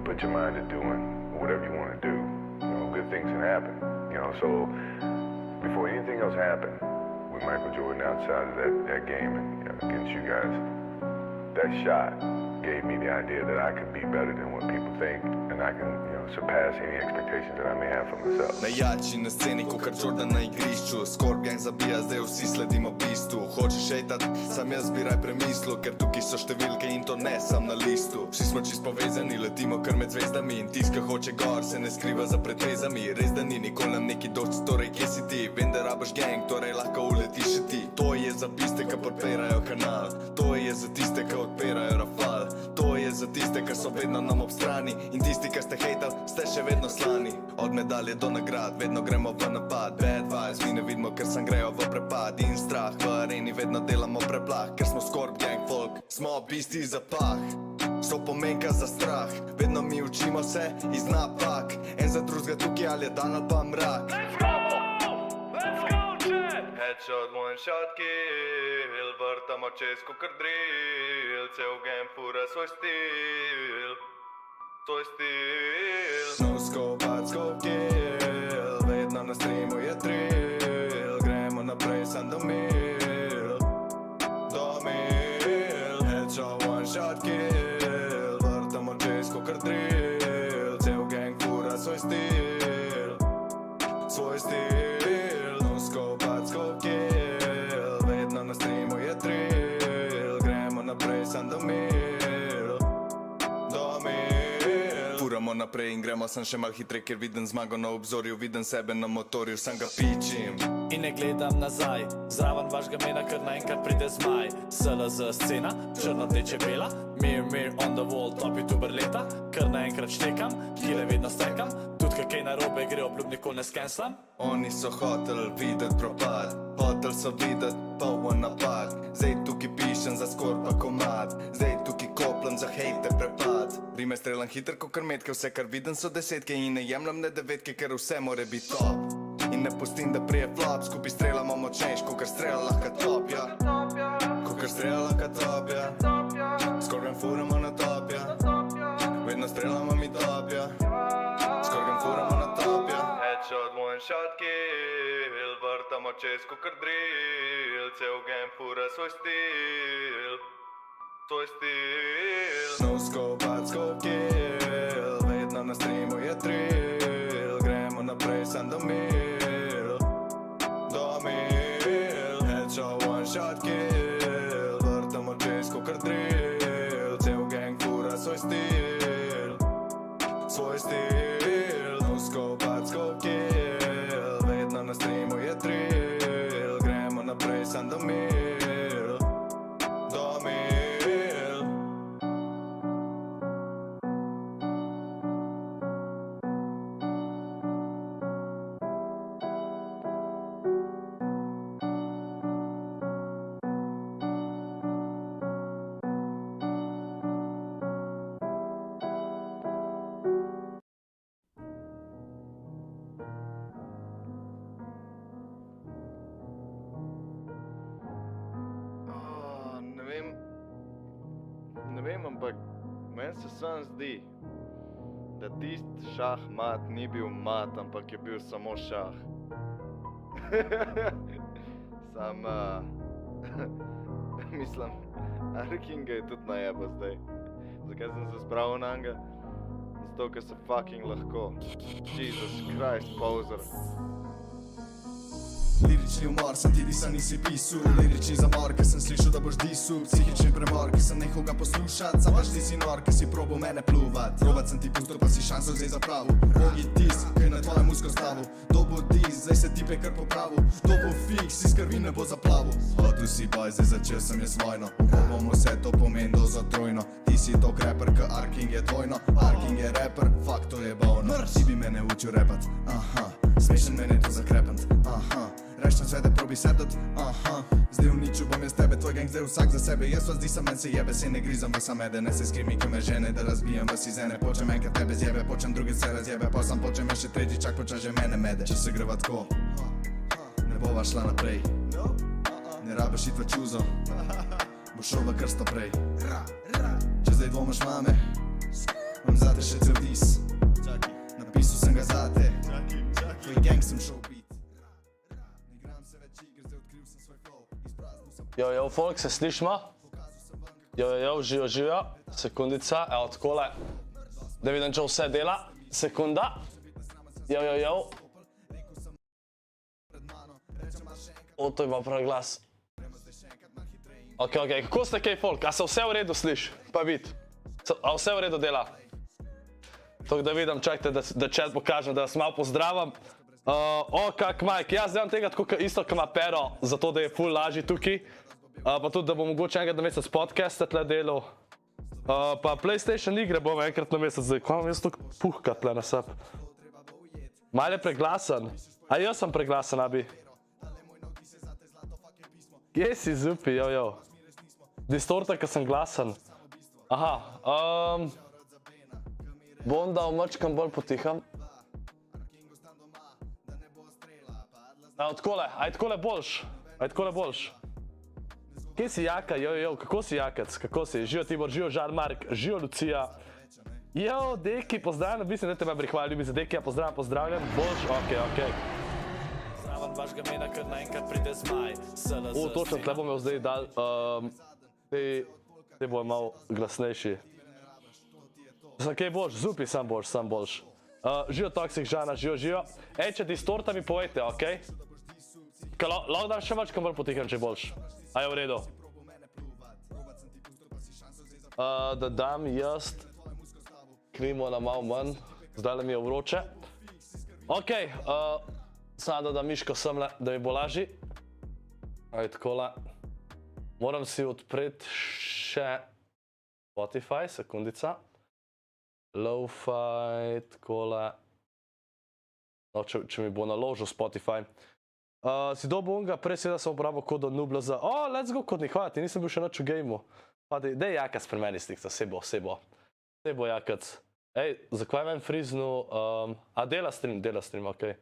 put your mind to doing whatever you want to do, good things can happen. So before anything else happened with Michael Jordan outside of that game against you guys, that shot gave me the idea that I could be better than what people think, and I can, surpass any expectations that I may have for myself. Najjači na sceni, kakor Jordan na igrišču. ScorpLZ zabija, zdaj vsi sledimo bistvu. Hočeš hejtat, sam jaz bi raj premislil, ker tukaj so številke in to ne sam na listu. Vsi smo čist povezani, letimo kar med zvezdami, in tiska hoče gor, se ne skriva za pretvezami. Res da ni nikoli nam neki došč, torej kje si ti? Vem, da rabaš gang, torej lahko uletiš še ti. To je za piste, ki podpirajo kanal, to je za tiste, ki odpirajo rafal, to je za tiste, ki so vedno nam ob strani, in tisti, ki ste hejtali, ste še vedno slani. Od medalje do nagrad, vedno gremo v napad. Bad vibes, mi ne vidimo, ker sam grejo v prepad. In strah, v areni vedno delamo preplah, ker smo Scorp gang folk, smo bisti za pah. So pomenka za strah, vedno mi učimo se iz napak. En za drugega tukaj, ali je dan ali pa mrak. Let's go, Jet! Headshot, one shot kill, vrtamo čez kakor drill. Cel game fura svoj stil, svoj stil. No scope, hard scope kill, vedno na streamu je thrill. Gremo naprej sam do mil, do mil. Headshot, one shot kill, vrtamo čez kakor drill. Cel gang fura svoj stil, svoj stil. No scope, hard scope kill, vedno na streamu je thrill. Gremo naprej sam do mil, do mil. Furamo naprej in gremo sam še mal hitrej, ker vidim zmago na obzorju, vidim sebe na motorju, sam ga pičim. In ne gledam nazaj, zraven vašega mena, ker naenkrat pride zmaj. SLO scena, črno teče bela, mir on the wall, top youtuber leta. Ker naenkrat štekam, kile vedno stekam, tudi kaj narobe gre, obljub nikoli ne skenslam. Oni so hotel videt propad, hotel so videt poln napad. Zdaj tukaj pišem za Scorpa komad, zdaj tukaj koplam za hejte prepad. Rime strelam hiter kakor metke, vse kar vidim so desetke, in ne jemljam ne devetke, ker vse more biti top. In ne pustim, da prije flop, skupaj strelamo močnejš, kakor strela lahko top, ja. Kakor strela lahko top, ja. Skorgam furamo na top, ja. Vedno strelamo mi top, ja. Skorgam furamo na top, ja. Headshot, one shot kill, vrtamo čez kakor drill. Cel game fura svoj stil, svoj stil. No scope, hard scope kill, vedno na streamu je thrill. Gremo naprej sam do mil, do mil. Headshot, one shot kill, vrtamo čez kakor drill. Cel gang fura svoj stil, svoj stil. No scope, hard scope kill, vedno na streamu je thrill. Gremo naprej sam do mil, do mil. Ne vem, ampak meni se sam zdi, da tist šahmat ni bil mat, ampak je bil samo šah. Sam, mislim, Arkinga je tudi najebo zdaj. Zakaj sem se spravil na njega? Zato, ker se fucking lahko. Jesus Christ, poser. Lirični umor sem ti disa nisi pisu, lirični zamor, ker sem slišal, da boš disu. Psihični premor, ki sem nehal ga poslušat, sam pač ti si nor, ki si probal mene pluvat. Provat sem ti pustil, pa si šanso vzej za pravo. Bogi tis, kaj na tvojem usko stavu. To bo dis, zdaj se tipe kar popravil. To bo fiks, iz krvi ne bo zaplavil. Hotel si boj, zdaj začel sem jaz vojno. Bomo vse to pomendo za trojno. Ti si tok rapper, k Arking je dvojno. Arking je rapper, fuck to je bolno. Ti bi mene učil rapat, aha. Smešen mene to zakrepant, aha. Reščem sve, da probi sedat, aha. Zdaj uničil bom jaz tebe, tvoj gang zdaj vsak za sebe. Jaz vas disam, men se jebe, se ne grizam v samede. Ne se skrimi, ki me žene, da razbijam vas iz ene. Počem enkrat tebe zjebe, počem drugi se razjebe. Pa sam počem još še tretji, čak poča že mene mede. Če se greva tako, ne bova šla naprej. Ne rabiš it v čuzo, boš šel v krsto prej. Če zdaj dvomaš mame, Imam zate še cel dis, napisal sem ga zate, tvoj gang sem šel bit. Ne igram se več igr, zdaj odkril sem svoj flow, izpraznil sem Jo, folk, se slišimo? Jo, živijo, sekundica, evo takole, da vidim, če vse dela, sekunda, jo. O, to ima prav glas. Ok, kako ste kaj, folk, a se vse v redu sliš, pa vid, a vse v redu dela? Tako da vidim, čakajte, da chat pokažem, da vas malo pozdravam. Kak Mike, jaz zdaj tega tako isto, kot ima Pero, zato da je ful lažji tukaj. Pa tudi, da bom mogoče enkrat na mesec podcaste tle delal. Pa PlayStation igre bom enkrat na mesec zdaj, ko imam jaz tukaj puhka tle na seb. Mal je preglasen. A jaz sem preglasen, abi. Kje si zupi, jo. Distorta, ko sem glasen. Aha, bom dal mačkam bolj potiham. Aj takole boljš. Kje si Jaka, jo, kako si Jakac, kako si? Živo Tibor, živo Žan-Mark, živo Lucija. Jo, Deki, pozdravljam, mislim, da te me prihvalil, bi za Dekija, pozdravljam, boljš, ok. Zraven vašega mena, ker naenkrat pride zmaj. Točno, tle bom jo zdaj dal, te bojo malo glasnejši. Kaj boljš, zupi, sam boljš. Živo Toxic, Žana, živo. Ej, če distorta mi povejte, okej? Lahko dam še mačkam bolj potiham, če boljš. A je v redu. Da dam jaz klimo na malo manj, zdaj mi je vroče. Ok, samo da dam miško semle, da mi bo lažji. Aj takole. Moram si odpreti še Spotify, sekundica. Lo-fi, takole. No, če mi bo naložil Spotify. Si dobil onga, prej seveda sem uporabil kodo SLO. Let's go kodnik, hvala ti, nisem bil še noč v gameu. Dej Jakac pri meni stikca, sebo. Sebo Jakac. Ej, zakaj imam friznu? Dela stream, okej.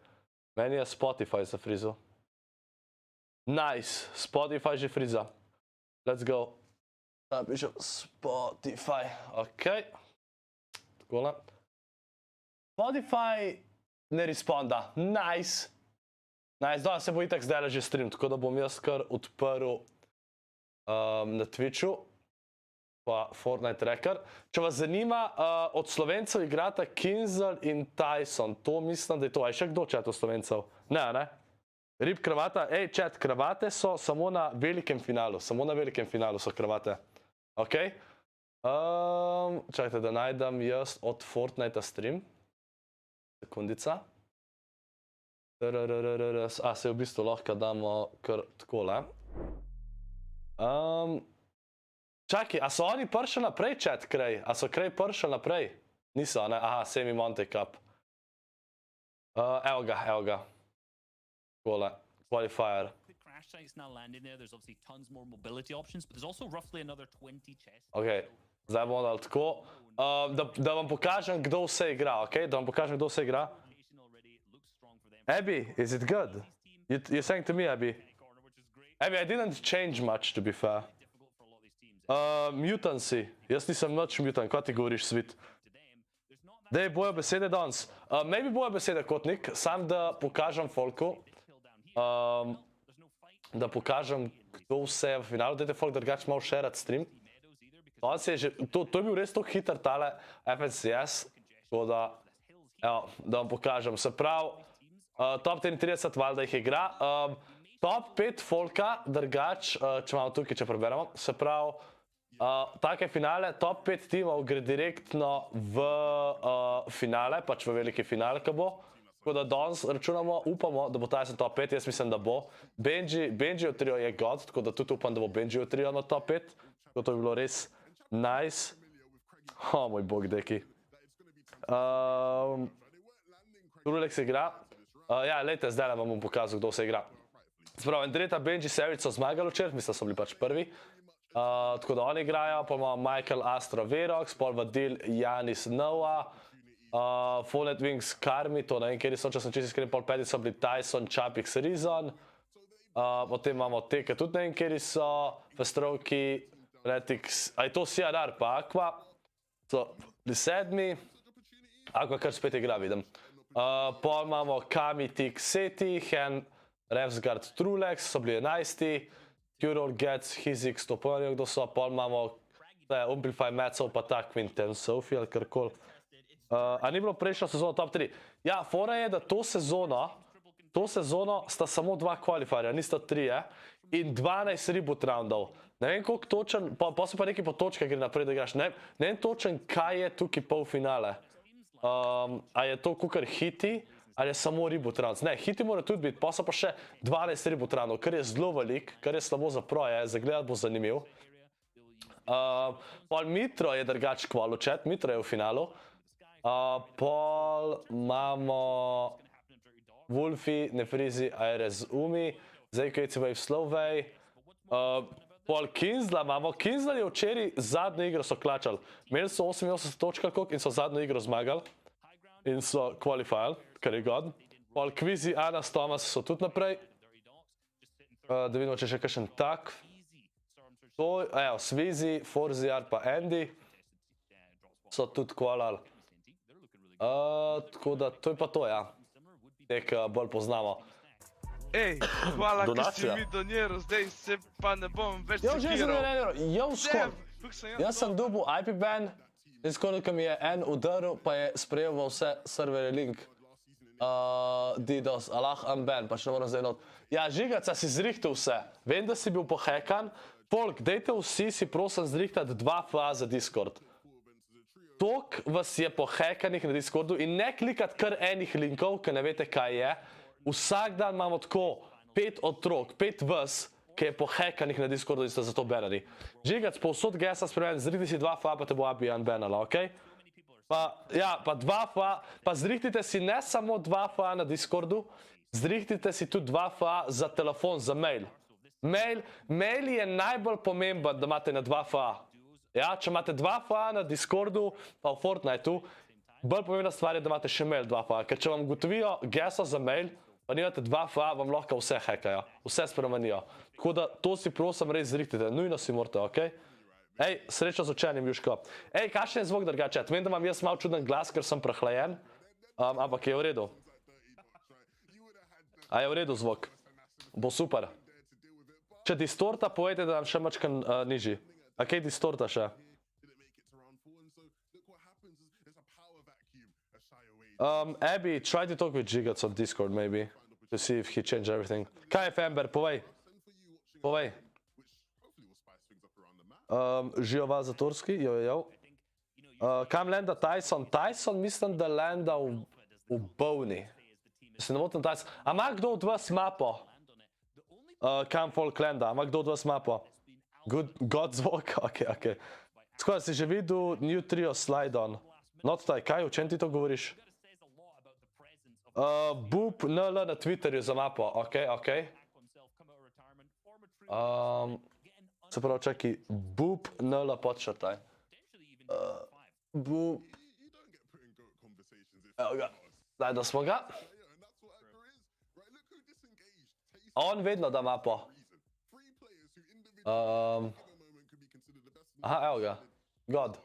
Meni je Spotify za frizu. Nice, Spotify že friza. Let's go. Napišem Spotify, okej. Takole. Spotify ne responda, nice. Da se bo itak zdaj že stream, tako da bom jaz kar odprl na Twitchu, pa Fortnite tracker. Če vas zanima, od Slovencev igrata Kinzel in Tyson, to mislim, da je to. A je še kdo chat od Slovencev? Ne? Rip kravata, chat, kravate so samo na velikem finalu, so kravate. Ok? Čakajte, da najdem jaz od Fortnite stream. Sekundica. Se v bistvu lahko damo kar takole. Čakaj, a so oni prišli naprej, chat, krej? A so krej prišli naprej? Niso, ne? Aha, semi Monte Cup. Evo ga. Takole, qualifier. Ok, zdaj bomo dali tako. Da vam pokažem, kdo vse igra, ok? Abby, is it good? You're saying to me, Abby? Abby, I didn't change much, to be fair. Mutant si. Jaz nisem nič mutant, kaj ti govoriš, svit? Dej, bojo besede danes. Maybe bojo besede kotnik, sam da pokažem folku. Da pokažem, kdo vse je v finalu. Dajte folk drugač malo shareat stream. To je bil res toliko hiter tale FNCS, tako da, evo, da vam pokažem. Se pravi, top 33 valjda jih igra. Top 5 folka, drugač, če imamo tukaj, če preberemo, se pravi, take finale, top 5 timov gre direktno v finale, pač v veliki finale, ko bo. Tako da danes računamo, upamo, da bo Tyson top 5, jaz mislim, da bo. Benjijev trio je god, tako da tudi upam, da bo Benjijev trio na top 5. Tako to bi bilo res nice. Moj bog, deki. Rulek se igra. Ja, lejte, zdaj vam bom pokazal, kdo se igra. Spravo, Andreta, Benji, Savage so zmagali včeraj, mislim, so bili pač prvi. Tako da oni igrajo, pa imamo Michael, Astro, Verox, pol Vadil, Janis, Noah, Fallet Wings, Karmi, to ne vem, kjer so, če sem čisto iskren, pol peti so bili Tyson, Chapix, Rizon. Potem imamo Teke, tudi ne vem, kjer so, Festrovki, Retix, a je to CRR, pa Aqua. Pri 7. Ako kar spet igra, vidim. Pol imamo Kami, Tik, Seti, Hen, Revsgard, Trulex, so bili 11. Kurol, Getz, Hizik, Stoponijo, kdo so. Pol imamo Umplify, Metzov, pa ta Quinten, Sophie ali karkoli. A ni bilo prejšnjo sezono top 3? Ja, fora je, da to sezono sta samo 2 qualifierja, nista 3, in 12 reboot roundov. Ne vem, koliko točen, pa se pa nekaj po točke gre naprej, da igraš. Ne vem točen, kaj je tukaj polfinale. A je to kukar hiti, ali je samo reboot rounds. Ne, hiti mora tudi biti, pa so pa še 12 reboot roundov, kar je zelo velik, kar je slabo za proje, za gledat bo zanimiv. Pol Mitro je drugač kvalučet, Mitro je v finalu. Pol imamo Wolfi, Nefrizi, Ares, Umi, zdaj Kejci Wave, Slovej. Pol Kinzla imamo, Kinzla je včeraj zadnjo igro so klačali. Imeli so 88 točk in so zadnjo igro zmagali. In so qualifyali, kar je god. Pol Kvizi, Anas, Tomas so tudi naprej. Da vidimo, če še kakšen tak. To, evo, Svizi, Forziar pa Andy so tudi kvalali. Tako da, to je pa to, ja. Tek bolj poznamo. Ej, hvala, ker si mi doniral, zdaj se pa ne bom več sekiral. Jaz sem dobil IP ban, in skoraj, ko mi je en udaril, pa je sprejel v vse serverje link. DDoS, Allah unban, pač ne moram zdaj not. Ja, Žigaca si zrihtal vse. Vem, da si bil pohekan. Folk, dejte vsi si prosim zrihtati 2FA za Discord. Tok vas je pohekanih na Discordu in ne klikati kar enih linkov, ker ne vete, kaj je. Vsak dan imamo tako 5 otrok, 5 vas, ki je pohekanih na Discordu in ste zato banani. Žigac, povsod gesa spremen, zrihti si 2FA, pa te bo API unbanala, okej? Pa, ja, pa 2FA, pa zrihtite si ne samo 2FA na Discordu, zrihtite si tudi 2FA za telefon, za mail. Mail je najbolj pomemben, da imate na 2FA. Ja, če imate 2FA na Discordu, pa v Fortniteu, bolj pomembna stvar je, da imate še mail 2FA, ker če vam gotovijo geso za mail, pa nimate 2FA, vam lahko vse hekajo, vse spremenijo. Tako da to si prosim res zrihtite, nujno si morate, okej? Ej, srečo z učenjem, Juško. Ej, kakšen je zvok drugače? Vem, da imam jaz malo čuden glas, ker sem prehlajen, ampak je v redu. A je v redu zvok? Bo super. Če distorta, povejte, da nam še mačkan nižji. A kaj distorta še? Abby, try to talk with Gigac on Discord, maybe, to see if he changed everything. Kaj je Fember, povej. Povej. Živa Zatorski, jo. Kam lenda Tyson? Tyson mislim, da lenda v Bovni. Se ne motim Tyson. A ima kdo od vas mapo? Kam folk lenda? A ima kdo od vas mapo? God zvok? Ok. Skoro si že videl New Trio Slide On. Not taj, kaj, o čem ti to govoriš? Boop NL na Twitterju za mapo, ok. Se pravi, čaki, Boop NL podčrtaj. Boop. Evo ga, daj da smo ga. On vedno da mapo. Aha, evo ga. God.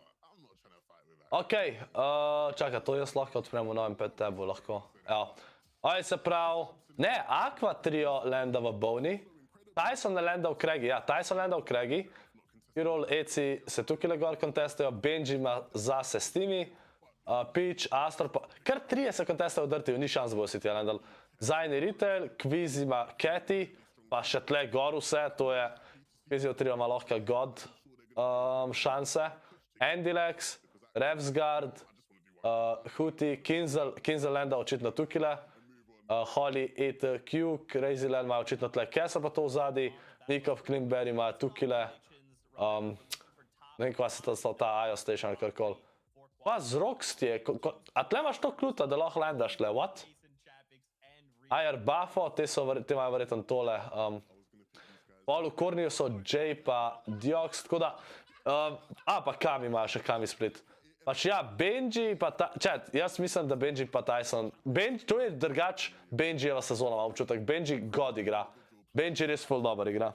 Ok, čakaj, to jaz lahko odprem v novem pet tabu, lahko. Evo. Oj, se pravi, ne, Aqua Trio lenda v Bovni. Tyson ne lenda v Craigie, ja, Tyson lenda v Craigie. Pirol, Eci se tukaj gor kontestajo, Benji ima zase s timi. Peach, Astor, pa kar 3 se kontestajo v Dirtiju, ni šans, da bo si ti lendal. Zajni Retail, Quiz ima Cathy, pa še tle gor vse, to je Quiz Trio ima lahko God šanse. Andylex, Revsgard, Huti, Kinzel lenda očitno tukile, Holly, ETQ, Crazyland ima očitno tle Kessel pa to v zadnji, Nikov, Klingberry ima tukile, ne vem kva se ta IO Station ali karkoli. Pa z Rockst je, a tle imaš to kluta, da lahko lendaš tle, what? IR Buffo, te imajo verjetno tole. Pol v Korniju so J pa Diox, tako da, pa Kami ima še Kami Split. Pač ja, Benji pa čet, jaz mislim, da Benji pa Tyson, to je drugač Benjijeva sezona, imam občutek, Benji god igra. Benji res full dober igra.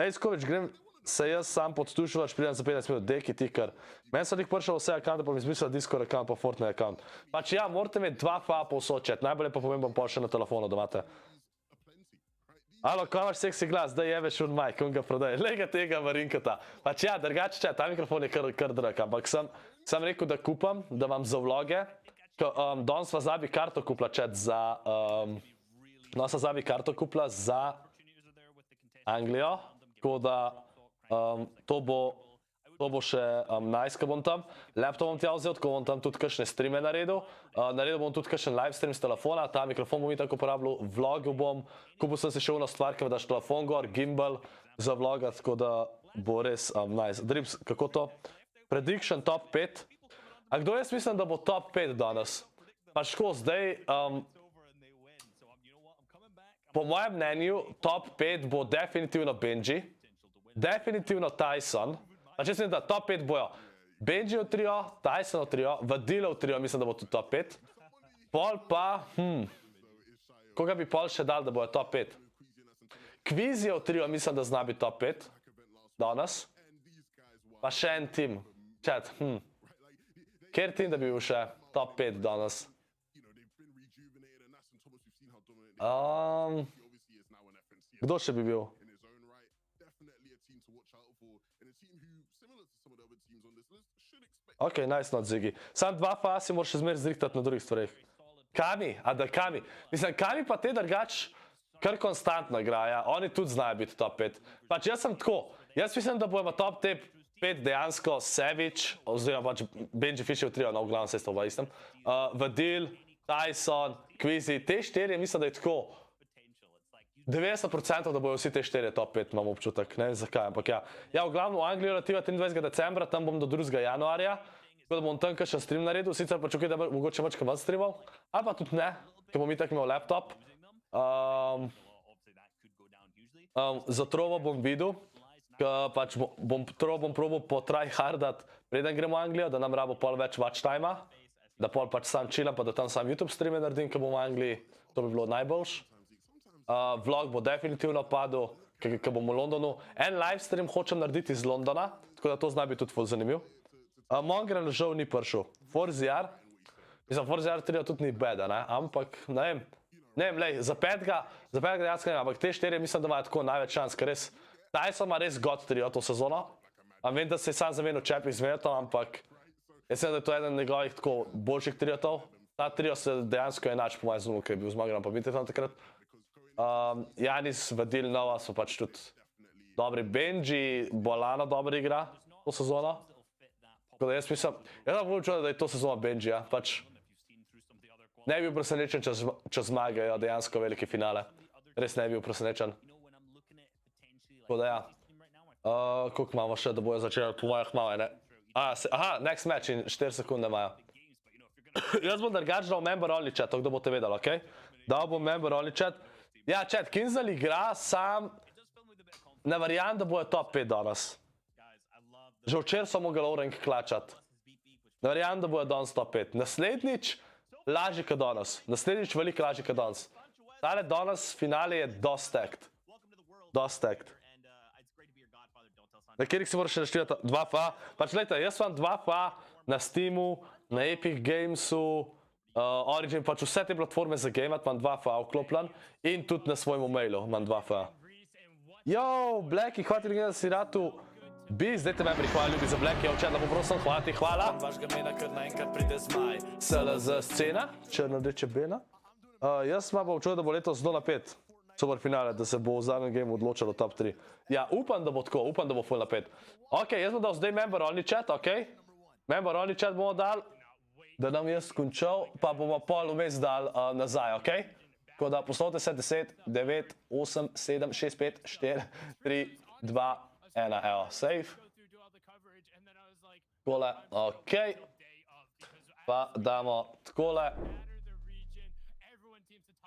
Ej, Skovič, grem se jaz sam podstušuvač pridem za 15 minut, deki ti kar. Meni so njih pršalo vse akante, pa mi izmislil Discord account, pa Fortnite account. Pač ja, morate imeti 2 FA povsod chat, najbolje pa povem bom pol še na telefonu, da imate. Alo, ko imaš seksi glas, da jeveš un mic, on ga prodaj, lega tega Marinkata. Pač ja, drugače če, ta mikrofon je kar drag, ampak sem rekel, da kupam, da vam za vloge, danes sva zabi karto kupla chat za, no sva zabi karto kupla za Anglijo, tako da to bo še nice, ko bom tam. Laptop bom tja vzel, tako bom tam tudi kakšne streame naredil. Naredil bom tudi kakšen live stream s telefona, ta mikrofon bom tako uporabljal, vlogil bom, kupil sem si še ono stvar, ki daš telefon gor, gimbal za vloga, tako da bo res nice. Dribs, kako to? Prediction top 5. A kdo jaz mislim, da bo top 5 danes? Pač ko zdaj, po mojem mnenju, top 5 bo definitivno Benji, definitivno Tyson. Pač jaz mislim, da top 5 bojo Benji v trio, Tyson v trio, Vadilo v trio, mislim, da bo tudi top 5. Pol pa, koga bi pol še dal, da bojo top 5? Kvizi v trio, mislim, da zna biti top 5 danes. Pa še en tim. Chat, Kjer tim, da bi bil še top 5 danes? Kdo še bi bil? Ok, nice not Ziggy. Sam 2 FA si moraš še zmeraj zrihtati na drugih stvarih. Kami, a da Kami. Mislim, Kami pa te drugač kar konstantno igraja, oni tudi znajo biti top 5. Pač jaz sem tako, jaz mislim, da bojo top 5 dejansko Savage, oziroma pač Benji Fisher v trio, no v glavnem se sto v istem, Vadil, Tyson, Quizy, te 4 mislim, da je tako 90%, da bojo vsi te 4 top 5, imam občutek, ne vem zakaj, ampak ja. Ja, v glavnem v Angliji relativa 23. decembra, tam bom do 2. januarja, tako da bom tam kakšen stream naredil, sicer pa čukaj, da bo mogoče mačka ven streamal, ali pa tudi ne, ker bom itak imel laptop. Za Trovo bom videl, pač Trovo bom probal potryhardat, preden gremo v Anglijo, da nam rabo pol več watch time-a, da pol pač sam chillam, pa da tam sam YouTube streame naredim, ko bom v Angliji, to bi bilo najboljš. Vlog bo definitivno padel, ko bom v Londonu. En livestream hočem narediti iz Londona, tako da to zna biti tudi ful zanimiv. Mongren žal ni prišel. ForZR, mislim, ForZR 3 tudi ni beda, ne, ampak ne vem, lej, za petega dejansko ne, ampak te 4 mislim, da imajo tako največ šans, ker res, Tyson ima res god trio to sezono. Vem, da se je sam zamenil Čep iz Veneto, ampak jaz mislim, da je to eden njegovih tako boljših triotov. Ta trio se dejansko je enač po mojem zvomu, ki je bil zmagran pa biti tam takrat. Janis, Vadil, Nova so pač tudi dobri. Benji, Bolano dobro igra to sezono. Tako da jaz mislim, jaz bom čutil, da je to sezona Benjija. Pač ne bi bil presenečen, če zmagajo dejansko velike finale. Res ne bi bil presenečen. Tako da ja. Koliko imamo še, da bojo začeli po mojih malo, ne? Aha, next match in 4 sekunde imajo. Jaz bom drugač dal member only chat, kdo boste vedeli, okej? Dal bom member only chat. Ja, chat, Kinzel igra, sam ne verjamem, da bojo top 5 danes. Že včeraj so mogli rank klačati. Ne verjamem, da bojo danes top 5. Naslednjič lažje kot danes. Naslednjič veliko lažje kot danes. Tale danes finale je dostacked. Dostacked. Na kjerih si moraš še naštevati 2 FA. Pač lejte, jaz imam 2 FA na Steamu, na Epic Gamesu, Origin, pač vse te platforme za gamet imam 2 FA vklopljen in tudi na svojemu mailu imam 2 FA. Yo, Blacky, hvala ti, da si ratu Biz, dajte me prihvala ljudi za Blacky, očet, lepo prosim, hvala ti, hvala. Vašega mena, kar naenkrat pride zmaj. SLO scena, črno-rdeče bena. Jaz imam pa občutek, da bo letos zelo napet super finale, da se bo v zadnjem gameu odločalo top 3. Ja, upam, da bo tako, upam, da bo full napet. Ok, jaz bom dal zdaj member only chat, ok? Member only chat bomo dal, da nam jaz končal, pa bomo pol vmes dal nazaj, ok? Tako da poslovite se 10, 9, 8, 7, 6, 5, 4, 3, 2, 1, evo, save. Takole, ok. Pa damo takole.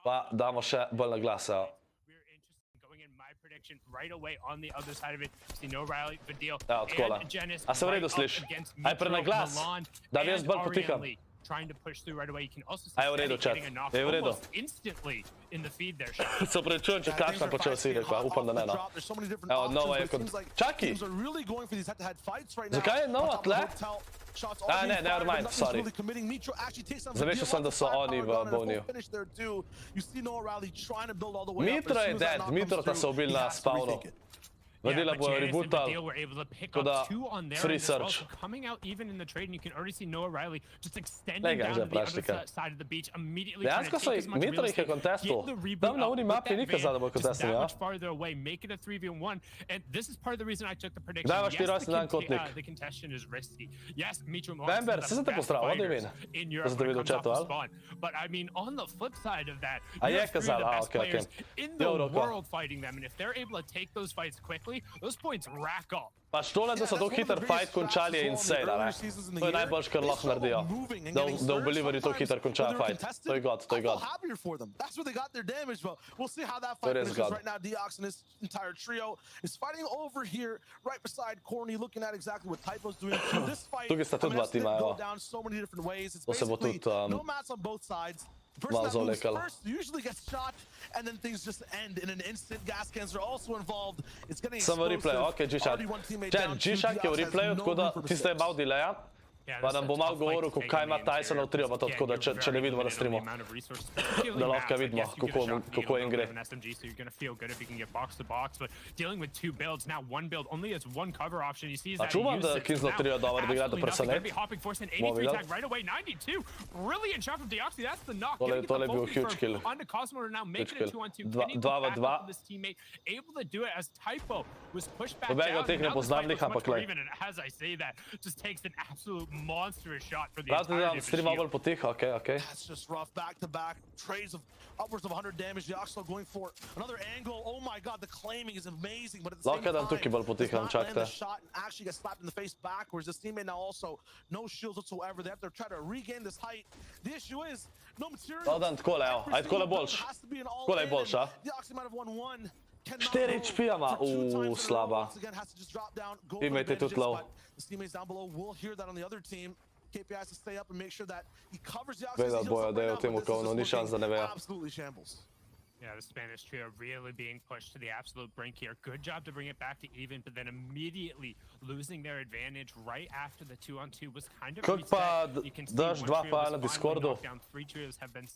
Pa damo še bolj na glas, evo. Evo, takole. A se v redu sliš? Aj pre na glas, da bi jaz bolj potiham. trying to push through right away. You can also see Evo redu, chat. getting a knock Evo redu. almost instantly in the feed there. Shaq. Se oprečujem, če kašna počeo si rekla, upam da ne, no. Evo, Nova je kod... Čaki! Zakaj je Nova tle? A, ne, never mind, sorry. Zamišljal sam da su oni v Boniju. Mitro je dead, Mitro ta se ubili na spawnu. Vadila bojo rebootal, tako da free search. Dejansko so jih, Mitro jih je contestal. Tam na uni mapi nikad zada bojo contestal, ja? Kdaj imaš ti rojstni dan, kotnik? Bamber, se sem te pozdravil, what do you mean? To sem te videl v chatu, ali? A je kazal, a, okej. Jo, Roko. Those points rack up. Pač tole, da so tako hiter fight končali je insane, ne? To je najboljš, kar lahko naredijo. Da v Bolivarju tako hiter končajo fight. To je god, to je god. To je res god. Tukaj sta tudi dva tima, evo. To se bo tudi malo zolekalo. Sem v replayu, okej, G-Shack. G-Shack je v replayu, tako da tiste je malo delaya. Pa nam bo malo govoril, kaj ima Tyson v trio, pa to tako, da če ne vidimo na streamu. Da lahko vidimo, kako jim gre. A čuvam, da Kinslow trio dobro odigra, da presenet. Bomo videli. Tole je bil huge kill. Huge kill. 2v2. Nobenega od teh ne poznam njih, ampak lej. Monstrous shot for the entire division. Streama bolj potiha, okej, okej. That's just rough back-to-back trades of upwards of 100 damage. The Oxlow going for another angle. Oh my god, the claiming is amazing, but at the same time, does not land the shot and actually gets slapped in the face backwards. This teammate now also no shields whatsoever. They have to try to regain this height. The issue is no material. Dan, takole, evo. Aj, takole boljš. Takole je boljš, a? The Oxy might have won one. 4 HP ima, slaba. Teammate je tudi low. His teammates down below will hear that on the other team. KPI has to stay up and make sure that he covers the Oxy. Vedel bojo, da je v temu kovnu, ni šans, da ne vejo. Absolutely shambles. Yeah, the Spanish trio really being pushed to the absolute brink here. Good job to bring it back to even, but then immediately losing their advantage right after the 2-on-2 was kind of reset. Pa daš dva pa na Discordu.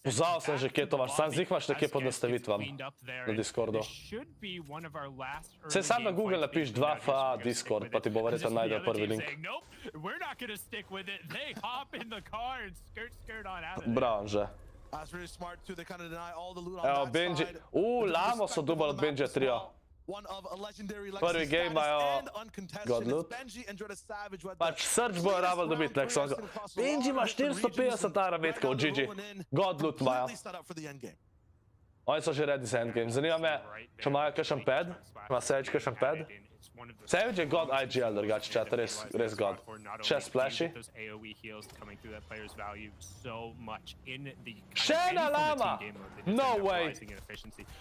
Pozval sem že kje to vaš, sam zih imaš nekje pod nastavitvam na Discordu. Se sam na Google napiš 2FA Discord, pa ti bo verjetno najdel prvi link. Bravo, že. Evo, Benji, Lamo so dubali od Benjija trio. Prvi game imajo god loot. Pač Search bojo rabili dobiti, nek so. Benji ima 450 arametkov od GG. God loot imajo. Oni so že ready za endgame. Zanima me, če imajo kakšen pad? Ima Savage kakšen pad? Savage je god IGL drugače, chat, res god. Še splashy. Še ena lama! No way!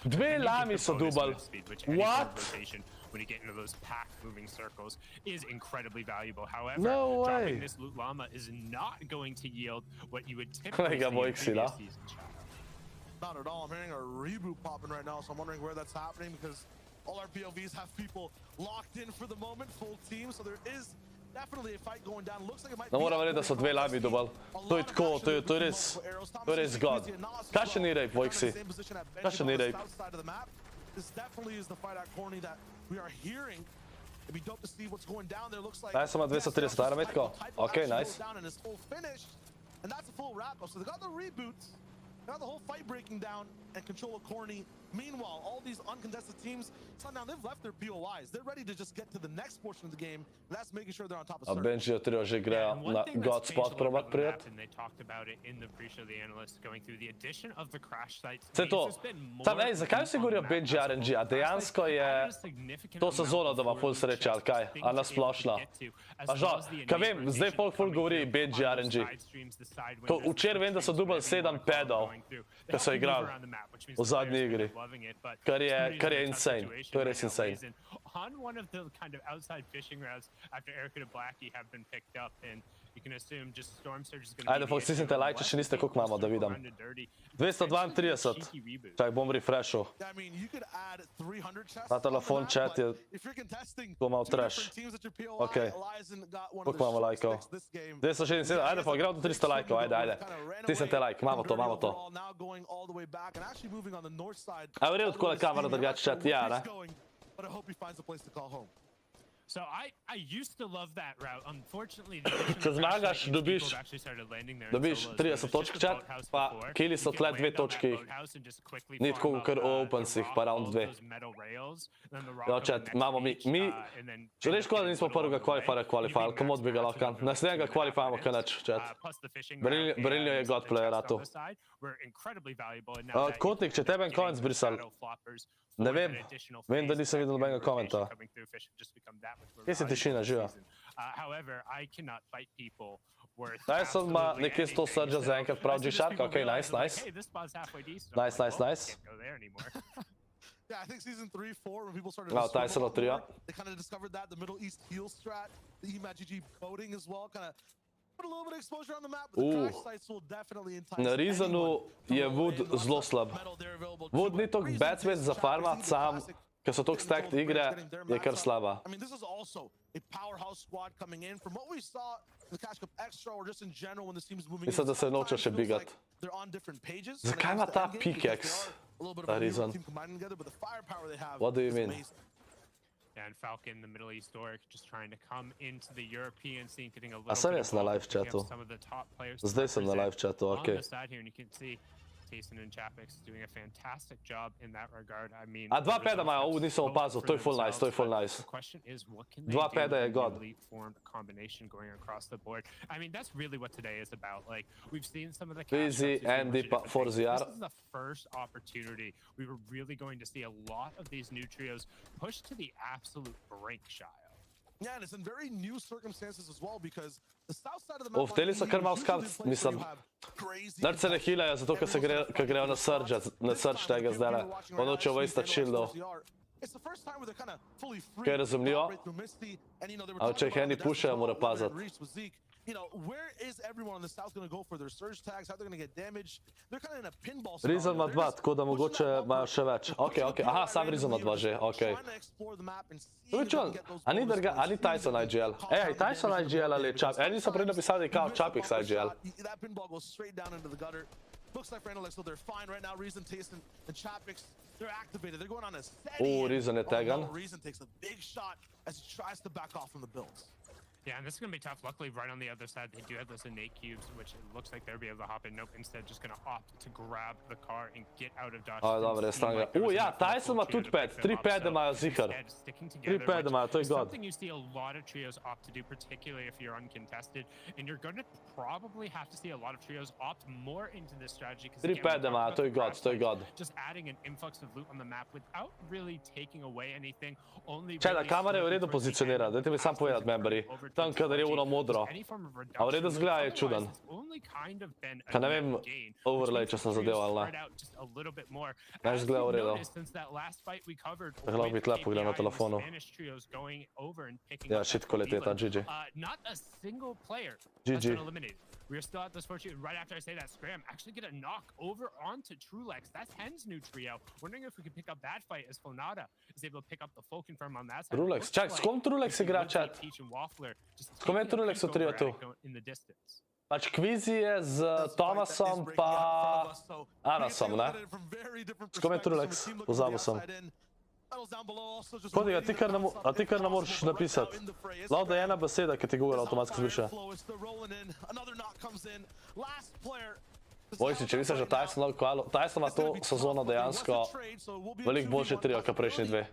2 lami so dubali. What? When you get into those pack moving circles is incredibly valuable. However, no dropping this loot llama is not going to yield what you would typically see in previous seasons. Not at all. I'm hearing a reboot popping right now, so I'm wondering where that's happening because all our POVs have people locked in for the moment, full team, so there is definitely a fight going down. Looks like it might be... No moram reći da su 2 lami dubali. To je tako, to je res god. Kaj še ni rape, Vojksi? Kaj še ni rape? This definitely is the fight at Corny that we are hearing. It'd be dope to see what's going down there. Looks like... Daj sam 230 arametkov. Okay, nice. And it's full finish, and that's a full wrap-up. So they got the reboots. Now the whole fight breaking down and control of Corny. Meanwhile, all these uncontested teams, now they've left their POIs. They're ready to just get to the next portion of the game. And that's making sure they're on top of A Benji trio že grejo na god spot probat prijet. Se to, sam ej, zakaj si govorio Benji RNG, a dejansko je to sezono, da ima full sreće, ali kaj, a nasplošno. A žal, kaj vem, zdaj full govori Benji RNG. Včer vem, da so dubali 7 padov, ko so igrali v zadnji igri. Kar je insane. To je res insane. On one of the kind of outside fishing routes after Erica to Blackie have been picked up, and You can assume just Storm Surge is going to Ajde, Fox, stisnite lajče, še niste, koliko imamo, da vidim. 232. Čak, bom refreshal. Na telefon chat je to malo trash. Ok. Koliko imamo lajkov? 267, ajde, Fox, gremo do 300 lajkov, ajde. Stisnite like, imamo to. A v redu, tako je kamera drugače chat, ja, ne? But I hope he finds a place to call home. So I used to love that route. Unfortunately, Če zmagaš, dobiš 30 točk chat, pa killi so tle 2 točki. Ni tako kot v Opensih, pa round 2. Jo, chat, imamo mi... Če reš koda nismo prvega qualifiera, kamot bi ga lahko. Naslednjega qualifiramo kanač, chat. Briljo je god player ratu. Kotnik, če tebe en konec brisal. Ne vem da nisem videl nobenega komenta. Kje si tišina, živa? Tyson ima nekje 100 srža za enkrat prav G-Sharka, ok, nice. Nice. Yeah, I think season 3, 4, when people started Tyson od 3, they kind of discovered that, the Middle East heal strat, the EMAGG coding as well, kind of put a little bit of exposure on the map, but the crash sites will definitely entice Na Reasonu je Wood zelo slab. Wood ni toliko batsman za farmat sam, ker so toliko stacked igre, je kar slaba. I mean, this is also a powerhouse squad coming in. From what we saw in the Cash Cup Extra or just in general when the team is moving Mislim, da se noče še bigat. they're on different pages. Zakaj ima ta pickaxe? Ta Reason. What do you mean? And Falcon, the Middle East Orc, just trying to come into the European scene, getting a little A sem bit jaz na live chatu. some of the top players. Zdaj sem na live chatu, On ok. the side here, and you can see Tyson and Chapix doing a fantastic job in that regard. I mean, A dva peda imajo, nisem opazil, to je full nice. The question is, what can they Dva do peda je in god. the elite formed combination going across the board? I mean, that's really what today is about. Like, we've seen some of the Easy, Andy, pa 4ZR. This is the first opportunity we were really going to see a lot of these new trios pushed to the absolute brink, Shia. Yeah, and it's in very new circumstances as well because the south side of the map. Hteli so kar malo scout, mislim. Nič se ne healajo, zato ker grejo na surge tega zdaj. On hoče wastat shieldov. It's the first time where they're kind of fully free. Kaj razumljivo? A če jih eni pushajo, mora paziti. You know, where is everyone on the south going to go for their surge tags? How they're going to get damaged? They're kind of in a pinball. Reason ima 2, tako da mogoče imajo še več. Ok. Aha, sam Reason ima 2 že, ok. A ni Tyson IGL? Ej, Tyson IGL ali Chap? Eni so prej napisali kao Chapix IGL. That pinball goes straight down into the gutter. Looks like for Analyx, so they're fine right now. Reason, Tyson, and Chapix, they're activated. They're going on a steady. Reason je tegan. Reason takes a big shot as he tries to back off from the builds. Yeah, and this is going to be tough. Luckily, right on the other side, they do have those innate cubes, which it looks like they'll be able to hop in. Nope, instead, just going to opt to grab the car and get out of dodge. Dobro, je stanga. Ja, Tyson ima tudi pad. 3 pade imajo zihar. 3 pade imajo, to je god. Something you see a lot of trios opt to do, particularly if you're uncontested, and you're going to probably have to see a lot of trios opt more into this strategy. 3 pade imajo, to je god, to je god. Just adding an influx of loot on the map without really taking away anything. Čaj, da kamera je v redu pozicionira, dajte mi sam povedati, memberi. Tam, kadar je ono modro. A v redu zgleda je čuden. Ka ne vem, overlay, če sem zadeval ali ne. Ne, zgleda v redu. Tako lahko bi tle pogledal na telefonu. Ja, shit kvaliteta, GG. GG. We're still at this fortune right after I say that scram. Actually get a knock over onto Trulex. That's Hen's new trio. Wondering if we can pick up that fight as Fonada is able to pick up the full confirm on that side. Trulex, čak, s kom Trulex igra chat? S kom je Trulex v trio tu? Pač Kvizi je z Thomasom pa Anasom, ne? S kom je Trulex? Pozabil sem. Kodi, a ti kar ne moreš napisati. Lahko da je ena beseda, ki ti Google avtomatsko zbriše. Vojsi, če misliš, da Tyson ima to sezono dejansko veliko boljše trio, kot prejšnji dve.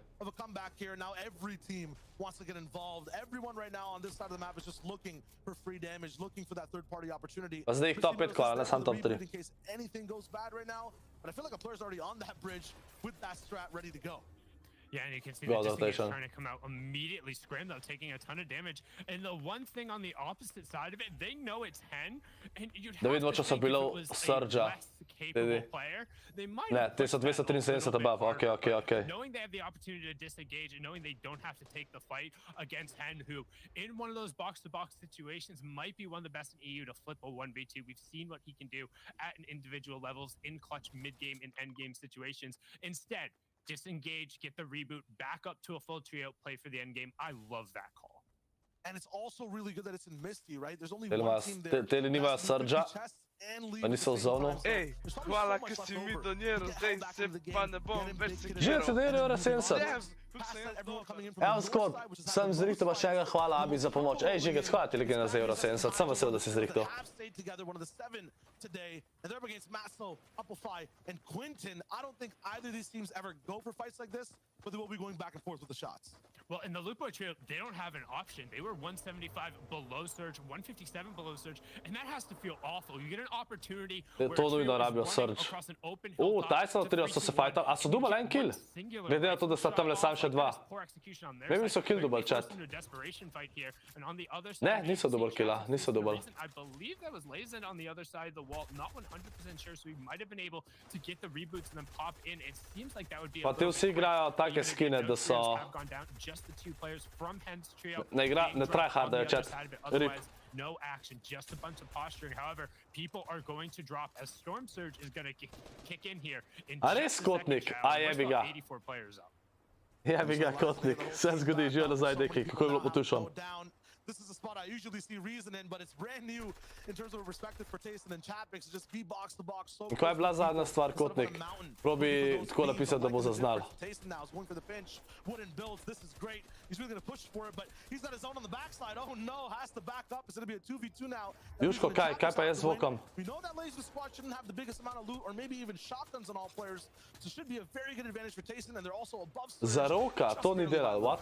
Pa zdaj jih top 5 kvala, ne sam top 3. Yeah, and you can see the God Disengage rotation. trying to come out immediately scrim though, taking a ton of damage. And the one thing on the opposite side of it, they know it's Hen, and you'd Da have vidimo to čo sa think if bilo it was a Surge-a. less capable player, they might Ne, have ti so pushed that a 273 little bit above, harder, okej. but knowing they have the opportunity to disengage and knowing they don't have to take the fight against Hen, who in one of those box-to-box situations might be one of the best in EU to flip a 1v2. We've seen what he can do at an individual levels in clutch mid-game and end-game situations. Instead, disengage, get the reboot, back up to a full trio, play for the end game. I love that call. And it's also really good that it's in Misty, right? There's only Teli one team there. Teli nimajo Surge-a, pa niso v zonu. Ej, hvala, ker si mi doniral, zdaj se pa ne bom več sekiral. Že se delijo ora 70. Evo Scorp, sem zrihtal pa še enega hvala Abi za pomoč. Ej, Žigec, hvala ti legenda za euro 70, sem vesel, da si zrihtal. Today, and they're up against Maslow, Applefy, and Quinton. I don't think either of these teams ever go for fights like this, but they will be going back and forth with the shots. Well, in the Lupo trio, they don't have an option. They were 175 below Surge, 157 below Surge, and that has to feel awful. You get an opportunity where a trio is running across an open hilltop. Tyson trio so se fajtali, a so dubali en kill? Glede na to, da sta tamle sam še dva. Maybe so kill dubali, chat. Ne, niso dubali killa, niso dubali. I believe that was Lazen on the other side of the wall. Not 100% sure, so we might have been able to get the reboots and then pop in. It seems like that would be Pa ti vsi igrajo take skine, da so... Ne tryhardajo, chat. Rip. No action, just a bunch of posturing. However, people are going to drop as Storm Surge is going to kick in here. A res Kotnik, a jebi ga. 84 players up. Jebi ga Kotnik, se zgodi, živo nazaj deki, kako je bilo potušan. This is a spot I usually see Reason in, but it's brand new in terms of perspective for Tayson and Chatmix to just be box to box. So Kaj je bila zadnja stvar, Kotnik? Probi tako napisati, da bo zaznal. Tayson now is going for the pinch. Wooden builds. This is great. He's really going to push for it, but he's got his own on the backside. Oh no, has to back up. It's going to be a 2v2 now. Juško, kaj pa jaz zvokam? We know that Laser Squad shouldn't have the biggest amount of loot or maybe even shotguns on all players, so it should be a very good advantage for Tayson, and they're also above. Za roka, to ni delal, what?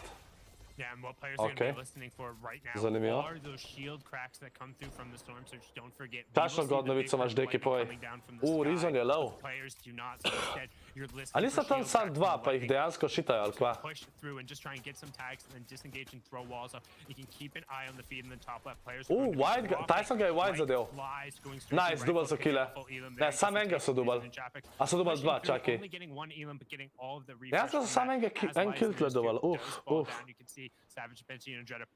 Yeah, and what players are going to be listening for right now Zanimivo. are those shield cracks that come through from the Storm Surge. Don't forget. Tačno godnovico imaš, deki, povej. Reason je low. Players do not, so instead you're listening. Ali sta tam sam dva, pa jih dejansko šitajo, ali kva? Push through and just try and get some tags and then disengage and throw walls up. You can keep an eye on the feed in the top left. Players Wide, Tyson ga je wide zadel. Nice, dubal so kille. Ne, sam enega so dubal. A so dubal dva, čaki. Jaz sem sam en kill tle dubal,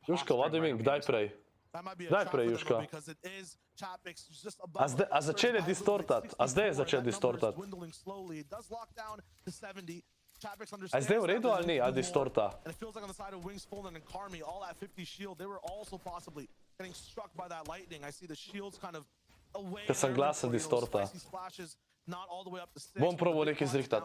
Juško, what do you mean, kdaj prej? Kdaj prej, Juško? A začel je distortat? A zdaj je začel distortat? A zdaj v redu ali ni, a distorta? Ker sem glasen distorta. Bom probal nekaj zrihtat.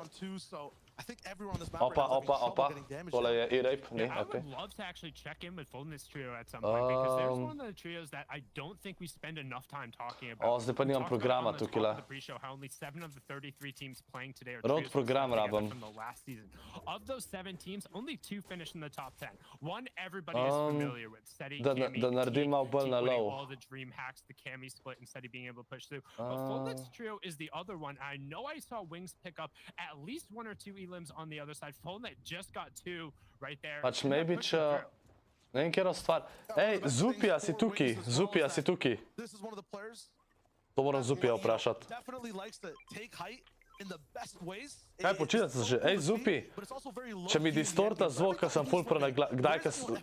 Opa, tole je e-rape, ni, I okej. would love to actually check in with Folding this trio at some point because there's one of the trios that I don't think we spend enough time talking about. Zdaj pa nimam programa tukaj. The pre-show, how only 7 of the 33 teams playing today are Road trios program rabam. from the last season. Of those 7 teams, only 2 finished in the top 10. One everybody is familiar with, Steady, Cammy, Da naredim malo bolj na low. all the dream hacks, the Cammy split, and Steady being able to push through. But Folded's trio is the other one. I know I saw Wings pick up at least 1 or 2 elims on the other side. Folded just got 2 right there. Pač maybe če... Ne vem, kjero stvar. Ej, Zupija si tukaj, Zupija si tukaj. To moram Zupija vprašati. Kaj počinjate se že? Ej, Zupi, če mi distorta zvok,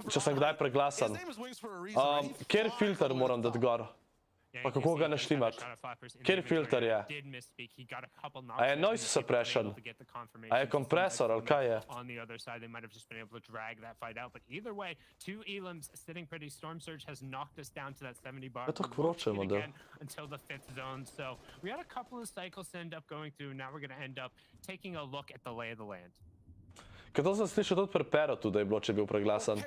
če sem kdaj preglasan, kjer filter moram dati gor? Pa kako ga naštimat? Kjer filter je? A je noise suppression? A je kompresor, ali kaj je? On the other side, they might have just been able to drag that fight out. But either way, 2 elims sitting pretty. Storm Surge has knocked us down to that 70 bar. Je to vroče, model. Until the 5th zone. So we had a couple of cycles to end up going through. Now we're going to end up taking a look at the lay of the land. Ker to sem slišal tudi pri Perotu, da je bilo, če je bil preglasan.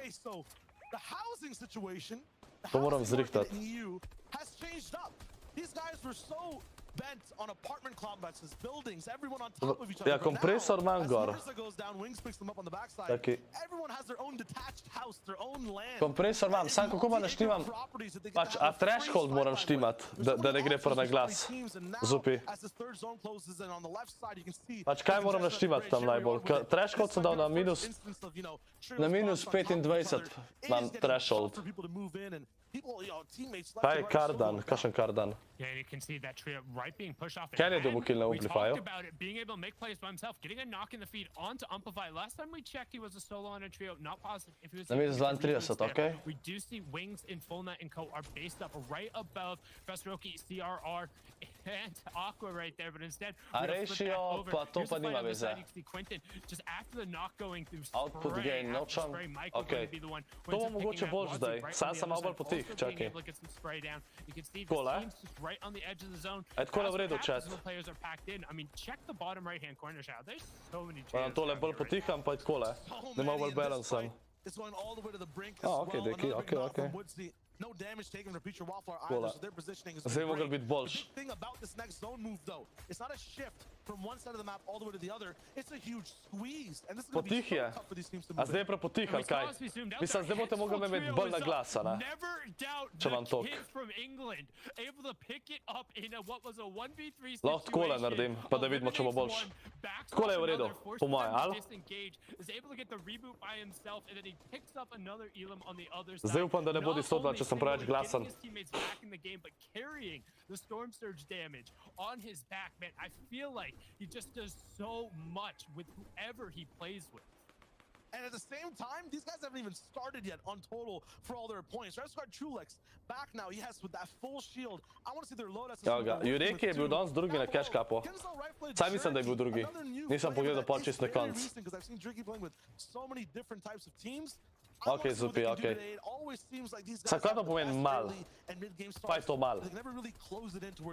To moram zrihtati. Ja, kompresor manj gor. Taki. house, their own land. Kompresor imam, sam kako pa naštimam, pač, a threshold moram štimat, da ne gre na glas. Zupi. Pač, kaj moram naštimat tam najbolj? Threshold sem dal na minus 25 imam threshold. Kaj je kardan? Kakšen kardan? Yeah, you can see that trio right being pushed off. Can you double kill na We Amplify? talked about it, being able to make plays by himself, getting a knock in the feed onto Amplify. Last time we checked, he was a solo on a trio. Not positive if he was. Na minus 32, okay. We do see Wings in Fullnet and Co are based up right above Vestroki, CRR, and Aqua right there, but instead. Ratio pa to pa nima veze. Quentin, just after the knock going through Output gain, nočem. Okay. To bo mogoče bolj zdaj. Sam sem malo bolj potih, čakaj. Kole? Right on the edge of the zone. Tako v redu, chat. Players are packed in. I mean, check the bottom right-hand corner shot. There's so many Pa nam tole bolj potiham, pa je takole. Ne malo bolj balancem. Okay, Deki, okay. No damage taken from Future Waffler either, so their positioning is Zdaj je mogel biti boljš. The thing about this next zone move though, it's not a shift from one side of the map all the way to the other, it's a huge squeeze, and this is going to be so tough for these teams to move. A zdaj je prepotih, ali kaj? Mislim, zdaj boste mogli imeti bolj na glasa, ne? Če vam tok. Lahko takole naredim, pa da vidimo, če bo boljš. Takole je v redu, po moje, ali? Zdaj upam, da ne bo 102, če sem preveč glasen. The storm surge damage on his back, man. I feel like he just does so much with whoever he plays with. And at the same time, these guys haven't even started yet on total for all their points. Rescard Chulex back now, yes, with that full shield. I want to see their load as Jurek je bil danes drugi na cash capu. Saj mislim, da je bil drugi. Nisem pogledal pa čist na konc. Ok, zupi, ok. Sakladno pomeni mal. Pa je to mal.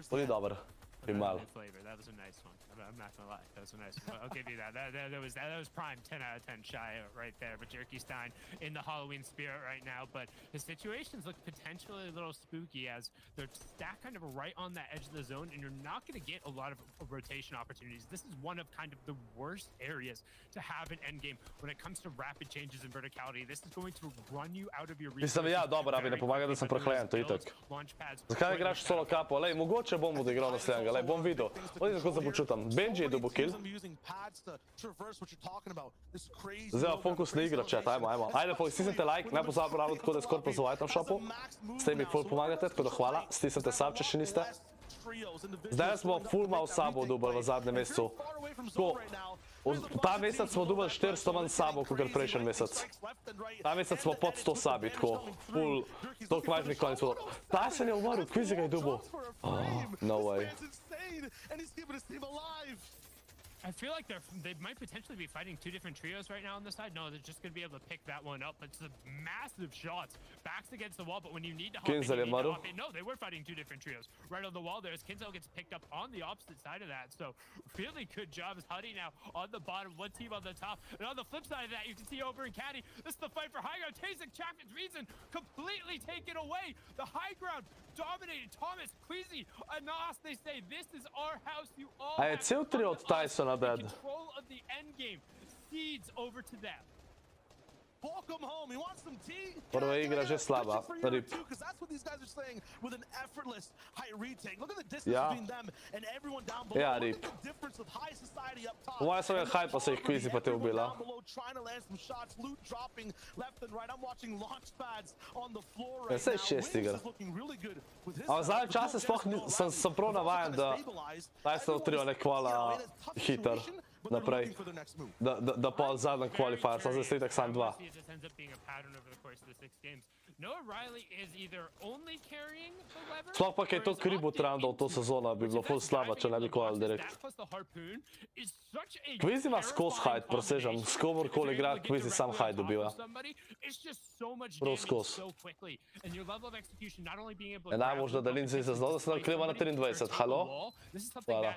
To ni dobro. Mal. That was a nice one. I'm not gonna lie. That was a nice one. I'll give you that. That was prime 10 out of 10 shy right there. But Jerky Stein in the Halloween spirit right now. But his situations look potentially a little spooky as they're stacked kind of right on that edge of the zone, and you're not going to get a lot of rotation opportunities. This is one of kind of the worst areas to have an endgame when it comes to rapid changes in verticality. This is going to run you out of your resources. Mislim, ja, dobro, Abi, ne pomaga, da sem prehlejen, to je itak. Zakaj igraš solo kapo? Lej, mogoče bom odigral naslednjega. Lej, bom videl. Odite, kako se počutam. Benji je dobil kill. Zdaj pa fokus ne igra, chat, ajmo. Ajde, stisnite like, ne pozabite ravno tako, da je ScorpLZ v item shopu. S tem mi ful pomagate, tako da hvala. Stisnite sub, če še niste. Zdaj smo full mal sabo dubali v zadnjem mesecu. Ta mesec smo dubali 400 manj sabo, kot prejšnji mesec. Ta mesec smo pod 100 sabi, tako. Full, toliko majhnih konec bilo. Tyson je umrl, Quizy ga je dubil. No way. I feel like they might potentially be fighting two different trios right now on this side. No, they're just going to be able to pick that one up. It's a massive shots. Backs against the wall, but when you need to hop in, you need to hop in. No, they were fighting two different trios. Right on the wall there as Kinzo gets picked up on the opposite side of that. So really good job as Huddy now on the bottom, one team on the top. And on the flip side of that, you can see over in Caddy, this is the fight for high ground. Tasek, Champions, Reason completely taken away. The high ground dominated. Thomas, Quizy, Anas, they say, this is our house. You all A je cel trio od Tysona dead. Control of the end game. Seeds over to them. Welcome home. He wants some tea. Prva igra že slaba. Rip. Because that's what these guys are saying with an effortless high retake. Look at the distance between them and everyone down below. Ja, rip. Look at the difference of high society up top. Moja sam je hype, pa se ih Quizy pa te ubila. Trying to land some shots, loot dropping left and right. I'm watching launch pads on the floor right now. Šest igra. A v zadnjem času sploh sem prav navajen, da Tyson trio ne kvala hiter naprej. Da pa zadnji qualifier, sem zdaj slitek sam dva. Sploh pa kaj to kribut roundov to sezono, bi bilo ful slaba, če ne bi kval direkt. Quizy ima skos hide, presežem. S komorkoli igra, Quizy sam hide dobiva. Prav skos. Naj možda delin se znal, da se nakleva na 23. Halo? Hvala.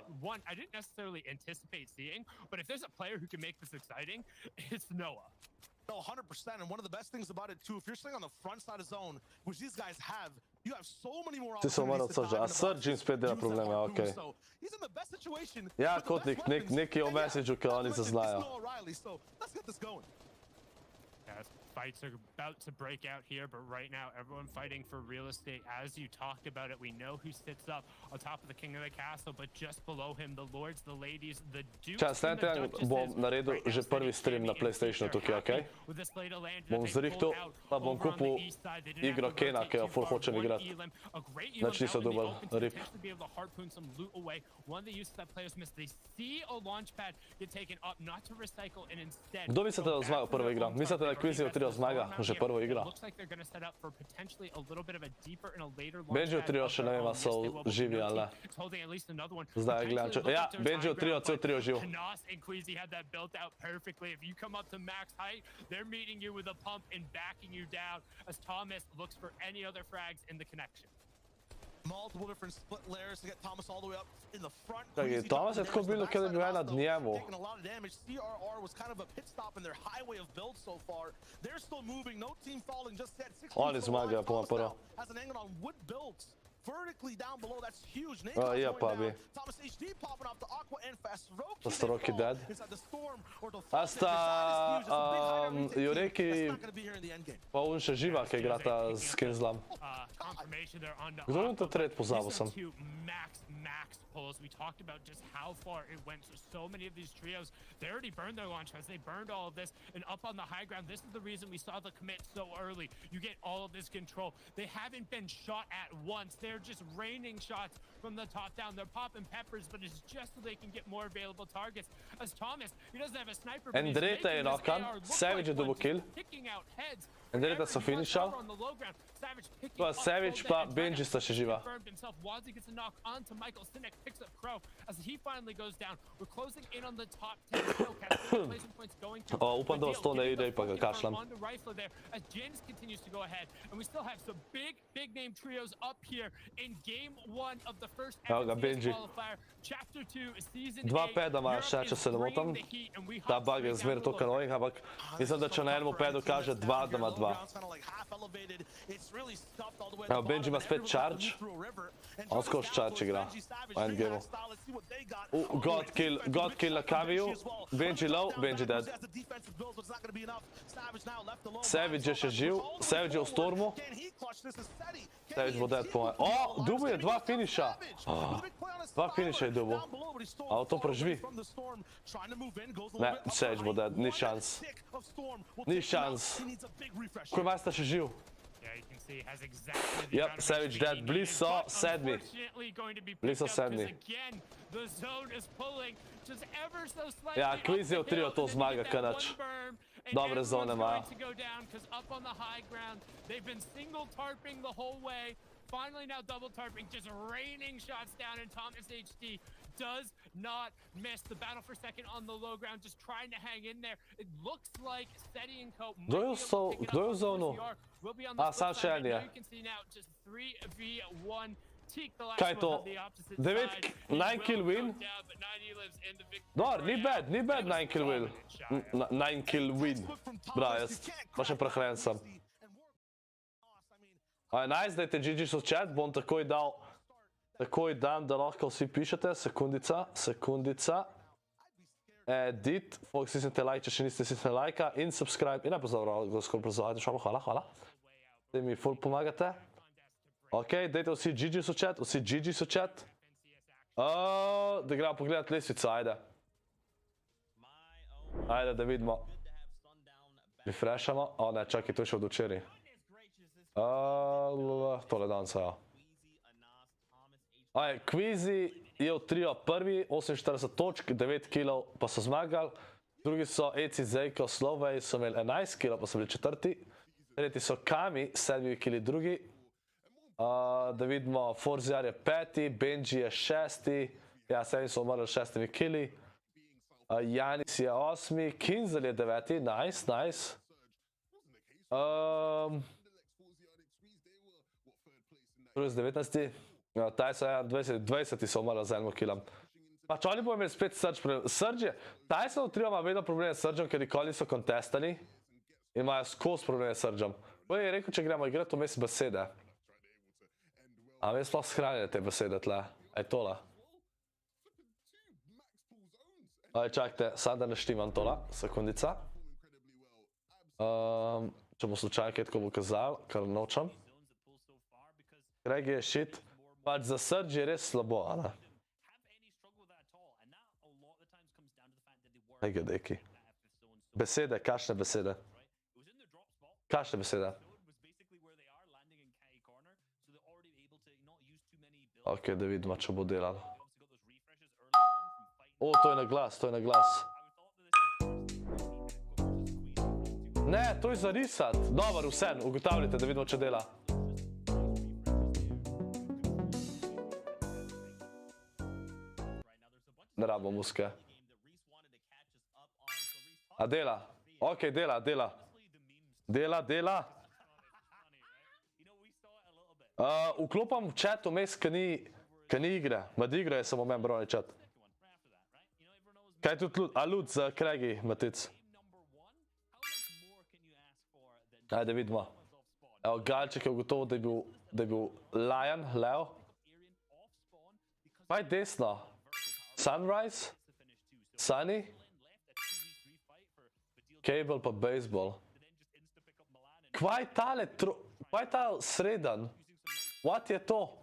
But if there's a player who can make this exciting, it's Noah. No, 100%. And one of the best things about it too, if you're sitting on the front side of zone, which these guys have, you have so many more opportunities to dive. A Surge jim spet dela probleme, okej. He's in the best situation. Ja, Kotnik, neki o messageu, ki oni se znajo. So let's get this going. fights are about to break out here, but right now everyone fighting for real estate. As you talked about it, we know who sits up on top of the king of the castle, but just below him, the lords, the ladies, the dukes, Čas, bom naredil že prvi stream na PlayStationu tukaj, okej? Bom zrihtal, pa bom kupil igro Kena, ki jo ful hočem igrati. Znači niso dobil rip. Kdo mislite, da zmaga prva igra? Mislite, da Quizy Trio zmaga že prvo igra? Benji Trio še ne vem, so živi ali ne. Zdaj gledam, če... Ja, Benji Trio, cel trio živ. Multiple different split layers to get Thomas all the way up in the front. Čakaj, Thomas je tako bilo, kada bi nad njemu. Taking a lot of damage. CRR was kind of a pit stop in their highway of build so far. They're still moving, no team falling just yet. Oni zmagajo, po mojem prvo. Has an angle on wood builds. Vertically down below, that's huge. Ja, pa bi. Thomas HD popping off the Aqua and fast. Pa sta Rocky dead. A sta Jureki pa on še živa, ki igrata s Kinzlam. Kdo je to tret pozabil sem? We talked about just how far it went. So many of these trios, they already burned their launch pads. They burned all of this, and up on the high ground, this is the reason we saw the commit so early. You get all of this control. They haven't been shot at once. They're just raining shots from the top down. They're popping peppers, but it's just so they can get more available targets. As Thomas, he doesn't have a sniper, but he's making this AR look like one, picking out heads. Endreta so finišal. Pa Savage pa Benji sta še živa. O, upam, da vas to ne ide, pa ga kašljam. Evo ga, Benji. 2 peda imajo še, če se ne motam. Ta bug je zmer toliko annoying, ampak mislim, da če na enem pedu kaže 2, da ima 2. Evo, Benji ima spet charge. On skoč charge igra. V endgameu. God kill na Kaviju. Benji low, Benji dead. Savage je še živ. Savage je v stormu. Savage bo dead po mojem. O, dubu je 2 finiša. 2 finiša je dubu. A to preživi? Ne, Savage bo dead. Ni šans. Ni šans. Ko ima sta še živ? Yep, Savage dead. Bliz so 7. Bliz so 7. Ja, Quizy Trio to zmaga, kanač. Dobre zone imajo. Finally now double tarping, just raining shots down, and Thomas HD does not miss. The battle for second on the low ground, just trying to hang in there. It looks like Steady and Co. Kdo je v zonu? A, sam še en je. Kaj je to? 9 kill win? Dobar, ni bad 9 kill win. 9 kill win. Bra, jaz pa še prehranjen sem. Nice, dajte GG so chat, bom takoj dam, da lahko vsi pišete. Sekundica. Edit, folk stisnite like, če še niste stisnili lajka, in subscribe, in ne pozdravljamo, da ScorpLZ, hvala. Da mi ful pomagate. Ok, dajte vsi GG so chat, da gremo pogledat lestvico, ajde. Ajde, da vidimo. Refreshamo, o ne, čakaj, to je še od včeraj. Tole dan se, ja. Quizy je v trio prvi, 48 točk, 9 kilov pa so zmagali. Drugi so EC Zejko, Slovej so imeli 11 kilov pa so bili četrti. Tretji so Kami, 7 kili drugi. Da vidimo, Forziar je 5, Benji je 6, ja, 7 so umrli 6 kili. Janis je 8, Kinzel je 9, nice. Drugi z 19. Tyson je 20 so umrli z 1 kilom. Pač oni bojo imeli spet Surge problem. Surge je, Tyson v trio ima vedno probleme s Surgeom, ker nikoli so kontestani. In imajo skozi probleme s Surgeom. Boj je rekel, če gremo igrati vmes besede. A mi sploh shranjene te besede tle. Aj tole. Čakajte, sam da naštimam tole. Sekundica. če bo slučajno kaj tako bo kazal, kar nočem. Greg je shit, pač za Surge je res slabo, a ne? Ej, deki. Besede, kakšne besede? Kakšne besede? Ok, da vidimo, če bo delal. O, to je na glas, to je na glas. Ne, to je za risat. Dobar, vsem, ugotavljajte, da vidimo, če dela. Ne rabo muske. A dela? Ok, dela, dela. Dela, dela. Vklopam v chat vmes, ka ni igre. Med igre je samo member only chat. Kaj je tudi lud za Craigie, Matic? Ajde, vidimo. Evo, Galček je ugotovil, da je bil Lion, Leo. Kaj je desno? Sunrise? Sunny? Cable pa baseball. Kaj je tale kaj je ta sreden? What je to?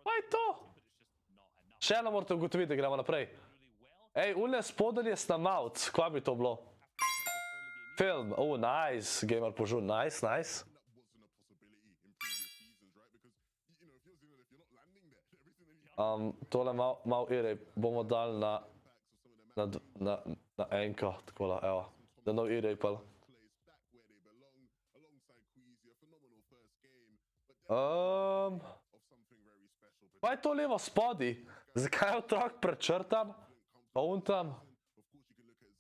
Kaj je to? Še eno morate ugotoviti, da gremo naprej. Ej, une spodaj je snamavc. Kaj bi to bilo? Film. Oh, nice. Gamer požul. Nice, nice. Tole malo irej bomo dali na enko. Takole, evo. Da nov irej pel. Kaj je to levo spodaj? Zakaj otrok prečrtam? Pa untam?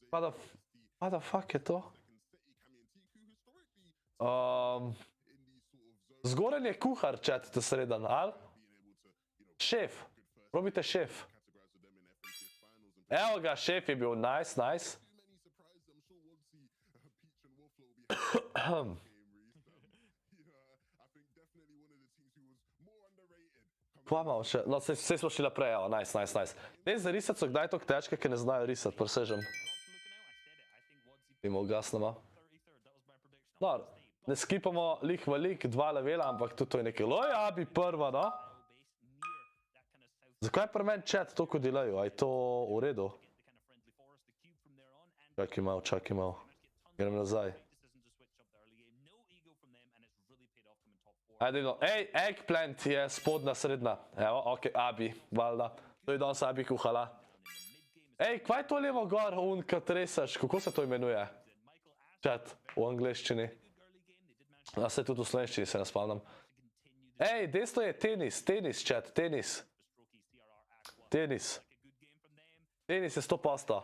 What the fuck je to? Zgoren je kuhar, chat, ta sredan, ali? Šef. Probite šef. Evo ga, šef je bil. Nice, nice. Pa imamo še, no, vse smo šli naprej, evo, nice, nice, nice. Ne, za risat so kdaj toliko težke, ker ne znajo risat, presežem. Ima ugasnemo. No, ne skipamo lik v lik, 2 levela, ampak tudi to je nekaj. Loj, abi prva, no? Zakaj pri meni chat toliko delajo? A je to v redu? Čakaj malo. Grem nazaj. Ajde, no. Ej, eggplant je spodna srednja. Evo, ok, abi, valjda. To je danes abi kuhala. Ej, kaj je to levo gor, kad resaš? Kako se to imenuje? Chat, v angleščini. A se tudi v slovenščini se ne spomnim. Ej, desno je tenis, chat, tenis. Tenis. Tenis je 100%.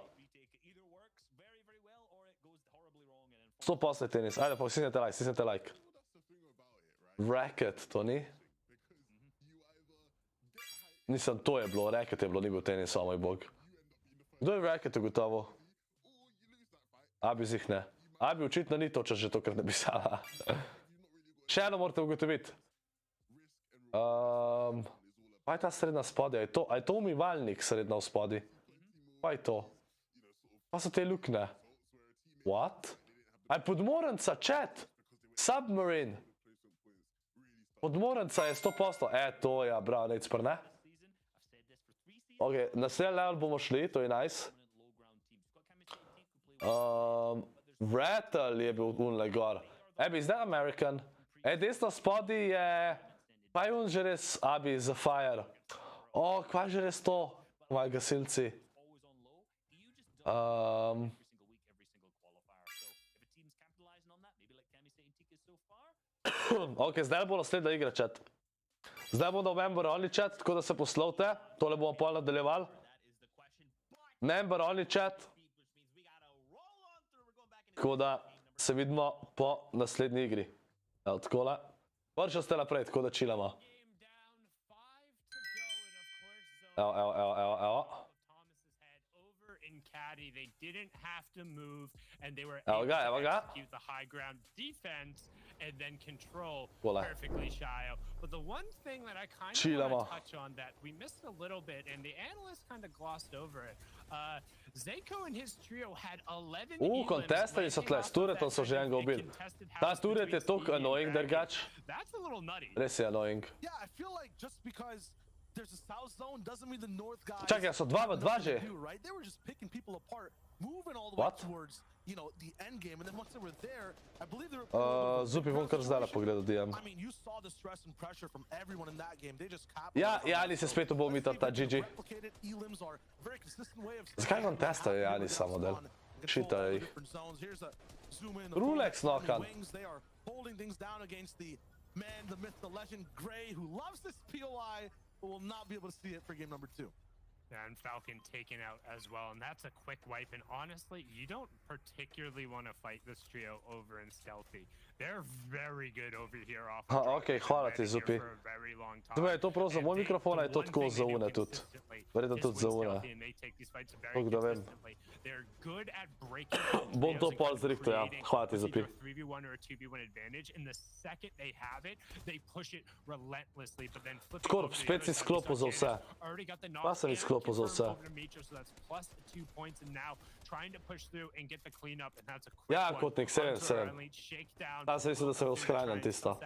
100% je tenis. Ajde, pa stisnite like. Racket, to ni? Nisem, to je bilo, racket je bilo, ni bil tenis, o moj bog. Kdo je v racket ugotovil? Abi zih ne. Abi očitno ni to, če že tokrat ne pisala. Še eno morate ugotoviti. Kaj je ta srednja spodaj? A je to umivalnik srednja v spodaj? Kaj je to? Pa so te lukne? What? A je podmorenca, chat? Submarine? Podmorenca je 100%. To je, bravo, nec prne. Ok, naslednji level bomo šli, to je nice. Rattle je bil unle gor. Abi, zdaj American. Desno spodaj je... Kaj je on že res, abi, za fire? Kaj je že res to? Moji gasilci. Ok, zdaj bo naslednja igra, chat. Zdaj bomo member only chat, tako da se poslovite. Tole bomo pol nadaljevali. Member only chat. Tako da se vidimo po naslednji igri. Evo, takole. Vršal ste naprej, tako da chillamo. Evo. Zaddy, they didn't have to move, and they were Evo able ga, to evo ga. execute the high ground defense and then control Vola. perfectly Shio. But the one thing that I kind of Chillamo. want to touch on that we missed a little bit, and the analyst kind of glossed over it. Zeko and his trio had 11 Kontestali so tle, s Turetom so že enega ubili. Ta Turet je toliko annoying, drugač. That's a little nutty. Res je annoying. Yeah, I feel like just because there's a south zone doesn't mean the north guys. Čakaj, so 2 v 2 že? Right? They were just picking people apart, moving all the way What? towards, you know, the end game, and then once they were there, I believe they were Zupi bom kar zdaj pogledal DM. I mean, you saw the stress and pressure from everyone in that game. They just Ja, Jani se spet bo umital ta GG. Zakaj kontesta je Jani samo del? Šitaj. Rulex nokan. They are holding things down against the man, the myth, the legend, Gray, who loves this POI, but will not be able to see it for game number 2. And Falcon taken out as well, and that's a quick wipe. And honestly, you don't particularly want to fight this trio over in stealthy. They're very good over here off. Okej, hvala ti, Zupi. Zdaj je to prav za moj mikrofon, je to tako za une tudi. Verjetno tudi za une. Tako da vem. Bom to pol zrihtal, ja. Hvala ti, Zupi. Skorp, spet si sklopil za vse. Pa sem izklopil za vse. Ja, kotnik, 7-7. Ja, sem mislil, da se je vzhranjen tisto.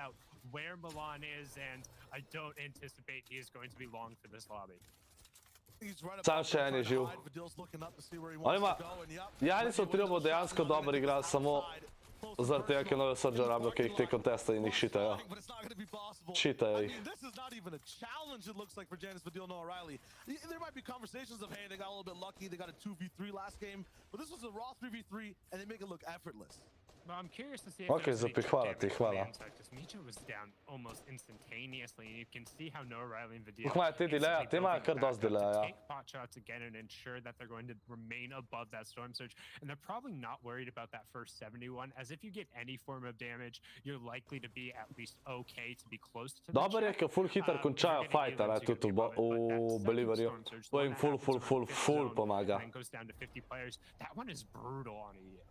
Where Milan is, and I don't anticipate he is going to be long for this lobby. Sam še en je živ. On ima... Jani so trio bo dejansko dobro igrali samo zaradi tega, ker nove Surge rabijo, ker jih te kontesta in jih šitajo. Šitajo jih. There might be conversations of, hey, they got a little bit lucky, they got a 2v3 last game, but this was a raw 3v3, and they make it look effortless. Well, I'm curious to see if Okay, Zupi, hvala ti, hvala. Micho was down almost instantaneously, and you can see how Noah Riley and Vidal Imajo te dileja, te imajo kar dosti dileja. take pot shots again and ensure that they're going to remain above that storm surge, and they're probably not worried about that first 71, as if you get any form of damage, you're likely to be at least okay to be close to the Dober je, ker full hitar končajo fajta, ne, tudi v Beliverju. To jim full pomaga. And goes down to 50 players. That one is brutal on EU.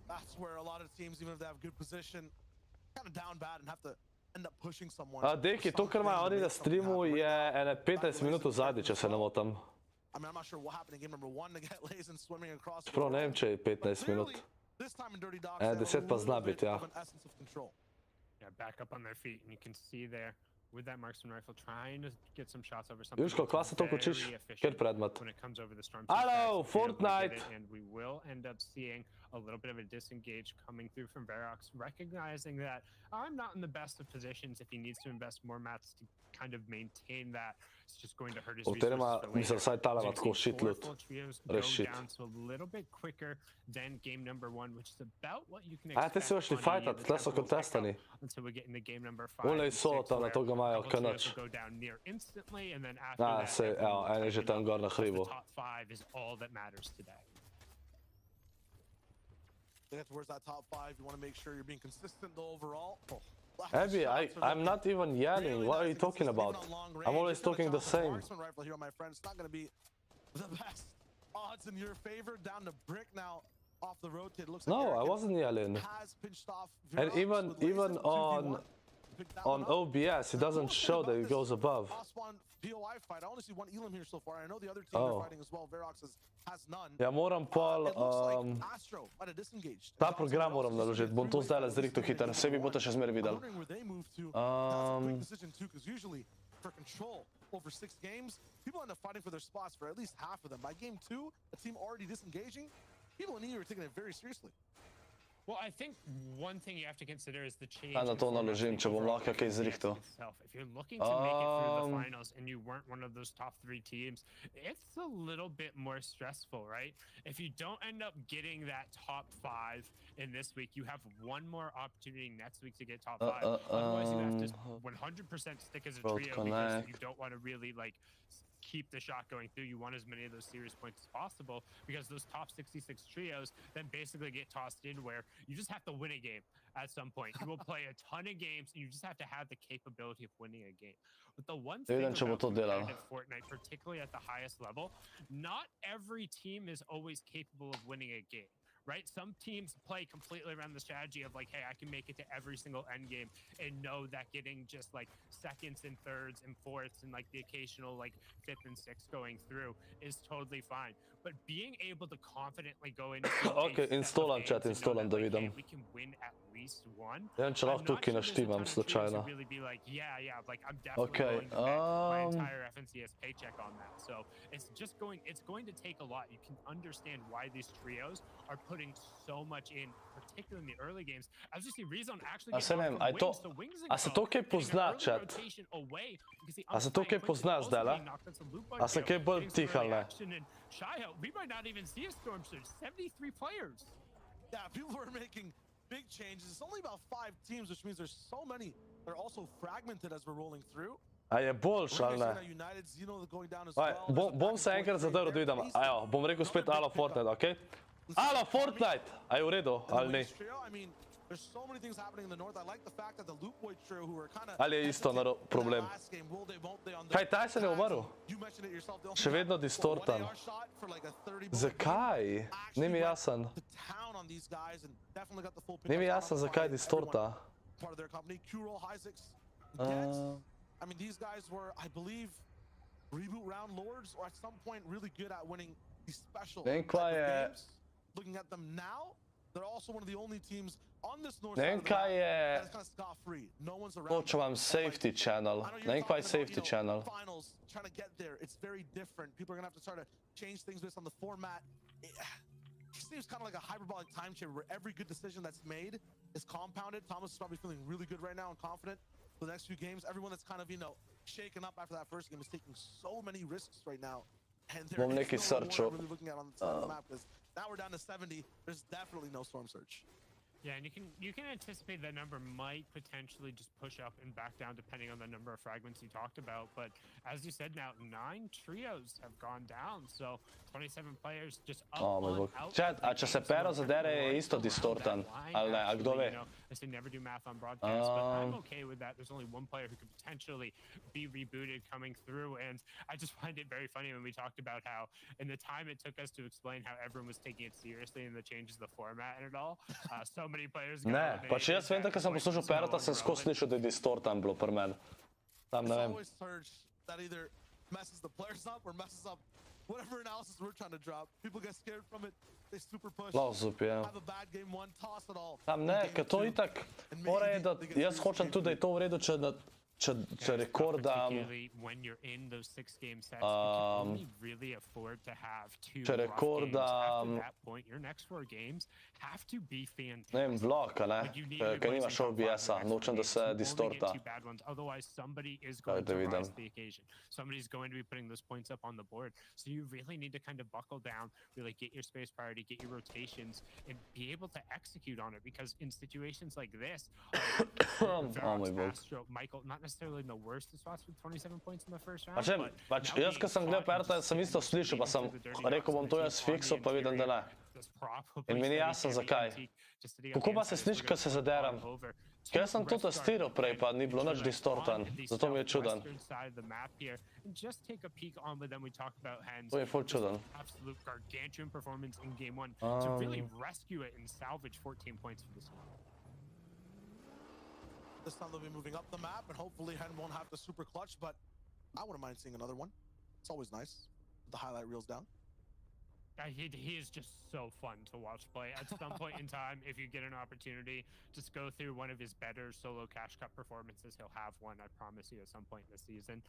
That's where a lot of teams, even if they have good position, kind of down bad and have to end up pushing someone. Deki, to, kar imajo oni na streamu, je ene 15 minut v zadnji, če se ne motam. I mean, I'm not sure what happened in game number 1 to get Lazen swimming across. Čeprav ne vem, če je 15 minut. This time in Dirty Dogs, 10 pa zna biti, ja. Yeah, back up on their feet, and you can see there with that marksman rifle trying to get some shots over something. Juško, kva se to kočiš? Kjer predmet? When it comes over the storm. Hello, Fortnite! And we will end up seeing a little bit of a disengage coming through from Verox, recognizing that I'm not in the best of positions if he needs to invest more mats to kind of maintain that. It's just going to hurt his resources. Mislim, saj tale ima tako shit loot. Res shit. So a little bit quicker than game number 1, which is about what you can A, expect. te si ošli fajtat, tle so kontestani. Until we get into game number 5. Ulej so tam, na toga imajo kanač. Go down near instantly, and then after A, that, se, evo, en je že tam gor na hribu. the top 5 is all that matters today. That's where's that top 5. You want to make sure you're being consistent though overall. Abby, I'm not even yelling. What are you talking about? I'm always talking the same. Marksman rifle here, my friend. It's not going to be the best odds in your favor. Down to Brick now off the rotate. Looks like No, I Eric wasn't yelling. has pinched off And Verox with even Lazen, 2v1. Picked that one on up. OBS, it doesn't show that it goes above. Osman POI fight. I only see one Elam here so far. I know the other team are fighting as well. Verox has none. Ja moram pol, It looks like Astro might have disengaged. ta program moram naložiti, bom to zdaj zrihtal hiter, se vi boste še zmer I'm videli. wondering where they move to. That's a quick decision too, because usually for control over 6 games, people end up fighting for their spots for at least half of them. By game 2, a team already disengaging, people in EU are taking it very seriously. Well, I think one thing you have to consider is the change. Ja na to naložim, če bom lahko kaj zrihtal. If you're looking to make it through the finals and you weren't one of those top 3 teams, it's a little bit more stressful, right? If you don't end up getting that top 5 in this week, you have one more opportunity next week to get top 5. Otherwise, you have to 100% stick as a trio because you don't want to really like keep the shot going through. You want as many of those series points as possible, because those top 66 trios then basically get tossed in where you just have to win a game at some point. You will play a ton of games, and you just have to have the capability of winning a game. But the one thing about competitive Fortnite, particularly at the highest level, not every team is always capable of winning a game. Right? Some teams play completely around the strategy of like, hey, I can make it to every single end game and know that getting just like seconds and thirds and fourths and like the occasional like fifth and sixth going through is totally fine. But being able to confidently go into installam chat, installam da vidim. We can win at least one. Jedan će lahko tukaj naštimam slučajno. Really be like, yeah, like I'm definitely going to bet my entire FNCS paycheck on that. So it's going to take a lot. You can understand why these trios are putting so much in, particularly in the early games. As you see, Rezone actually A se to kaj pozna, chat? A se to kaj pozna zdaj? A se kaj bolj tihal, ne? We might not even see a storm surge. 73 players. Yeah, people are making big changes. It's only about 5 teams, which means there's so many. They're also fragmented as we're rolling through. A je boljš, ali ne? Bom se enkrat zadrl, da vidim. Evo, bom rekel spet Alo Fortnite, okej? Alo Fortnite! A je v redu, ali ne? There's so many things happening in the north. I like the fact that the Loot Boy trio who are kind of Ali je isto problem? Kaj, Tyson je umrl? Še vedno distortan. Zakaj? Ni mi jasen. Ni mi jasen, zakaj distorta. I mean, these guys were, I believe, reboot round lords, or at some point really good at winning these special games. Looking at them now, they're also one of the only teams on this north side of the map that is kind of scot-free. No one's around. Hoću vam safety channel. Ne kaj safety channel. Finals, trying to get there. It's very different. People are going to have to start to change things based on the format. It seems kind of like a hyperbolic time chamber where every good decision that's made is compounded. Thomas is probably feeling really good right now and confident for the next few games. Everyone that's kind of, shaken up after that first game is taking so many risks right now. And they're really looking at on the map, because now we're down to 70. There's definitely no storm surge. Yeah, and you can anticipate that number might potentially just push up and back down depending on the number of fragments you talked about. But as you said, now 9 trios have gone down, so 27 players just up on out. Chat, a če se Pero zadere je isto distortan, ali ne, a kdo ve? I say never do math on broadcast, but I'm okay with that. There's only one player who could potentially be rebooted coming through, and I just find it very funny when we talked about how in the time it took us to explain how everyone was taking it seriously and the changes of the format and it all, so many players got Ne, pa če jaz vem, da ko sem poslušal Perota, sem skozi slišal, da je distortan bilo pri meni. Tam ne vem. It's always surge that either messes the players up or messes up whatever analysis we're trying to drop. People get scared from it. They super push. Lauzup, ja. Have a bad game one, toss it all. Tam ne, ker to itak, mora je, da jaz hočem tudi, da je to v redu, če rekordam, when you're in those 6-game sets, you can only really afford to have 2 če rekordam, at that point, your next 4 games have to be fantastic. Ne vem, vlog, ne, ker nimaš OBS-a, nočem, da se distorta. Otherwise, somebody is going to rise to the occasion. Somebody's going to be putting those points up on the board. So you really need to kind of buckle down, really get your space priority, get your rotations, and be able to execute on it. Because in situations like this, Michael, not necessarily in the worst of spots with 27 points in the first round. Pač jaz, ko sem gledal Perota, sem isto slišal, pa sem rekel, bom to jaz fiksal, pa vidim, da ne. In mi ni jasno, zakaj. Kako pa se sliši, ko se zaderam? Ker jaz sem to testiral prej, pa ni bilo nič distortan, zato mi je čuden. To je ful čuden. Absolute gargantuan performance in game 1 to really rescue it and salvage 14 points for this one. This time they'll be moving up the map, and hopefully Hen won't have to super clutch, but I wouldn't mind seeing another one. It's always nice. The highlight reels down. He is just so fun to watch play. At some point in time, if you get an opportunity, just go through one of his better solo Cash Cup performances. He'll have one, I promise you, at some point in the season.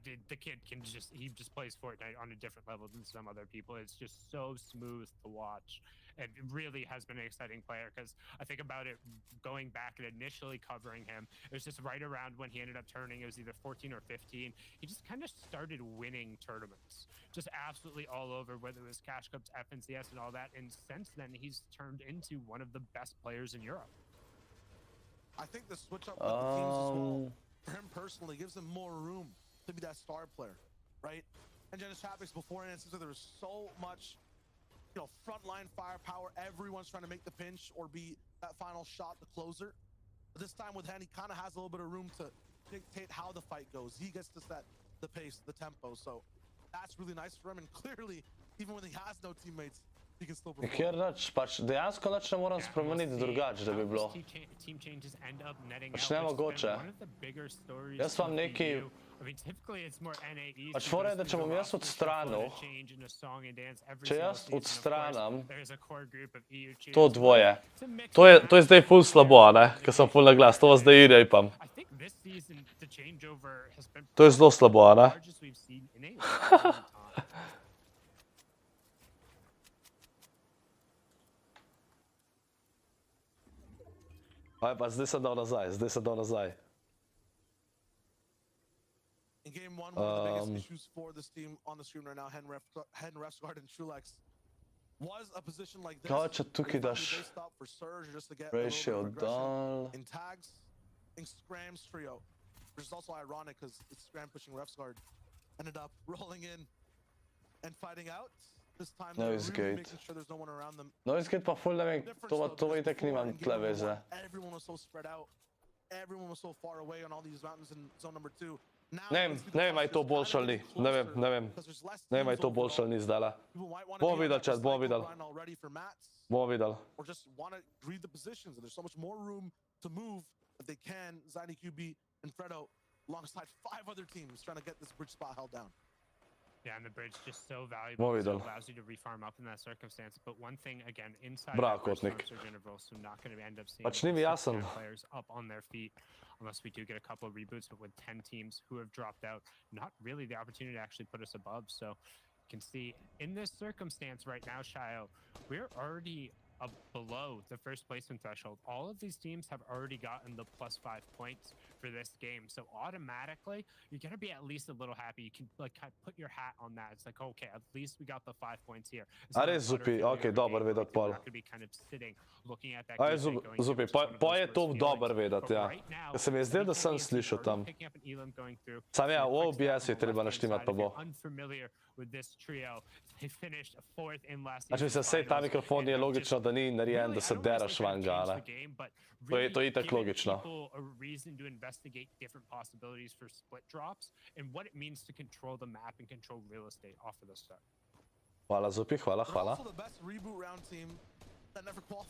The kid can he just plays Fortnite on a different level than some other people. It's just so smooth to watch. And it really has been an exciting player, because I think about it going back and initially covering him, it was just right around when he ended up turning, it was either 14 or 15. He just kind of started winning tournaments, just absolutely all over, whether it was Cash Cups, FNCS, and all that. And since then, he's turned into one of the best players in Europe. I think the switch up with the teams as well, for him personally, gives him more room to be that star player. right? And Genesis Traffics beforehand, it seems like there was so much, you know, frontline firepower. Everyone's trying to make the pinch or be that final shot, the closer. But this time with Hen, he kind of has a little bit of room to dictate how the fight goes. He gets to set the pace, the tempo. So that's really nice for him. And clearly, even when he has no teammates, he can still perform. Kjer nič, pač dejansko nič ne moram spremeniti drugače, da bi bilo. Pač nemogoče. Jaz vam neki... Pač fora je, da če bom jaz odstranil, če jaz odstranam to dvoje, to je zdaj ful slabo, ne, ker sem ful na glas, to vas zdaj irejpam. To je zelo slabo, ne. Aj pa zdaj sem dal nazaj. In game one of the biggest issues for this team on the screen right now, Hen, Refsguard, and Trulex, was a position like this. Kaj, če tukaj daš ratio dol. In tags, in Scram's trio, which is also ironic because it's Scram pushing Refsguard, ended up rolling in and fighting out. This time they're really making sure there's no one around them. Noise gate pa ful ne vem, to itak nimam tle veze. Everyone was so spread out. Everyone was so far away on all these mountains in zone number 2. Ne vem, aj to boljše ali ni. Ne vem. Ne vem, aj to boljše ali ni zdala. Bomo videli, chat, bomo videli. Bomo videli. Or just want to read the positions, and there's so much more room to move that they can. Ziny QB and Prvo alongside 5 other teams trying to get this bridge spot held down. Yeah, and the bridge just so valuable. It allows you to refarm up in that circumstance. But one thing, again, inside that first surge interval, so not going to end up seeing players up on their feet unless we do get a couple of reboots. But with 10 teams who have dropped out, not really the opportunity to actually put us above. So you can see in this circumstance right now, Shio, we're already below the first placement threshold. All of these teams have already gotten the +5 points for this game. So automatically, you're going to be at least a little happy. You can like put your hat on that. It's like, okay, at least we got the 5 points here. Are Zupi, okay, dobar vedeti pol. Aj Zupi, pa je to dobar vedeti, ja. Se mi je zdel, da sem slišal tam. Sam ja, v OBS-u je treba naštimati pa bo. Znači mislim, sej ta mikrofon je logično, da ni narejen, da se deraš van ga, ne. To je itak logično. Hvala Zupi, hvala.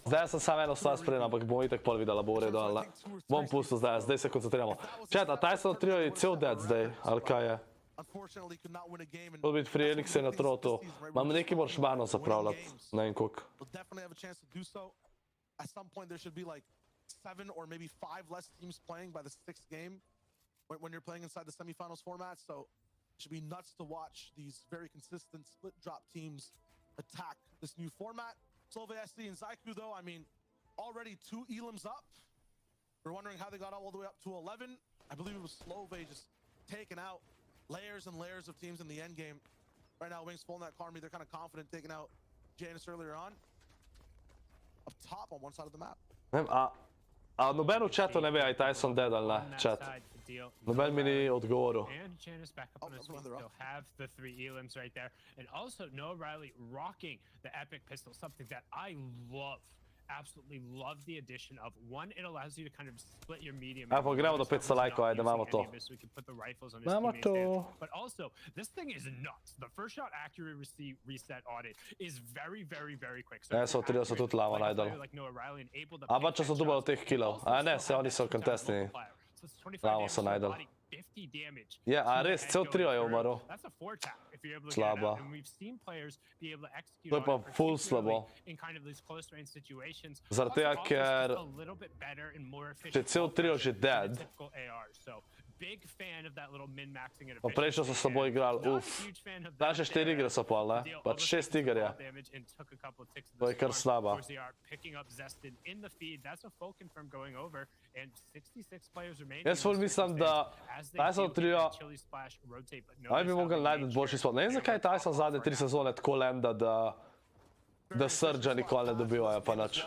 Zdaj sem samo eno stvar spremljal, ampak bomo itak pol videla, bo v redu, ali ne. Bom pustil zdaj se koncentriramo. Chat, a Tyson trio je cel dead zdaj, ali kaj je? To biti free elixir na trotu. Imam neki moraš mano zapravljati, ne vem koliko. At some point there should be like 7 or maybe 5 less teams playing by the 6th game when you're playing inside the semifinals format. So it should be nuts to watch these very consistent split drop teams attack this new format. SLO and Zaiku though, I mean, already 2 elims up. We're wondering how they got all the way up to 11. I believe it was SLO just taking out layers and layers of teams in the end game. Right now, Wings pulling that Karmi, they're kind of confident taking out Janus earlier on. Up top on one side of the map. A noben v chatu ne ve, aj Tyson dead ali ne, chat. Noben mi ni odgovoril. And Janus back up on his feet, they'll have the 3 elims right there. And also Noah Riley rocking the epic pistol, something that I love. Absolutely love the addition of one. It allows you to kind of split your medium. Evo, gremo do 500 lajkov, ajde, imamo to. Imamo to. But also, this thing is nuts. The first shot accuracy reset audit is very, very, very quick. Ne, so 30 tudi lava najdali. Ampak če so dubali teh killov. A ne, se oni so contestini. Lavo so najdali. Ja, a res, cel trio je umrl. Slabo. To je pa ful slabo. Zaradi tega, ker če cel trio že dead, pa prejšnjo so s seboj igrali, naše 4 igre so pol, ne? Pač 6 iger je. To je kar slaba. Jaz ful mislim, da Tyson trio, aj bi mogli najti boljši spot. Ne vem, zakaj Tyson zadnje 3 sezone tako lenda, da Surge'a nikoli ne dobivajo pa nič.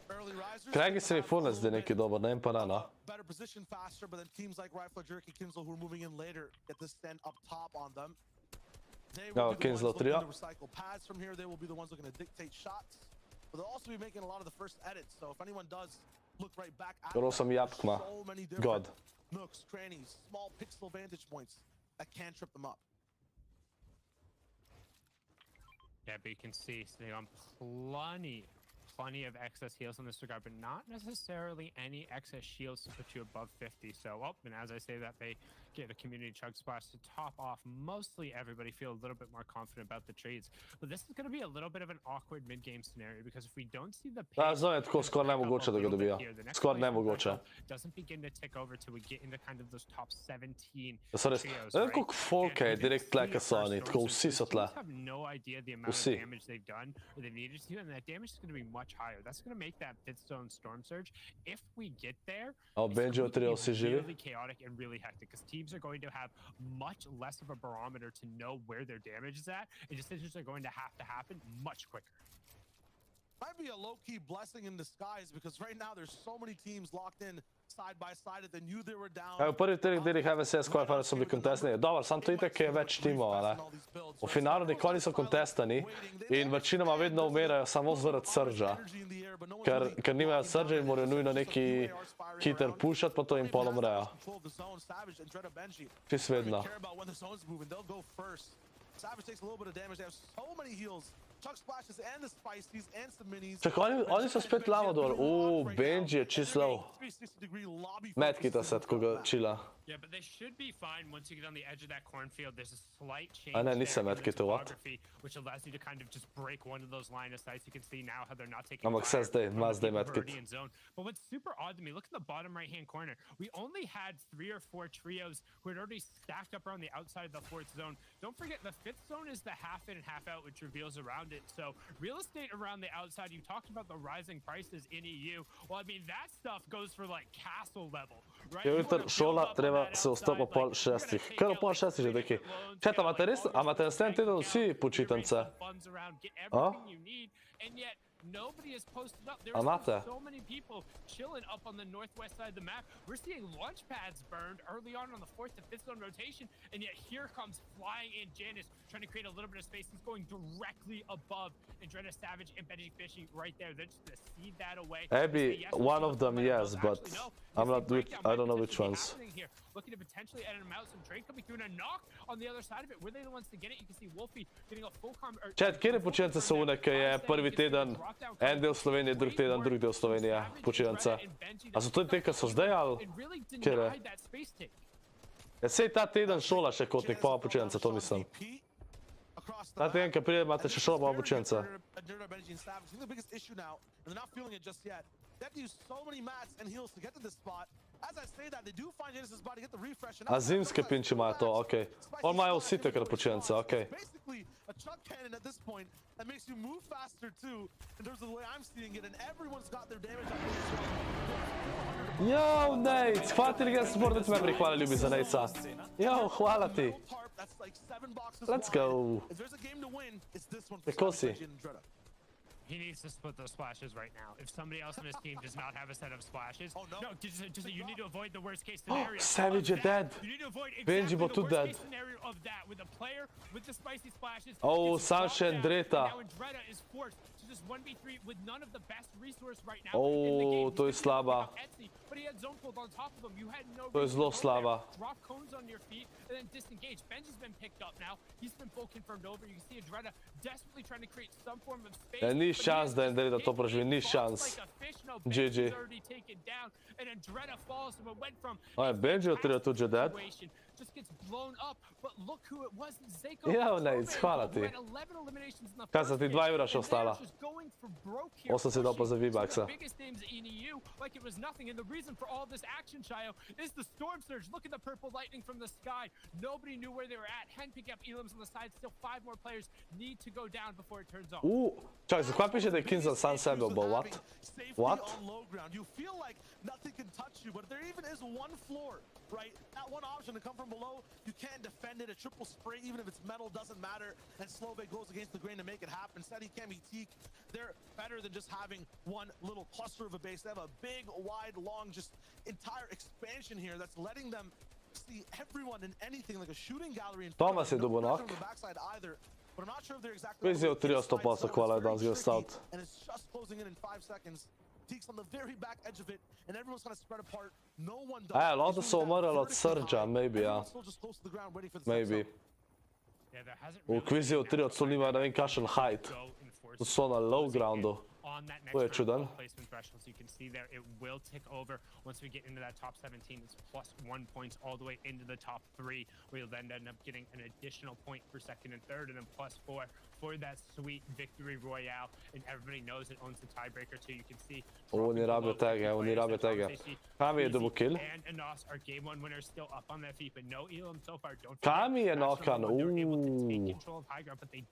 early risers. Craigie se mi ful ne zdi neki dobar, ne vem pa ne, no. Better position faster, but then teams like Rifle Jerky, Kinslow, who are moving in later, get this stand up top on them. They will be the ones looking to recycle pads from here. They will be the ones looking to dictate shots, but they'll also be making a lot of the first edits. So if anyone does look right back at Skoro sam japkma. so many God. different nooks, crannies, small pixel vantage points that can trip them up. Yeah, but you can see sitting on plenty of excess heals in this regard, but not necessarily any excess shields to put you above 50. So, and as I say that, they get a community chug splash to top off. Mostly everybody feel a little bit more confident about the trades. But this is going to be a little bit of an awkward mid-game scenario, because if we don't see the Da, zove tako skoro nemoguće da ga dobija. Skoro nemoguće. Doesn't begin to tick over till we get into kind of those top 17 Sad res, koliko folka je direkt tle kad su oni, tako vsi so tle. Have no idea the amount of damage they've done or they needed to, and that damage is going to be much higher. That's going to make that fifth zone storm surge. If we get there, it's going to be really chaotic and really hectic, because teams are going to have much less of a barometer to know where their damage is at, and decisions are going to happen much quicker. Might be a low-key blessing in disguise, because right now there's so many teams locked in side by side that they knew they were down. Evo, prvi trik dirih HVSS qualifier su bili kontestni. Dobar, sam to itak je več timova, ne? V finalu nikoli niso kontestani in večinoma vedno umirajo samo zaradi Surge'a. Ker nimajo Surge'a in morajo nujno neki hiter pushat, pa to jim pol umrejo. Čist vedno. Savage takes a little bit of damage. They have so many heals. Chuck splashes and the spices and some minis. Čak, oni so spet lava dol. Benji je čist low. Medkita se tako ga chilla. Yeah, but they should be fine once you get on the edge of that cornfield. There's a slight change A ne, nisem medkita, what? which allows you to kind of just break one of those line of sights. You can see now how they're not taking Ampak se zdaj, ima zdaj medkit. But what's super odd to me, look at the bottom right-hand corner. We only had 3 or 4 trios who had already stacked up around the outside of the 4th zone. Don't forget, the 5th zone is the half in and half out, which reveals around it. So real estate around the outside, you talked about the rising prices in EU. Well, I mean, that stuff goes for like castle level, right? Jutri šola treba se vstop ob pol šestih. Kar ob pol šestih že taki. Čet, imate naslednji teden vsi počitnice? A? Nobody has posted up. There are so many people chilling up on the northwest side of the map. We're seeing launch pads burned early on the 4th to 5th zone rotation, and yet here comes flying in Janus, trying to create a little bit of space. He's going directly above Andretta Savage and Benji Fishing right there. They're just going to seed that away. Maybe one of them, yes, but I'm not. I don't know which ones. Looking to potentially edit him out. Some trade coming through and a knock on the other side of it. Were they the ones to get it? You can see Wolfie getting a full Chat, kjer počitnice so one, ki je prvi teden en del Slovenije, drugi teden drugi del Slovenije počitnice? A so to te, ki so zdaj ali kjer je? Ja, sej ta teden šola še kotnik, pa počitnice, to mislim. Ta teden, ki pride, imate še šola, pa počitnice. A zimske pinče imajo to, okej. On imajo vsi takrat počitnice, okej. Yo, Nate, hvala ti, da si morda me prihvala ljubi za Nate'a. Yo, hvala ti. Let's go. Kako si? He needs to split those splashes right now. If somebody else on his team does not have a set of splashes, you need to avoid the worst case scenario. Savage is dead. You need to avoid Benji bo tudi dead. Scenario of that with a player with the spicy splashes. Sam še Andretta. Now Andretta is forced to just 1v3 with none of the best resource right now in the game. To je slaba. But he had zone pulled on top of him. You had no. To je zelo slaba. Drop cones on your feet and then disengage. Benji's been picked up now. He's been full confirmed over. You can see Andretta desperately trying to create some form of space. Ni šans da Andretta to preživi, ni šans. GG. Benji je tudi že dead. Ja, Nate, hvala ti. Kaj sa ti 2 evra še ostala? 80 dopa za V-Bucksa. action, Chayo, is the Storm Surge. Look at the purple lightning from the sky. Nobody knew where they were at. Hen picking up Elims on the side. Still 5 more players need to go down before it turns off. Čak, za koja piše da je Kinzel sam sebe obao, what? What? You feel like nothing can touch you, but there even is one floor, right? That one option to come from below, you can't defend it. A triple spray, even if it's metal, doesn't matter. And Slove goes against the grain to make it happen. Seti, Kemi, Teak, they're better than just having one little cluster of a base. They have a big, wide, long, just entire expansion here that's letting them see everyone in anything, like a shooting gallery. In Thomas je dubo knock. But I'm not sure if they're exactly Vizio 300% hvala je danas ga stout. And it's just closing in 5 seconds. Teak's on the very back edge of it, and everyone's kind of spread apart. No one does. Ovdje su umrli od Surge-a, maybe, ja. Maybe. U Quizio 300 nima na kašan height. To su na low groundu. On that next To je čudan. placement threshold, so you can see there it will tick over once we get into that top 17. It's +1 points all the way into the top 3, where you'll then end up getting an additional point for second and third, and then +4 for that sweet victory royale. And everybody knows it owns the tiebreaker too. You can see. Oni rabe tega, oni rabe tega. Kami je double kill. And Anos are game 1 winners, still up on their feet, but no Elam so far. Don't Kami je knockan.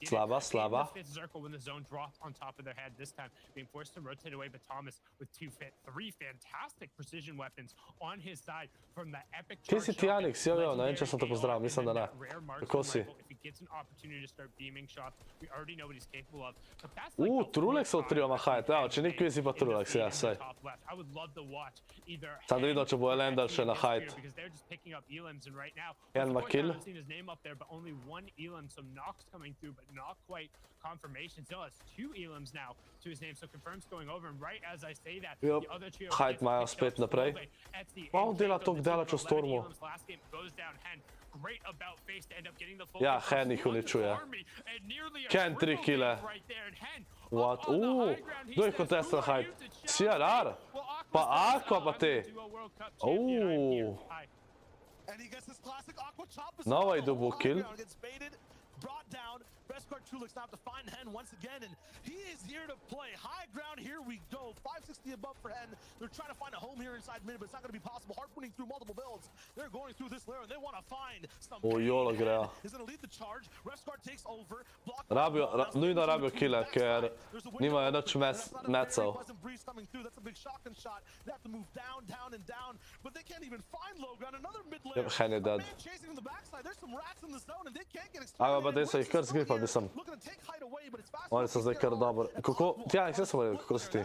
Slaba, slaba. Fifth circle when the zone dropped on top of their head this time, being forced to rotate away, but Thomas with 3 fantastic precision weapons on his side from the epic. Ti si ti Alex, jo, na enče sam te pozdravim, mislim da ne. Kako si? If he gets an opportunity to start beaming shots, we already know what he's capable of. But that's like Trulex u trijoma hajt, evo, če nik Quizi pa Trulex, ja, sej. I would love to watch either. Sam da vidio če bo Elendar še na hajt. Because they're just picking up Elims, and right now, Elma kill. I've seen his name up there, but only 1 Elim, so Nox coming through, but not quite confirmation. Still has 2 Elims now to his name, so confirms going over, and right as I say that, the other trio hajt majo spet naprej. Pa on dela tok daleč u Stormu. Ja, Hen ih uničuje. Ken 3 kile. What? Kdo ih kontesta hajt? CRR? Pa Aqua pa te. Now I double kill. Brought down. Rescard Trulix now to find Hen once again, and he is here to play. High ground, here we go. 560 above for Hen. They're trying to find a home here inside mid, but it's not going to be possible. Harpooning through multiple builds. They're going through this layer, and they want to find some. Jolo greja. Is going to lead the charge. Rescard takes over. Nujno rabijo kile, ker nimajo nič mecov. That's a big shotgun shot. They have to move down, down, and down, but they can't even find low ground. Another mid layer. Hen je dead. Chasing from the backside. There's some rats in the zone, and they can't get Ajmo, pa dej se jih kar zgripa, mislim. Oni so zdaj kar dobro. Kako? Ti Alex, jaz sem povedal, kako si ti?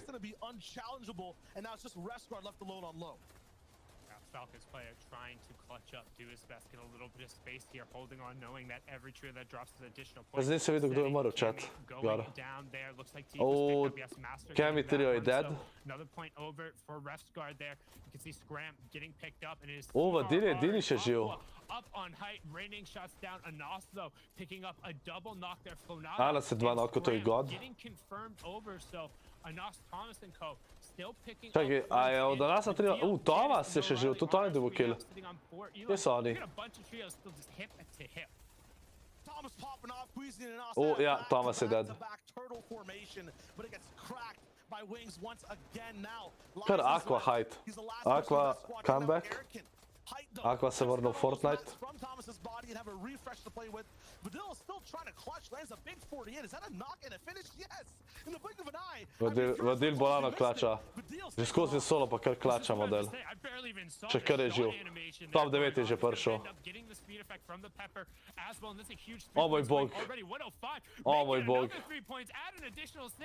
Falcons player trying to clutch up, do his best, get a little bit of space here, holding on, knowing that every trio that drops is additional points. Zdaj se vidi, kdo je umrl, chat. Gara. Kemi trio je dead. Another point over for Rescard there. You can see Scram getting picked up, and it is Vadil je edini še živ. up on height, raining shots down. Anos though picking up a double knock there. Anas je 2 knocka, to je god. Getting confirmed over, so Anos, Thomas and co still picking up. Čakaj, a je od Anasa 3... Thomas je še živ, tu to je double kill. Gdje su oni? Ja, Thomas je dead. Kar Aqua height. Aqua comeback. Aqua se vrnil u Fortnite. Vadil bolano klača. Že skozi solo pa kar klača model. Če kar je živ. Top 9 je že pršel. O moj bog. O moj bog.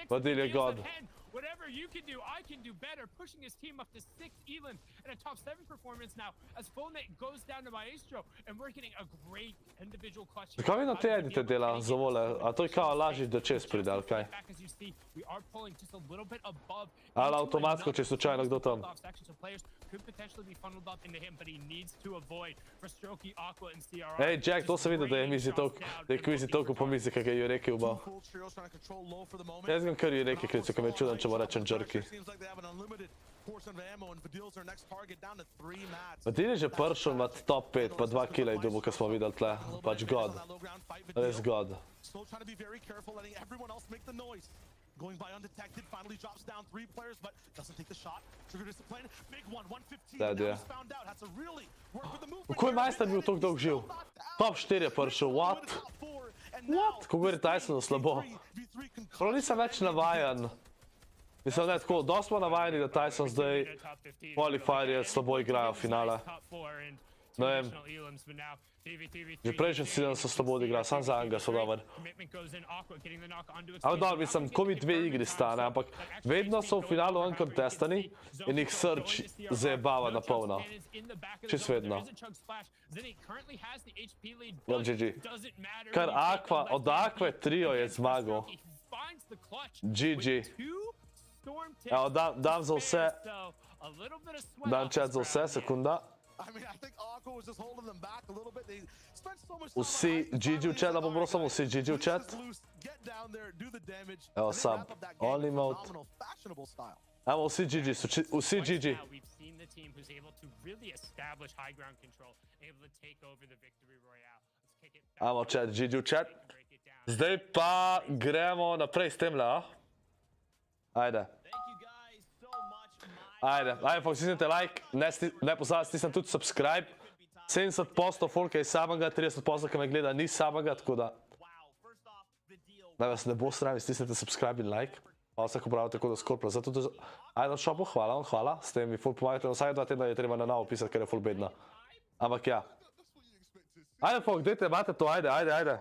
Vadil je god. Whatever you can do, I can do better. Pushing his team up to 6 Elim and a top 7 performance now as Fullnet goes down to Maestro, and we're getting a great individual clutch. Zakaj vi na te edite dela za vole? A to je kao lažiš da čez pride, ali kaj? Ali automatsko, če slučajno kdo tam? Ej, Jack, to se vidi, da je mizi toliko, da je Quizi toliko po mizi, kak je Jureki ubal. Jaz gam kar Jureki klicu, ko me čudan, če mu rečem jerky. Vadil je že pršel med top 5, pa 2 kila je dubo, ko smo videli tle. Pač god. Res god. Going by undetected, finally drops down 3 players, but doesn't take the shot. Trigger discipline, big one, 115. Dead, Now yeah. he's found out, has to really work with the movement. Koji majster bil toliko dolgo živ? Top 4 je prišel, what? What? Ko govori Tysonu slabo. Prav nisem več navajen. Mislim, ne tako, dosti smo navajeni, da Tyson zdaj qualifierje slabo igrajo finale. Ne vem. Že prejšnji season so slabo odigrali, sam za enega so dober. Ampak dobro, mislim, ko mi 2 igri stane, ampak vedno so v finalu uncontestani in jih Surge zajebava na polno. Čist vedno. Ja, GG. Kar Aqua, od Aqua trio je zmagal. GG. Evo, dam za vse. Dam chat za vse, sekunda. Vsi GG v chat, da bom prosim, vsi GG v chat. Evo, sub. Only mode. Evo, vsi GG, vsi GG. Evo, chat, GG v chat. Zdaj pa gremo naprej s temle, a? Ajde. Ajde, pa stisnite like, ne pozabite stisnite tudi subscribe. 70% folka je samega, 30% ki me gleda ni samega, tako da naj vas ne bo sram, stisnite subscribe in like. Hvala se, ko pravite tako, da ScorpLZ tudi ajde na shopu, hvala, s tem mi ful pomagate, vsaj 2 tedna je treba na novo pisati, ker je ful bedna. Ampak ja. Ajde folk, dajte, imate to, ajde.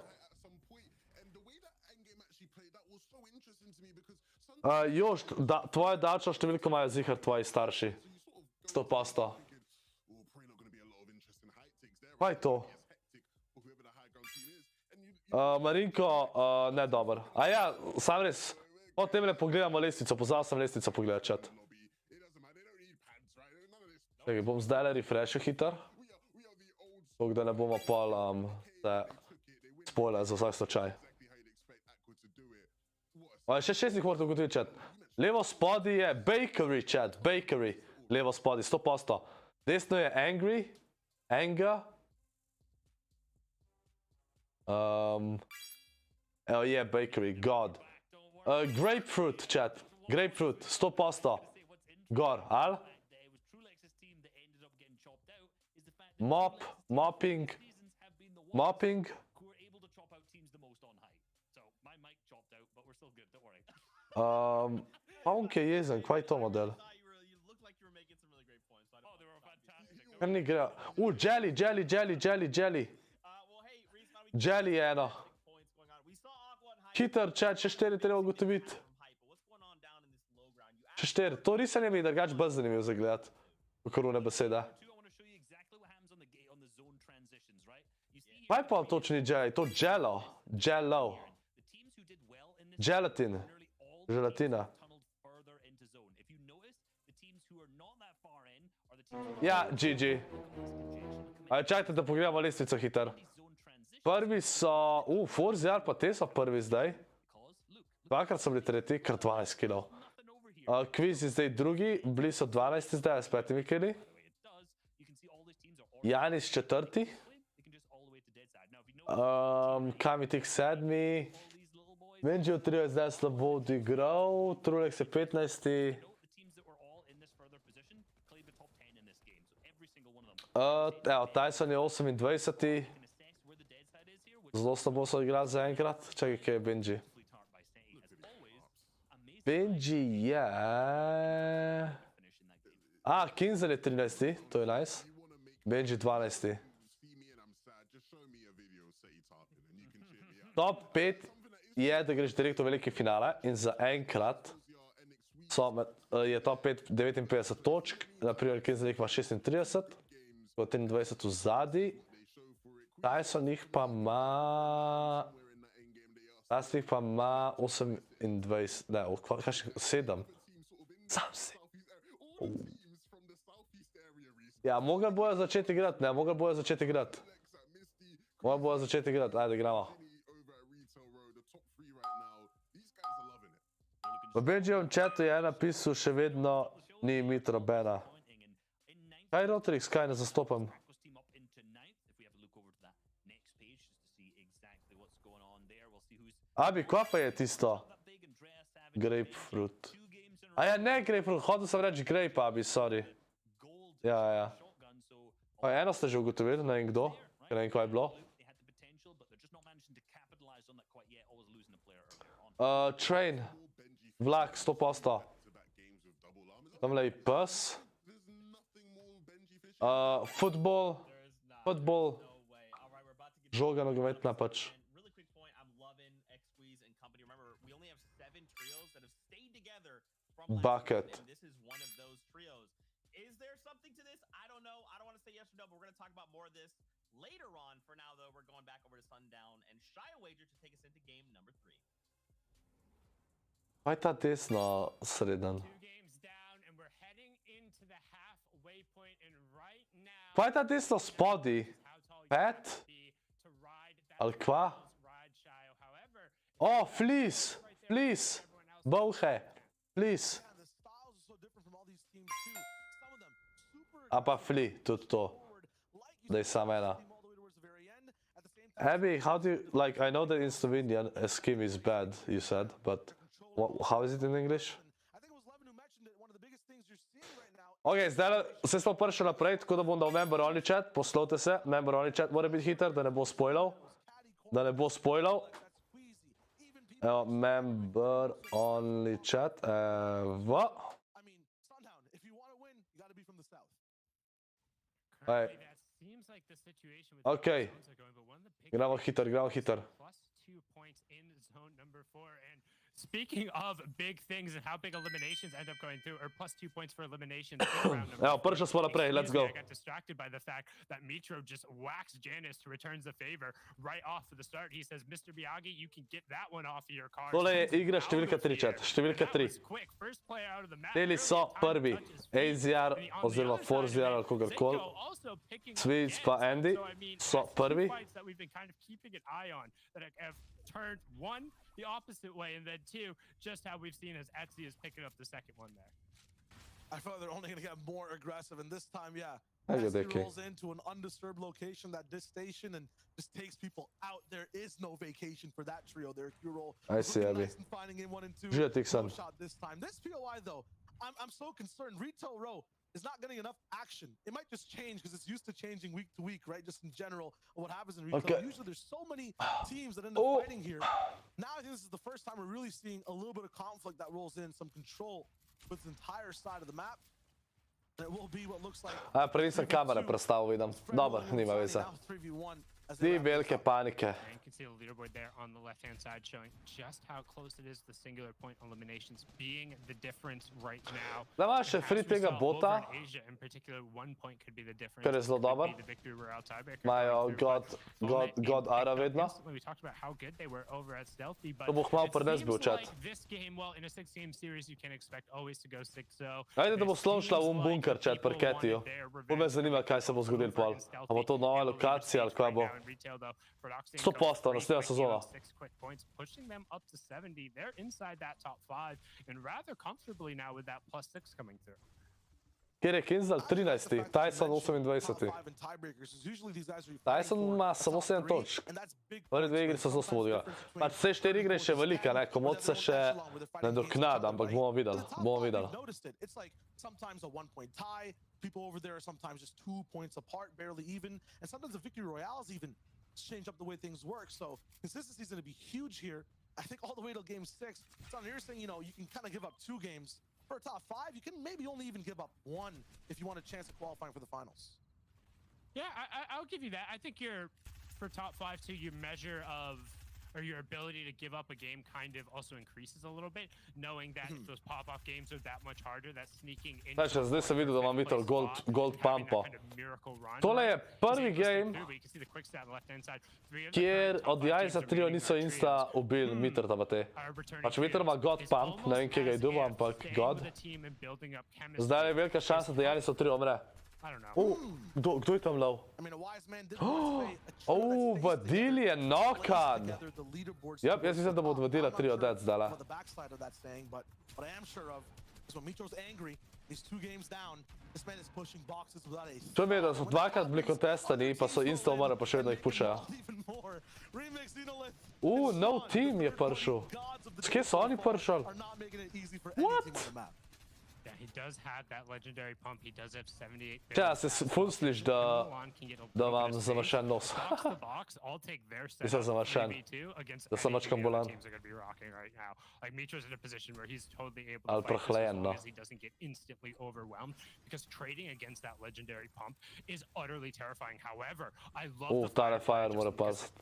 Jož, tvoja dačna številka imajo zihar tvoji starši. 100%. Kaj je to? Marinko, ne dober. A ja, sam res, od temle pogledamo lestvico, pozval sem lestvico pogledat chat. Čekaj, bom zdaj refreshal hiter. Tako da ne bomo pol spoiler za vsak slučaj. Še 6 jih morate ugotoviti, chat. Levo spodi je bakery, chat, bakery. Levo spodi, 100%. Desno je angry, anger. Evo je bakery, god. Grapefruit, chat, grapefruit, 100%. Gor, al? Mopping. Pa on ki je jezen, kaj je to model? Kar ni gre. Jelly. Jelly je eno. Hiter, chat, še 4 treba ugotoviti. Še 4. To risanje mi je drugač bolj zanimivo za gledati. Kakor une besede. Kaj pa točni jelly? To jello. Želatina. Ja, GG. Ajde, čakajte, da pogledamo lestvico hiter. Prvi so... Forzi ali pa te so prvi zdaj. Dvakrat so bili tretji, kar 12 kilov. Quiz je zdaj drugi, bili so 12 zdaj, s 5 kili. Janis 4. Kamitik 7. Benji 3 je zdaj slabo odigral, Trulex je 15. Evo, Tyson je 28. Zelo slabo so igrali za enkrat. Čakaj, kaj je Benji? Benji je... Kinzel je 13. To je nice. Benji 12. Top 5 je, da greš direkt v velike finale in za enkrat je top 5 59 točk, naprimer Kinzel ima 36, 23 v zadnji. Tyson jih pa ima... Tyson jih pa ima 28, ne, kaj še, 7. Sam 7. Ja, mogli bojo začeti igrati, ne, mogli bojo začeti igrati. Ajde, gremo. V Benjijevem chatu je napisal, še vedno ni Mitro Bena. Kaj Rotrix, kaj ne zastopam? Abi, kva pa je tisto? Grapefruit. A ja, ne grapefruit, hotel sem reči grape, abi, sorry. Ja. Eno ste že ugotovili, ne vem kdo, ker ne vem, kaj je bilo. Train. Vlak, 100%. Tamle je pes. Football. Žoga nogometna pač. Bucket. Is there something to this? I don't know. I don't want to say yes or no, but we're going to talk about more of this later on. For now, though, we're going back over to Sundown and Shy a wager to take us into game number 3. Kaj je ta desna sreden? Kaj je ta desna spodi? Pet? Ali kva? Oh, fleece! Fleece! Bouhe! Fleece! A pa fli, tudi to. Da je sam ena. Abby, how do you, like, I know that in Slovenian a scheme is bad, you said, but how is it in English? Ok, zdaj se smo prišli naprej, tako da bom dal member only chat, poslovite se, member only chat mora biti hiter, da ne bo spoilal. Evo, member only chat, evo. Ok, gremo hiter. Speaking of big things and how big eliminations end up going through, or +2 points for eliminations. Evo, prišli smo naprej, let's go. I got distracted by the fact that Mitro just whacks Janice to returns the favor right off of the start. He says, Mr. Miyagi, you can get that one off of your card. Tole je igra številka 3, chat, številka 3. Teli so prvi, AZR oziroma ForZR ali kogarkoli. Sweets pa Andy so prvi. Turned one the opposite way, and then two, just how we've seen as Etsy is picking up the second one there. I thought they're only going to get more aggressive, and this time, yeah, Etsy rolls into an undisturbed location, that dis station, and just takes people out. There is no vacation for that trio. Their Q roll. I see, Abby. Finding in 1 and 2. No shot this time. This POI though, I'm so concerned. Retail row is not getting enough action. It might just change because it's used to changing week to week, right? Just in general, what happens in retail. Okay. Usually there's so many teams that end up fighting here. Now I think this is the first time we're really seeing a little bit of conflict that rolls in, some control with the entire side of the map. And it will be what looks like... Prvi sam kamere prestavil, vidim. Dobar, nima veze. Ni velike panike. You can see the leaderboard there on the left-hand side showing just how close it is to singular point eliminations being the difference right now. Da imaš še free tega bota, kar je zelo dober. Imajo God Ara vedno. To bo hmal prnes bil chat. Ajde, da bo slon šla v bunker chat per Catiju. Bolj me zanima, kaj se bo zgodil pol. A bo to nova lokacija ali kaj bo? 100% naslednja sezona. Pushing them up to 70. They're inside that top 5 and rather comfortably now with that +6 coming through. Kjer je Kinzel 13, Tyson 28. Tyson ima samo 7 točk. Prvi dve igri so zelo svodijo. Pač vse 4 igre še velika, ne, komod se še ne doknada, ampak bomo videli. Sometimes a 1-point tie, people over there are sometimes just 2 points apart, barely even, and sometimes the victory royales even change up the way things work. So consistency is going to be huge here. I think all the way till game 6. So you're saying, you know, you can kind of give up 2 games. For a top 5, you can maybe only even give up 1 if you want a chance of qualifying for the finals. Yeah, I'll give you that. I think for top 5 too, your measure of, or your ability to give up a game kind of also increases a little bit, knowing that if those pop-off games are that much harder, that sneaking in... Znači, zdaj sem videl, da imam vitel gold pumpa. Tole je prvi game, kjer od jajca trio niso insta ubili Mitrta v te. Pač Mitr ima god pump, ne vem, kje ga je dubo, ampak god. Zdaj je velika šansa, da jajca trio umre. Kdo je tam low? Vadili je knock-on! Jep, jaz mislim, da bo odvadila 3 od dead zdaj. He's 2 games down. This man is pushing boxes without a Čo mi je, da so dvakrat bili kontestani, pa so insta umrli, pa še vedno jih pušajo. No team je prišel. Skje so oni prišli? What? Yeah, he does have that legendary pump. He does have 78. Če se ful sliš, da vam završen nos. Nisem završen. Da sem mačkam bolan. Ali prehlajen, no. Tale fire mora paziti.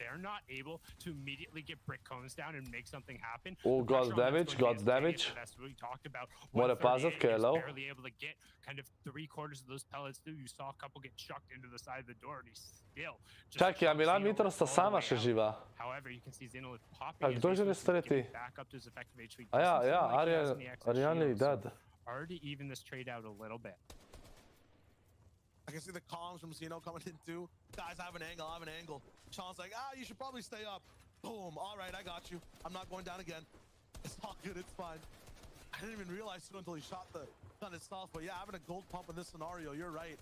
God's damage. Mora paziti, kaj je low. Barely able to get kind of 3/4 of those pellets through. You saw a couple get chucked into the side of the door, and he's still. Čakaj, a Milan Mitrosta sama še živa. However, you can see Zenolith popping. A kdo že streti? A ja, Ariane je dead. Already even this trade out a little bit. I can see the comms from Zeno coming in too. Guys, I have an angle. Sean's like, you should probably stay up. Boom, all right, I got you. I'm not going down again. It's all good, it's fine. I didn't even realize too until he shot the gun itself, but yeah, having a gold pump in this scenario, you're right.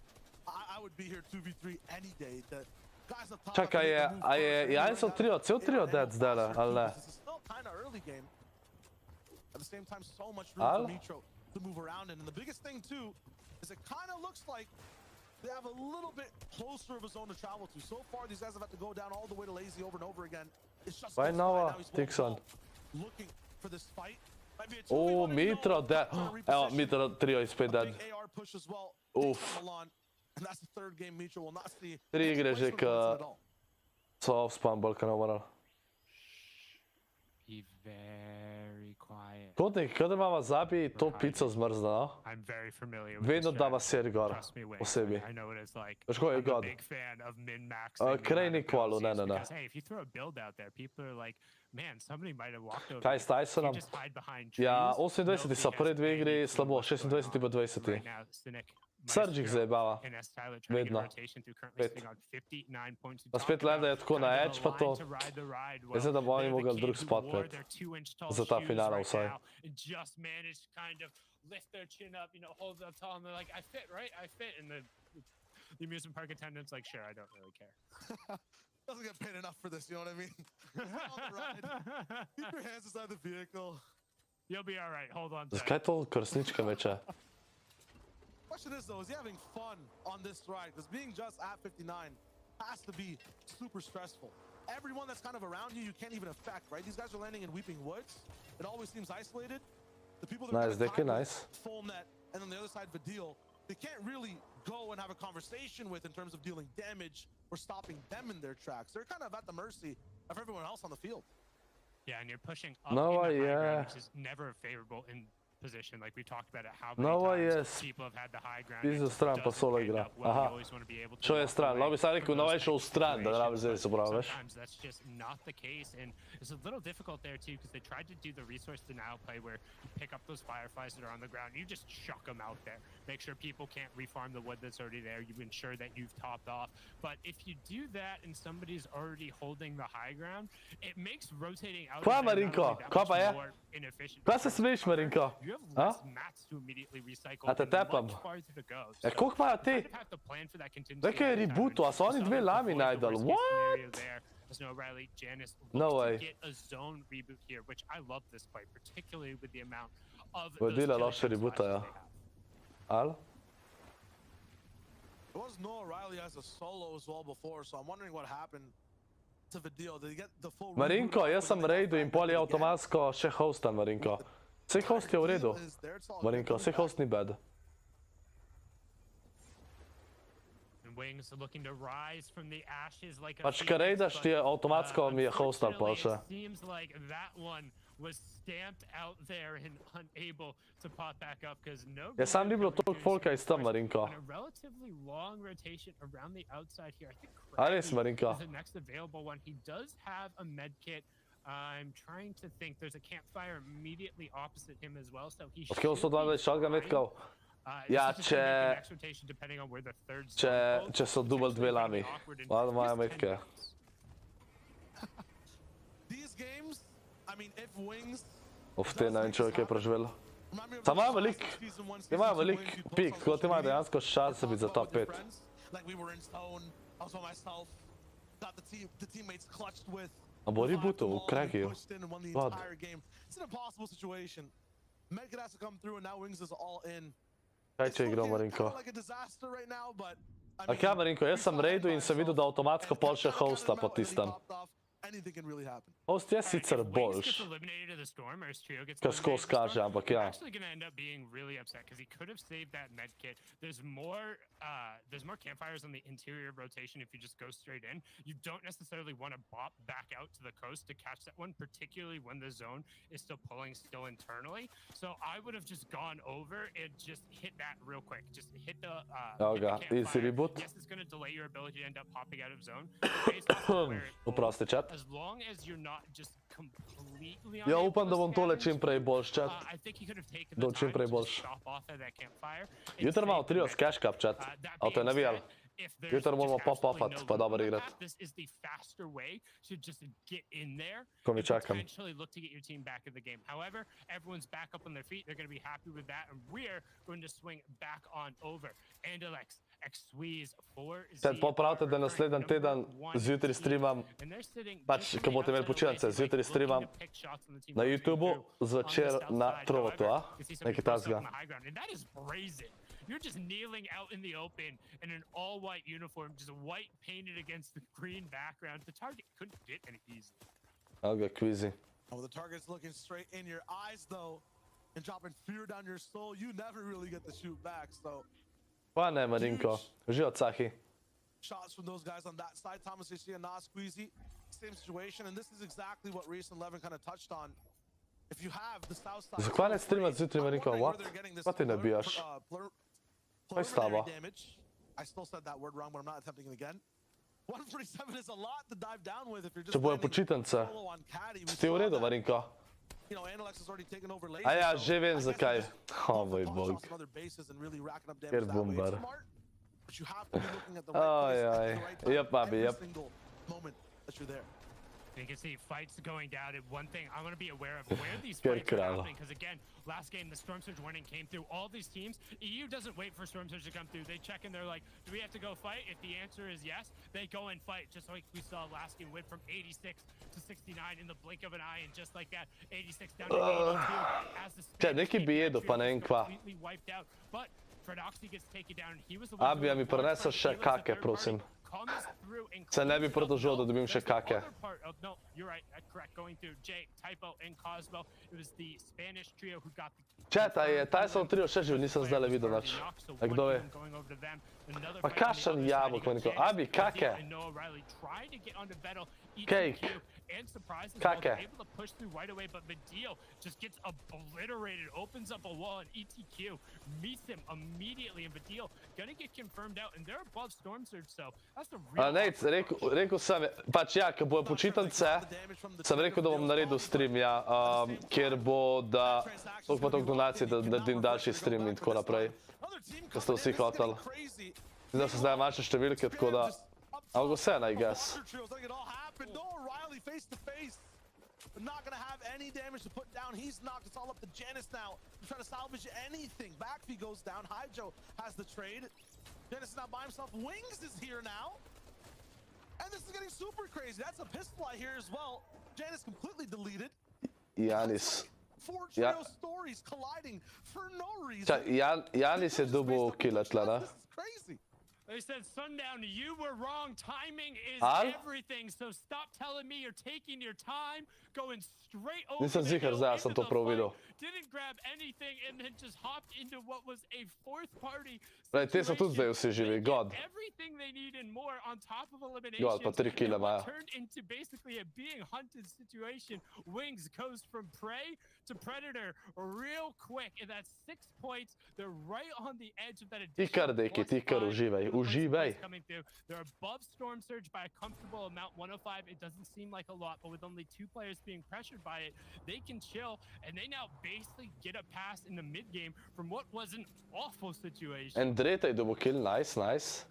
I would be here 2v3 any day. The guys up top. Čakaj, ja so cel trio dead zdajle, ali ne? This is still kind of early game. At the same time, so much room for Mitro to move around in. And the biggest thing too is it kind of looks like they have a little bit closer of a zone to travel to. So far, these guys have had to go down all the way to Lazy over and over again. It's just Right now, Dixon. Looking for this fight. Mitro dead. Evo, Mitro trio is spet dead. Uf. 3 igre že so off-spawn bolka ne umoral. Be very quiet. Kotnik, kada mama zabi, to pico zmrzne, no? Vedno dava ser gor, po sebi. Veš ko je god? Krej ni kvalu, ne. Kaj s Tysonom? Ja, 28 so prvi 2 igri, slabo, 26 pa 20. Surge jih zajebava. Vedno. Pa spet leda je tako na edge pa to. Jaz da bo oni mogli drug spot pred. Za ta finala vsaj. The amusement park attendant's like, sure, I don't really care. Doesn't get paid enough for this, you know what I mean? On the ride. Keep your hands inside the vehicle. You'll be alright, hold on. Zakaj to krsnička meče? Question is though, is he having fun on this ride? Because being just at 59 has to be super stressful. Everyone that's kind of around you can't even affect, right? These guys are landing in Weeping Woods. It always seems isolated. The people that nice, are nice. Foam net, and on the other side Vidil, they can't really go and have a conversation with in terms of dealing damage or stopping them in their tracks. They're kind of at the mercy of everyone else on the field. Yeah, and you're pushing up in the high ground, which is never favorable in position, like we talked about it, how many times people have had the high ground. Iza stran pa solo igra. Aha. Šo je stran? Lobi sam rekao, Nova je šao u stran, da ne rabi zeli se pravi, veš? Sometimes that's just not the case, and it's a little difficult there too, because they tried to do the resource denial play where you pick up those fireflies that are on the ground, you just chuck them out there. Make sure people can't refarm the wood that's already there, you ensure that you've topped off. But if you do that and somebody's already holding the high ground, it makes rotating out Kva Marinko? Kva pa je? Kva se smiješ, Marinko? A? A te tepam. Koliko imajo ti? Rekaj je rebootu, a so oni 2 lami najdali. What? No way. Vodila loše reboota, ja. Al? There was no O'Reilly as a solo as well before, so I'm wondering what happened to Vidil. Did he get the full Marinko, jaz sem raidu in pol je avtomatsko še hostan, Marinko. Vse host je v redu. Marinko, vse host ni bad. Pač kar raidaš ti je avtomatsko mi je hostan pol še. Ja, sam ni bilo toliko folka iz tam, Marinko. A res, Marinko? I'm trying to think. There's a campfire immediately opposite him as well, so he should 120 shotgun metkov. Ja, če so dubl 2 lami. Hvala moja metke. Uf, te ne vem, človek je preživel. Sam imajo velik pik, tako da imajo dejansko šanse biti za top 5. A bo rebootov v Cragiju? God. Kaj če igramo, Marinko? A kaj, Marinko, jaz sem raidu in sem videl, da avtomatsko pol še hosta potisnem. Host je sicer boljš, kar skozi kaže, ampak ja. There's more campfires on the interior rotation if you just go straight in. You don't necessarily want to bop back out to the coast to catch that one, particularly when the zone is still pulling still internally. So I would have just gone over and just hit that real quick. Just hit the easy reboot. Yes, it's going to delay your ability to end up popping out of zone. Oprosti, chat. As long as you're not just completely Ja upam, da bom tole čim prej boljš, chat. Da bom čim prej boljš. Jutro imamo trio s cash cup, chat. To je navijal. Jutro moramo pop-offat, pa dobro igrat. Ko mi čakam. Sad popravite, da naslednji teden zjutraj streamam, pač, ko boste imeli počitnice, zjutraj streamam na YouTubeu, zvečer na Trovotu, a? Nekaj tasga. You're just kneeling out in the open in an all-white uniform, just white painted against the green background. The target couldn't get any easily. I'll get queasy. Oh, the target's looking straight in your eyes, though, and dropping fear down your soul. You never really get to shoot back, so. Pa ne, Marinko. Uživaj od Sahi. Shots from those guys on that side. Thomas Ishii and not squeezy. Same situation, and this is exactly what Reese and Levin kind of touched on. If you have the south side. Zakaj ne streamat zjutraj, Marinko? What? Pa ti nabijaš? Kaj s tabo? I still said that word wrong, but I'm not attempting it again. 147 is a lot to dive down with if you're just Če bojo počitnice. Si ti v redu, Marinko? A ja, že vem zakaj. O moj bog. Ker bombar. Ojoj. Yep, Bobby, yep. You can see fights going down, and one thing I want to be aware of where these fights are happening, because again, last game the Storm Surge warning came through. All these teams, EU doesn't wait for Storm Surge to come through. They check and they're like, do we have to go fight? If the answer is yes, they go and fight, just like we saw last game, went from 86 to 69 in the blink of an eye, and just like that, 86 down to 82 as the neki bi jedo, pa ne vem kva. Completely wiped out. But Fredoxy gets taken down, and he was the one. Abi, mi prenesel še kake, prosim. Se ne bi produžil, da dobim še kake. No, you're right. Correct. Going through Jay, Typo, and Cosmo. It was the Spanish trio who got the. Chat, a je Tyson trio še živ, nisem zdaj le videl nič. A kdo je? Pa kašan jabolk, Marinko. Abi, kake. Cake. Kake. Able to push through right away, but Vidil just gets obliterated, opens up a wall, and ETQ meets him immediately, and Vidil gonna get confirmed out, and they're above Storm Surge, so that's the real. Nec, rekel sem, pač ja, ko bojo počitnice, sem rekel, da bom naredil stream, ja, kjer bo, da toliko pa toliko donacij, da naredim daljši stream in tako naprej. Da ste vsi hoteli. Zdaj se zdaj manjše številke, tako da, I'll go send, I guess. Not gonna have any damage to put down. He's knocked. It's all up to Janice now. He's trying to salvage anything. Backfeed goes down. Hyjo has the trade. Janice is not by himself. Wings is here now. And this is getting super crazy. That's a pistol I hear as well. Janice completely deleted. Yanis. Four trio stories colliding for no reason. Yanis je dobil killa tle, ne? This is crazy. They said, Sundown, you were wrong. Timing is everything, so stop telling me you're taking your time, going straight over Nisem ziher, zdaj sem to prav videl. Didn't grab anything and then just hopped into what was a fourth party. Right, te so tudi zdaj vsi živi, God. Everything they need and more on top of elimination. God, pa 3 kile imajo. Turned into basically a being hunted situation. Wings goes from prey to predator real quick, and that's 6 points. They're right on the edge of that additional. Ti kar, Deki, ti kar uživaj. Uživaj. They're above Storm Surge by a comfortable amount, 105. It doesn't seem like a lot, but with only 2 players being pressured by it, they can chill, and they now basically get a pass in the mid game from what was an awful situation. And Dreta double kill, nice, nice.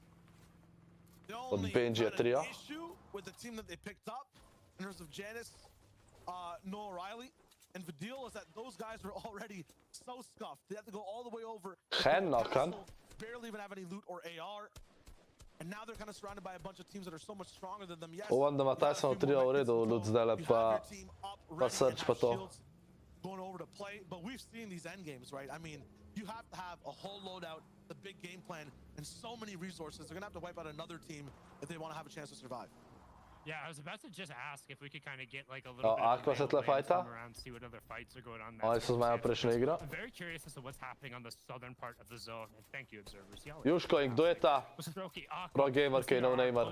Od Benji trio. Issue with the team that they picked up in terms of Janice, Noah Riley. And the deal is that those guys were already so scuffed. They had to go all the way over. Hennakan. Barely even have any loot or AR. And now they're kind of surrounded by a bunch of teams that are so much stronger than them. Yes, Uvandama Tyson 3 u redu loot zdele pa Search pa to. Going over to play, but we've seen these end games, right? I mean, you have to have a whole loadout, the big game plan, and so many resources. They're gonna have to wipe out another team if they want to have a chance to survive. Yeah, I was about to just ask if we could kind of get like a little bit of Aqua se tle fajta. around, see what other fights are going on. Oni su zmaja prešli igra. I'm very curious as to what's happening on the southern part of the zone. And thank you, observers. Juško, in kdo je ta pro gamer, ki je no namer?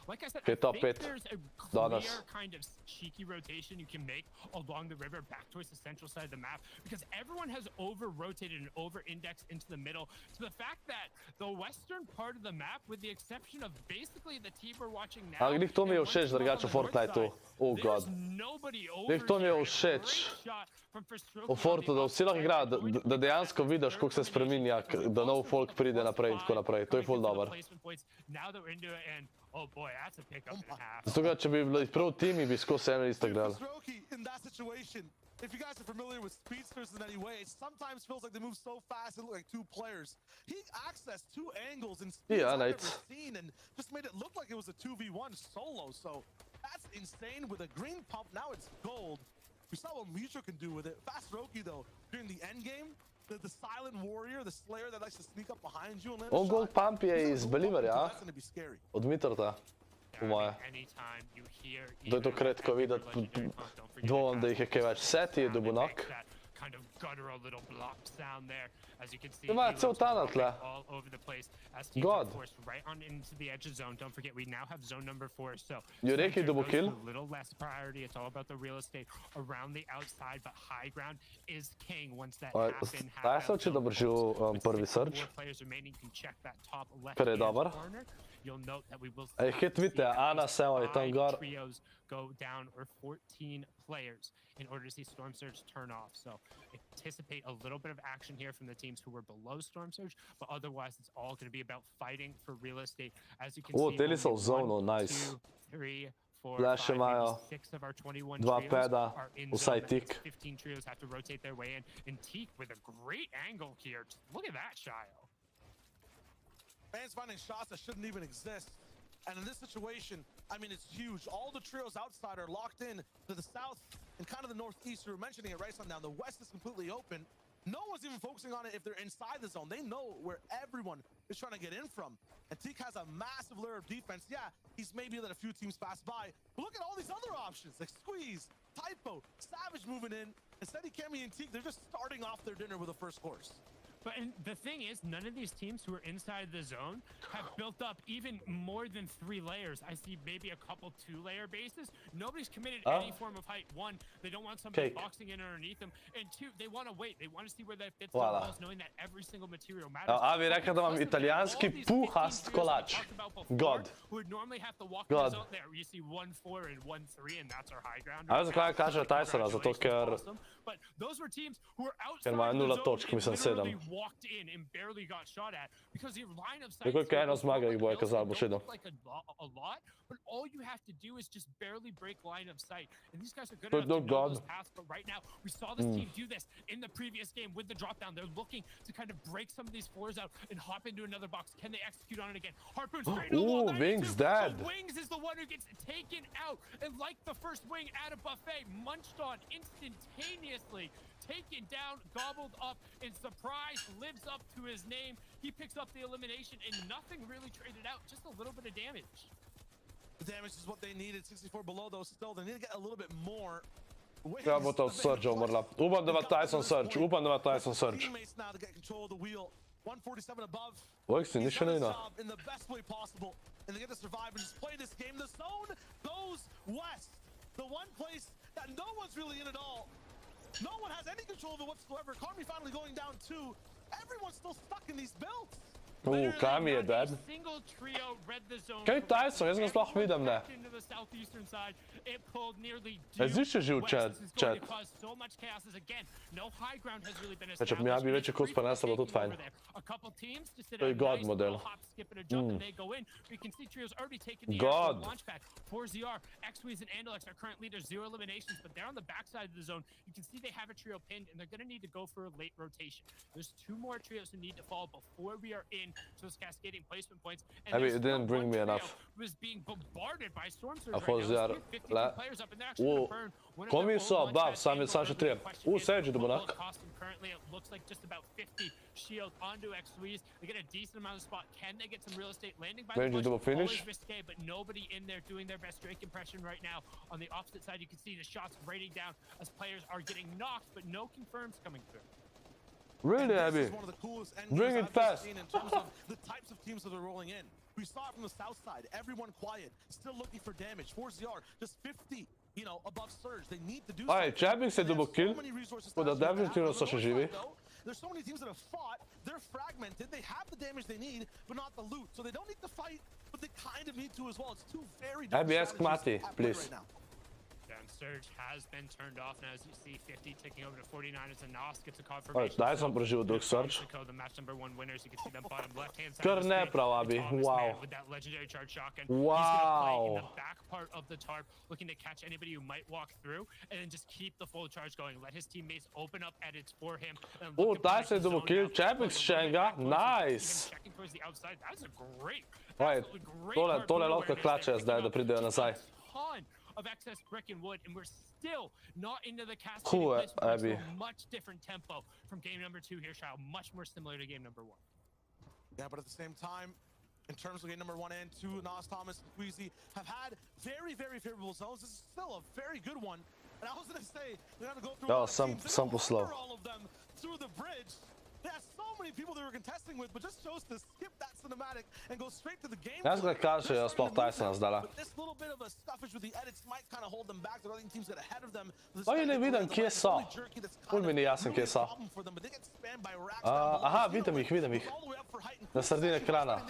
Like I said, Ki je top 5 there's a danes. clear kind of cheeky rotation you can make along the river back towards the central side of the map because everyone has over-rotated and over-indexed into the middle to the fact that the western part of the map, with the exception of basically the team we're watching now, Ali glih to mi je všeč, drugače v Fortniteu. Oh god. Glih to mi je všeč v Fortu, da vsi lahko igrajo, da dejansko vidiš, kako se spreminja, da nov folk pride naprej in tako naprej. To je ful dober. Zato, če bi bili prav timi, bi skozi eno isto igrali. If you guys are familiar with speedsters in any way, it sometimes feels like they move so fast and look like two players. He accessed two angles and speeds I've never seen and just made it look like it was a 2v1 solo. So that's insane with a green pump. Now it's gold. We saw what Mutual can do with it. Fast Roki though, during the end game, the silent warrior, the slayer that likes to sneak up behind you and land a shot. Gold pump je iz Believerja, That's gonna be scary. Od Mitrata. Po moje. To je to kratko videti, dvomim, da jih je kaj več. Seti je dobil knock. Ima cel tunnel tle. God. Je rekel dobil kill? Zdaj se oči dobro živ prvi search. Kar je dober. Ej, hit vidite, Ana Seva je tam gor. Go down or 14 players in order to see Storm Surge turn off. So anticipate a little bit of action here from the teams who were below Storm Surge, but otherwise it's all going to be about fighting for real estate. As you can see, teli so v zonu, nice. 2, 3, 4, Flash 5, imajo, 6 of our 21 dva trios peda, are in vsaj zone. tik. 15 trios have to rotate their way in. And Teak with a great angle here. Just look at that, Shio. Fans finding shots that shouldn't even exist. And in this situation, I mean, it's huge. All the trios outside are locked in to the south and kind of the northeast. We were mentioning it right now. The west is completely open. No one's even focusing on it if they're inside the zone. They know where everyone is trying to get in from. And Teak has a massive layer of defense. Yeah, he's maybe let a few teams pass by. But look at all these other options, like Squeeze, Typo, Savage moving in. Instead, Kemi and Teak, they're just starting off their dinner with a first course. But the thing is, none of these teams who are inside the zone have built up even more than 3 layers. I see maybe a couple 2-layer bases. Nobody's committed any form of height. 1, they don't want somebody boxing in underneath them. And 2, they want to wait. They want to see where that fits the walls, knowing that every single material matters. A vi rekao da vam italijanski puhast kolač. God. Who would normally have to walk the zone there. You see 1-4 and 1-3, and that's our high ground. A zakaj kaže Tysona, zato ker... But those were teams who were outside Ker ima 0 točk, mislim 7. Walked in and barely got shot at because your line of sight. Koliko eno zmaga jih boje kazali, bo še jedno. Like a lot, but all you have to do is just barely break line of sight. And these guys are good enough to know those paths, but right now we saw this team do this in the previous game with the drop down. They're looking to kind of break some of these floors out and hop into another box. Can they execute on it again? Harpoon straight to the wall. Wings dead. So Wings is the one who gets taken out, and like the first wing at a buffet, munched on instantaneously. Taken down, gobbled up, and Surprise lives up to his name. He picks up the elimination, and nothing really traded out, just a little bit of damage. The damage is what they needed. 64 below, though, still. They need to get a little bit more. Ja bo to Surge umrla. Upam, da ima Tyson Surge. Upam, da ima Tyson Surge. Teammates now to get control of the wheel. 147 above. Uvijek si ništa ne ina. In the best way possible, and they get to survive and just play this game. The zone goes west. The one place that no one's really in at all. No one has any control of it whatsoever. Karmi finally going down 2. Everyone's still stuck in these builds. Kami je dead. Kaj Tyson, jaz ga sploh vidim, ne. Zišče živ chat. Če bi mi večji kurs prenesel, bo tudi fajn. To je god model. skip and a jump, and they go in. We can see Trio's already taken the launch pad. 4ZR, XWeez, and Andalex are current leaders, 0 eliminations, but they're on the backside of the zone. You can see they have a trio pinned, and they're going to need to go for a late rotation. There's 2 more trios who need to fall before we are in to those cascading placement points. And I mean, it didn't bring me enough. Was being bombarded by Storm Surge A right now. 52 players up, and they're actually going to burn one of their Komiso, bav, sam će 3. Seđi do bunak. Currently, it looks like just about 50 shield onto XWeez. They get a decent amount of spot. Can they get some real estate landing by the double finish? Always risque, but nobody in there doing their best Drake impression right now. On the opposite side, you can see the shots raining down as players are getting knocked, but no confirms coming through. Really, Abby? Bring it fast. In terms of the types of teams that are rolling in. We saw it from the south side. Everyone quiet, still looking for damage. 4ZR, just 50, you know, above surge. They need to do something. Aj, Jabbing se double kill. Da definitivno su še živi. There's so many teams that have fought. They're fragmented. They have the damage they need, but not the loot. So they don't need to fight, but they kind of need to as well. It's 2 very different Abby, ask Mati, please. Right now. Surge has been turned off, and as you see, 50 ticking over to 49 as a Nos gets a confirmation. Daj sam preživio drug Surge. The match number 1 winners, you can see them bottom left-hand side. Kar neprav, Abi. Wow. With that legendary charge shotgun. Wow. He's gonna play in the back part of the tarp, looking to catch anybody who might walk through, and then just keep the full charge going. Let his teammates open up edits for him. Daj se double kill. Jabbing Shenga. Nice. Checking towards the outside. That's a great. Tole lopka klače zdaj da pridejo nazaj. Of excess brick and wood, and we're still not into the cascading place. Much different tempo from game number 2 here, Shao. Much more similar to game number 1. Yeah, but at the same time, in terms of game number 1 and 2, Nas, Thomas, and Queasy have had very, very favorable zones. This is still a very good one. And I was going to say, they're going to go through some slow. all of them through the bridge. They had so many people they were contesting with, but just chose to skip that cinematic and go straight to the game. Ja sam ga kažeo sport Tysona zdala. But this little bit of a stuffage with the edits might kind of hold them back. The other teams get ahead of them. Pa ili vidim kje so. Ful mi ni jasen kje so. Aha, vidim ih. Na sredini ekrana.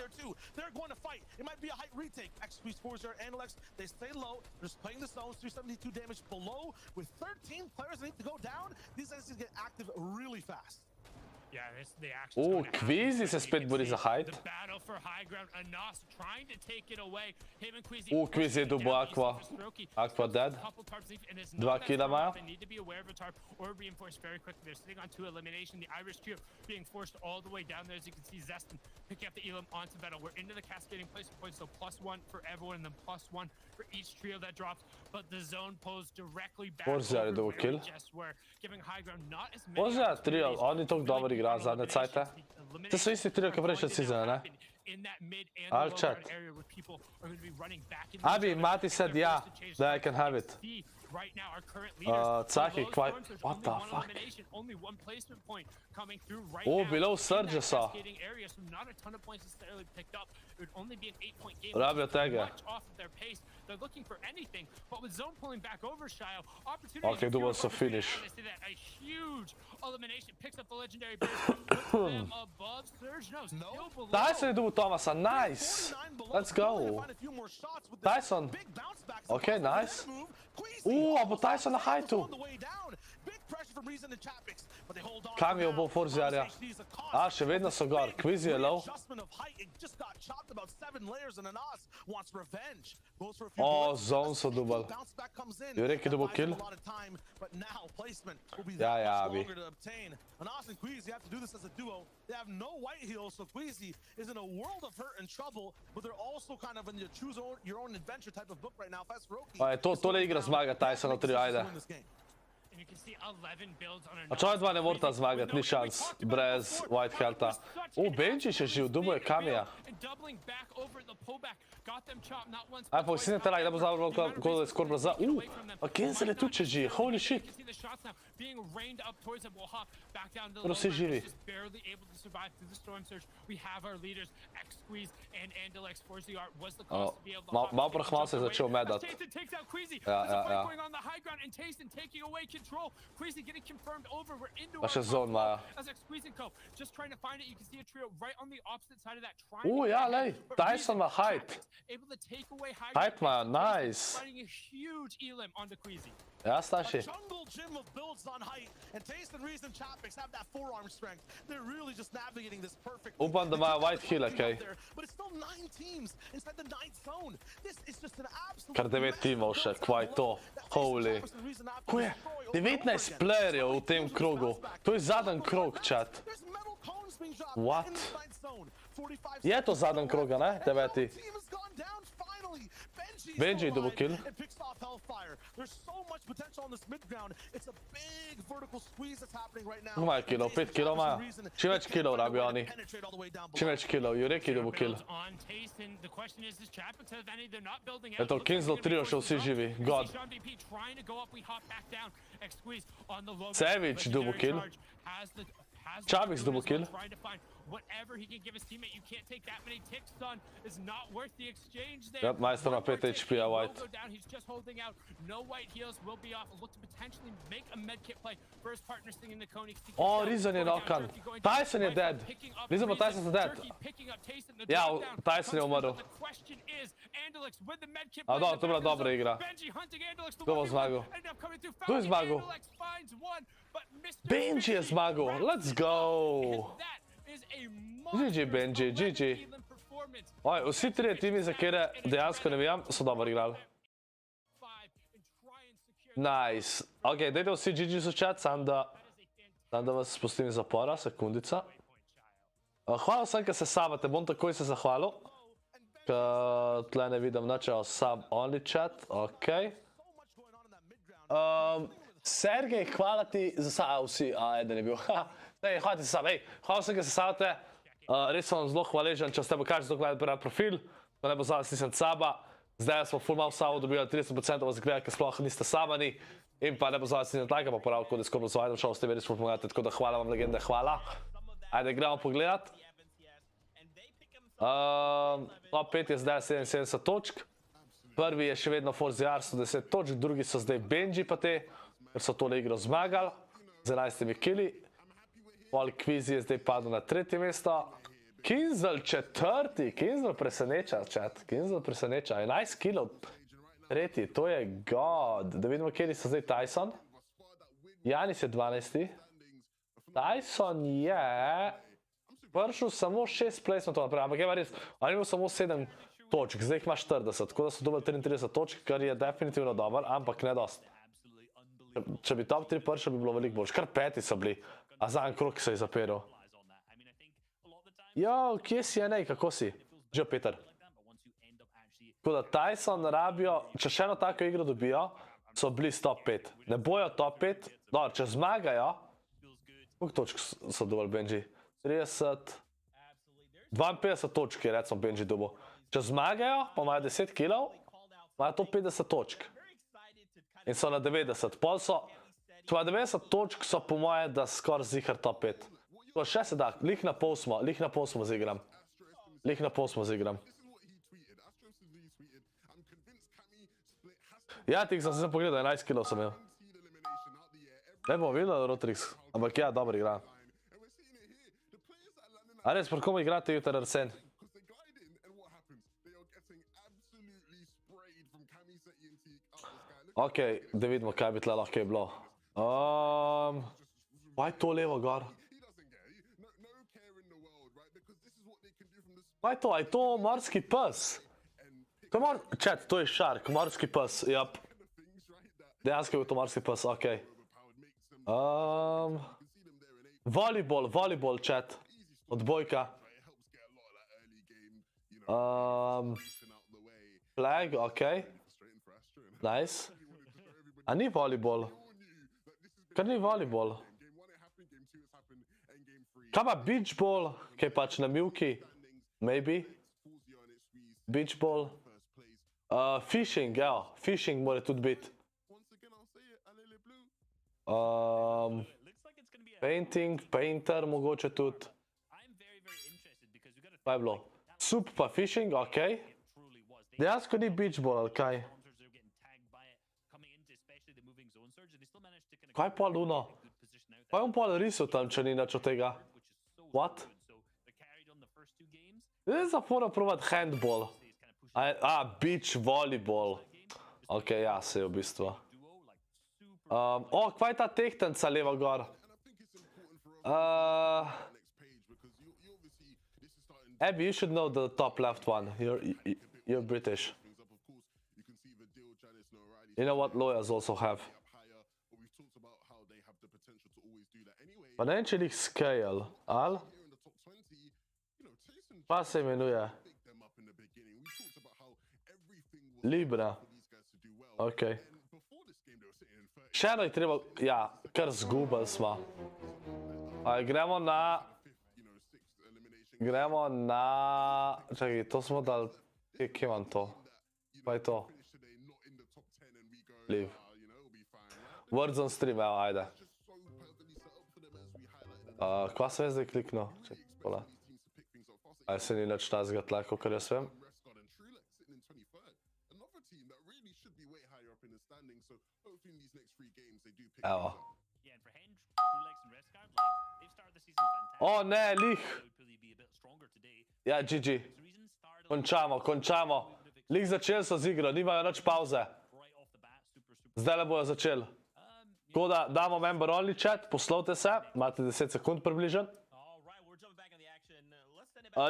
They're going to fight. It might be a height retake. XWeez, 4ZR, Andalex, they stay low. They're just playing the zones. 372 damage below. With 13 players that need to go down, these guys get active really fast. Queasy se spet bori za height. Queasy je dubo Aqua. Aqua dead. 2 killa imajo. Or reinforce very quickly. They're sitting on 2 elimination. The Irish trio being forced all the way down there. As you can see, Zestin picking up the Elam onto Vettel. We're into the cascading placement points, so +1 for everyone, and then +1 for each trio that drops. But the zone posed directly back over where we just were, giving high ground not as many. 4ZR trio, oni tog dobro igra zadnje cajte. To su isti trio kao prejšnje sezone, ne? I'll check. Abi, Mati said yeah, that I can have it. Tsaki, what the fuck? Only 1 placement point coming through right now. Below Surge saw. Area, so not a ton of points necessarily picked up. It would only be an 8-point game. Much off of their pace. They're looking for anything, but with zone pulling back over, Shio, opportunity. Okay, do was a finish. A huge elimination picks up the legendary bears. Puts them above Surge. No, still below. Tyson do Thomas, nice. Let's go. Tyson. Okay, nice. But Tyson na high too. Cameo bo 4ZR. Še vedno so gor. Queasy je low. Zone so double. You reckon double kill? Ja, Abi. Anas and Queasy have to do this as a duo. They have no white heals, so Queasy is in a world of hurt and trouble, but they're also kind of in the choose your own adventure type of book right now. Fast Roki. To le igra zmaga Tysona 3, ajde. A čo dva ne morata zmagati, ni šans, brez White Helta. Benčić je živ, dubo je Kamija. Aj, pa si ne teraj, da bo zavrlo kod je ScorpLZ. A Genzel je tu če živi, holy shit. Prvo si živi. Malo prehmal se je začel medat. Ja. Queasy getting confirmed over. We're into our zone, Maya. As XWeez and Co. Just trying to find it. You can see a trio right on the opposite side of that. Ja, lej. Tyson na height. Able to take away height, Maya. Nice. Finding a huge elim onto Queasy. Ja, Stashi. Jungle gym of builds on height, and Taste and Reason Chapix have that forearm strength. They're really just navigating this perfect. Upam da imajo white heal, okay. But it's no 9 teams inside the 9th zone. This is just an absolute Kar 9 timov še, kva je to? Holy. Ko je 19 playerjev v tem krogu. To je zadnji krog, chat. What? Je to zadnji kroga, ne? 9. Benji double kill. Ima je killov, 5 killov ima. Čim več killov rabijo oni. Čim več killov, Jureki double kill. Eto, Kinslow trio še vsi živi, god. Savage double kill. Čabix double kill. Whatever he can give his teammate, you can't take that many ticks, son. It's not worth the exchange there. Yep, Meister na 5 HP, a White. He's just holding out. No White heals will be off. Look to potentially make a medkit play. First partner stinging the Koenig. Oh, Reason je knockan. Tyson je dead. Reason pa Tyson je dead. Ja, Tyson je umrl. A dobro, to je bila dobra igra. Kdo bo zmagal? Kdo je zmagal? Benji je zmagal. Let's go. GG Benji, GG. Oj, vsi trije timi, za kere dejansko ne vem, so dobro igrali. Nice. Ok, dajte vsi GG so chat, sam da vas spustim iz zapora, sekundica. Hvala vsem, ki se sabate, bom takoj se zahvalil. Tle ne vidim načejo sub only chat, ok. Sergej, hvala ti za vsi, eden je bil, hvala ti za sab, hvala vsem, ki se sabate. Res sem vam zelo hvaležen, če ste pokažete zelo gledati profil, pa ne bo zadnji nisem saba. Zdaj smo full mal sabo dobili 30% vas gleda, ker sploh niste sabani. In pa ne bo zadnji nisem tako, pa prav, kot je ScorpLZ šel, ste res pomagate, tako da hvala vam legende, hvala. Ajde, gremo pogledat. Top 5 je zdaj 77 točk. Prvi je še vedno ForZR 110 točk, drugi so zdaj Benji pa te, ker so tole igro zmagali z 11 killi. Pol Kvizi je zdaj padel na 3. mesto. Kinslow 4. Kinslow preseneča, chat. Kinslow preseneča. 11 killov. 3. To je god. Da vidimo, kjer so zdaj Tyson. Janis je 12. Tyson je prišel samo 6 placementov naprej, ampak je res, on je imel samo 7 točk, zdaj jih ima 40, tako da so dobili 33 točk, kar je definitivno dober, ampak ne dost. Če bi top 3 prišel, bi bilo veliko boljš. Kar 5 so bili, a zadnji krog se je zaperil. Jo, kje si je nej, kako si? Že Peter. Tako da Tyson rabijo, če še eno tako igro dobijo, so bili top 5. Ne bojo top 5, dobro, če zmagajo, koliko točk so dobili Benji? 30, 52 točk je recimo Benji dobil. Če zmagajo, pa imajo 10 killov, imajo to 50 točk. In so na 90. Pol so, če imajo 90 točk, so po moje, da skoraj zihar top 5. To še se da, lih na pol smo zigram. Lih na pol smo zigram. Ja, tik sem se pogledal, 11 killov sem imel. Ne bomo videli Rotrix, ampak ja, dobro igra. A res, pri komu igrate jutar Arsen? Ok, da vidimo, kaj bi tle lahko je bilo. Kaj je to levo gor? Kaj je to? A je to morski pes? Chat, to je shark, morski pes, jap. Dejansko je bil to morski pes, ok. Volleyball, chat. Odbojka. Flag, ok. Nice. A ni volleyball? Kar ni volleyball. Kaj pa beach ball? Kaj pač na milki? Maybe. Beach ball. Fishing, ja. Fishing mora tudi biti. Painting, painter mogoče tudi. Kaj je bilo? Soup pa fishing, ok. Dejansko ni beach ball, ali kaj? Kaj pa luno? Kaj on pa risal tam, če ni nič od tega? What? Zdaj se moram provat handball. Beach volleyball. Ok, ja, se je v bistvu. Kaj je ta tehtenca leva gor? Abby, you should know the top left one. You're British. You know what lawyers also have. Pa neće ih scale, al? Pa se imenuje? Libra. Okej. Še eno je treba... Ja, kar zgubili smo. Gremo na... Čakaj, to smo dali... Kje imam to? Pa je to? Leave. Words on stream, evo, ajde. Kva sem jaz zdaj kliknil? Čakaj, pola. Ajde, se ni nič tazga tle, kakor jaz vem. Evo. O ne, lih! Ja, GG. Končamo. Lih začeli so z igro, nimajo nič pauze. Zdaj le bojo začeli. Tako da damo member only chat, poslovite se, imate 10 sekund približen.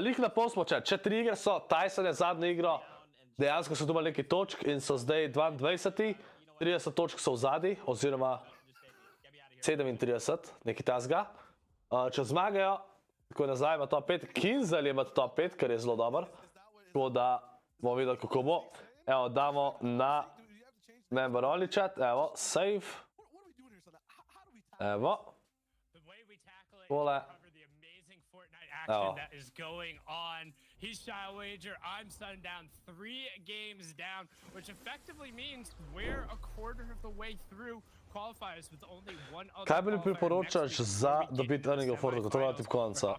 Lih na pol smo chat, 4 igre so, Tyson je zadnjo igro, dejansko so dobili nekaj točk in so zdaj 22. 30 točk so v zadnji, oziroma 37, nekaj tazga. Če zmagajo, tako je nazaj ima top 5, Kinzel je ima top 5, kar je zelo dober. Tako da bomo videli, kako bo. Evo, damo na member only chat, evo, save. Evo. Tole. Action that is going on. He's ShioWager, I'm Sundown, 3 games down, which effectively means we're a quarter of the way through qualifiers with only one other. Kaj bi mi priporočaš za dobiti enega forda, kontrolati v konca?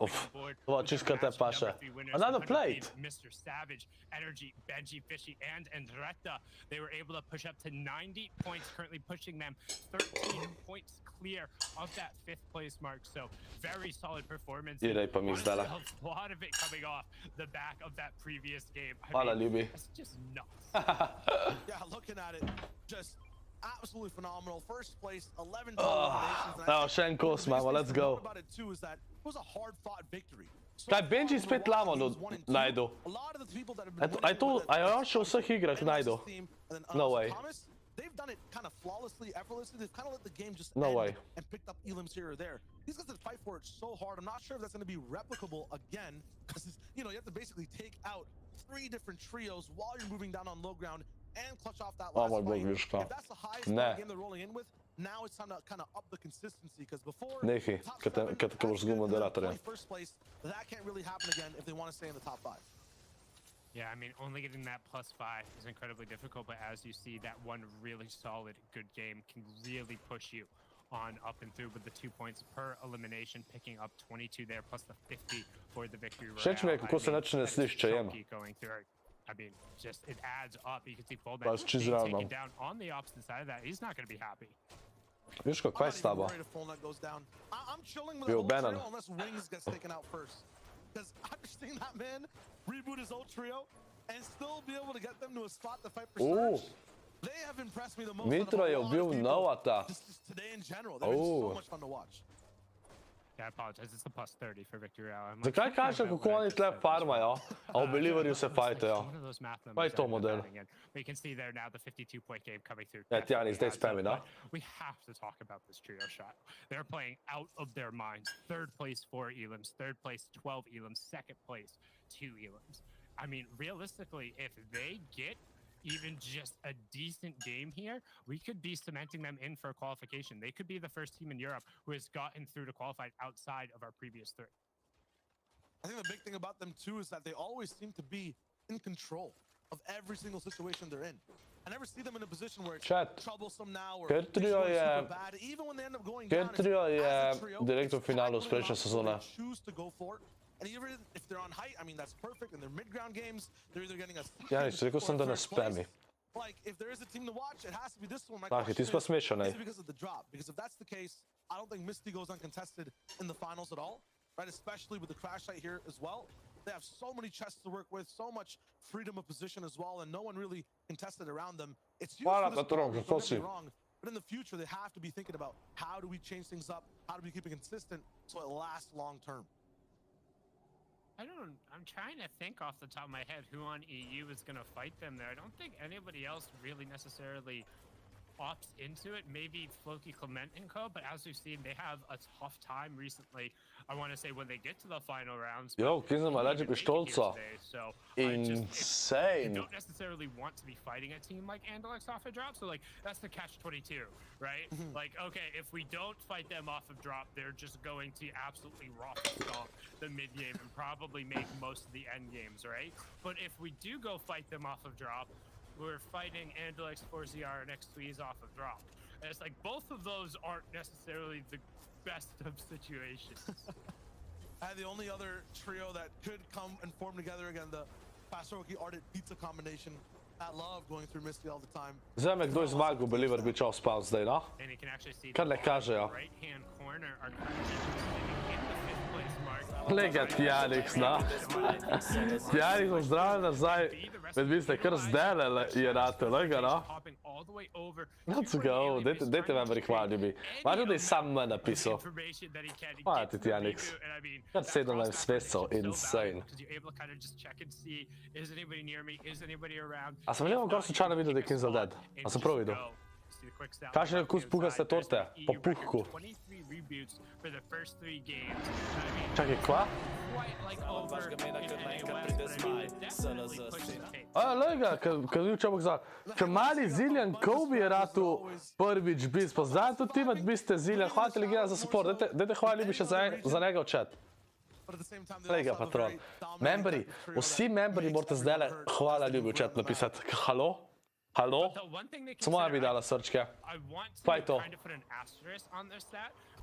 To čisto te paše. Another plate! Mr. Savage, Energy, Benji, Fishy, and Andretta. They were able to push up to 90 points, currently pushing them 13 points clear of that 5th place mark. So very solid performance. Honestly, a lot of it coming off the back of that previous game. Hvala, ljubi. It's just nuts. Yeah, looking at it, just absolutely phenomenal. First place, 11 eliminations. Evo, še en kos, mamo, let's go. About it too is that it was a hard-fought victory. Kaj Benji spet lamo najdu? A je on še v vseh igrah najdu? No way. They've done it kind of flawlessly, effortlessly. They've kind of let the game just no end way. And picked up elims here or there. These guys that fight for it so hard. I'm not sure if that's going to be replicable again, because you know you have to basically take out 3 different trios while you're moving down on low ground and clutch off that last fight. If that's the highest game they're rolling in with, now it's time to kind of up the consistency, because before first place, that can't really happen again if they want to stay in the top 5. Yeah, I mean, only getting that +5 is incredibly difficult, but as you see, that one really solid, good game can really push you on up and through with the 2 points per elimination, picking up 22 there, plus the 50 for the victory royale. Going through. I mean, just, it adds up. You can see Foldman taken down on the opposite side of that. He's not going to be happy. Viško, kaj s tabo? I'm chilling with the whole trio unless Wings gets taken out first. Because I've seen that man reboot his old trio and still be able to get them to a spot to fight for Surge. They have impressed me the most. Mitra je ubil Novata. Just today in general, they've been so much fun to watch. Yeah, I apologize. It's the +30 for Victory Royale. Zakaj kaže, kako oni tle farmajo, a v Believerju se fajtajo? Pa je to model. We can see there now the 52-point game coming through. Ja, Tjani zdaj spami, no? We have to talk about this trio shot. They're playing out of their minds. 3rd place, 4 elims. 3rd place, 12 elims. 2nd place, 2 elims. I mean, realistically, if they get even just a decent game here, we could be cementing them in for qualification. They could be the first team in Europe who has gotten through to qualify outside of our previous 3. I think the big thing about them too is that they always seem to be in control of every single situation they're in. I never see them in a position where it's troublesome now or super bad. Even when they end up going down, as a trio, direktno v finalu s prejšnje sezone. Choose to go for it. And even if they're on height, I mean, that's perfect. In their mid-ground games, they're either getting a... Ja, rekel sem, da ne spami. Like, if there is a team to watch, it has to be this one. My question is because of the drop. Because if that's the case, I don't think Misty goes uncontested in the finals at all, right? Especially with the crash site here as well. They have so many chests to work with, so much freedom of position as well, and no one really contested around them. It's huge for this don't get me wrong, but in the future, they have to be thinking about how do we change things up? How do we keep it consistent so it lasts long term? I'm trying to think off the top of my head who on EU is going to fight them there. I don't think anybody else really necessarily opts into it. Maybe Floki, Clement and co, but as we've seen, they have a tough time recently. I want to say when they get to the final rounds. Yo, Kizem ma leđe pištolca. So Insane. you don't necessarily want to be fighting a team like Andalux off a drop, so like that's the catch-22, right? Like, okay, if we don't fight them off of drop, they're just going to absolutely rock stomp the mid game and probably make most of the end games, right? But if we do go fight them off of drop, we're fighting Andalux, 4ZR, and X-Tweez off of drop. And it's like both of those aren't necessarily the best of situations. And the only other trio that could come and form together again, the Pasoroki Ardent Pizza combination at Love going through Misty all the time. Zdaj me kdo izmagal, Believer bi čao spal zdaj, no? And you can actually see Kar ne kažejo. right-hand corner are currently in the 5th place mark. Lega Tjanix, no? Tjanix vam zdravi nazaj. Med vi ste kar zdelali je rate, lega, no? Let's go, dajte vam rekvalju bi. Važno da je sam me napisal. Hvala ti Tjanix. Kar 17 svescev, insane. A sam želimo gor slučajno videl da je Kings of Dead? A sam prvo videl? Kakšen je okus puhaste torte? Po puhku. Čakaj, kva? A, lega, kad vidim čovjek za... Kad mali Ziljan Kobe je ratu prvič bis, pa zdaj tudi ti med biste Ziljan, hvala ti Legina za support, dajte hvala ljubiše za njega v chat. Lega, patron. Memberi, vsi memberi morate zdaj hvala ljubi v chat napisati. Halo? Halo? Samo ja bi dala srčke. Kaj je to?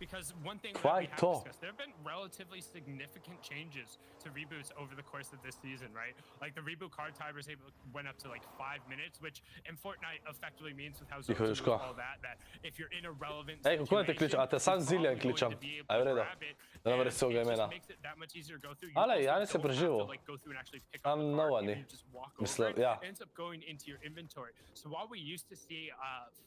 Because one thing that we have discussed, there have been relatively significant changes to reboots over the course of this season, right? Like the reboot card timers went up to like 5 minutes, which in Fortnite effectively means with how Zones do all that if you're in a relevant situation, kako te kličem? A te sam Ziljan kličem? A je v redu? Da nam reći svoga imena. Ale, ja nisam preživel. Tam nova ni. Mislim, ja. So while we used to see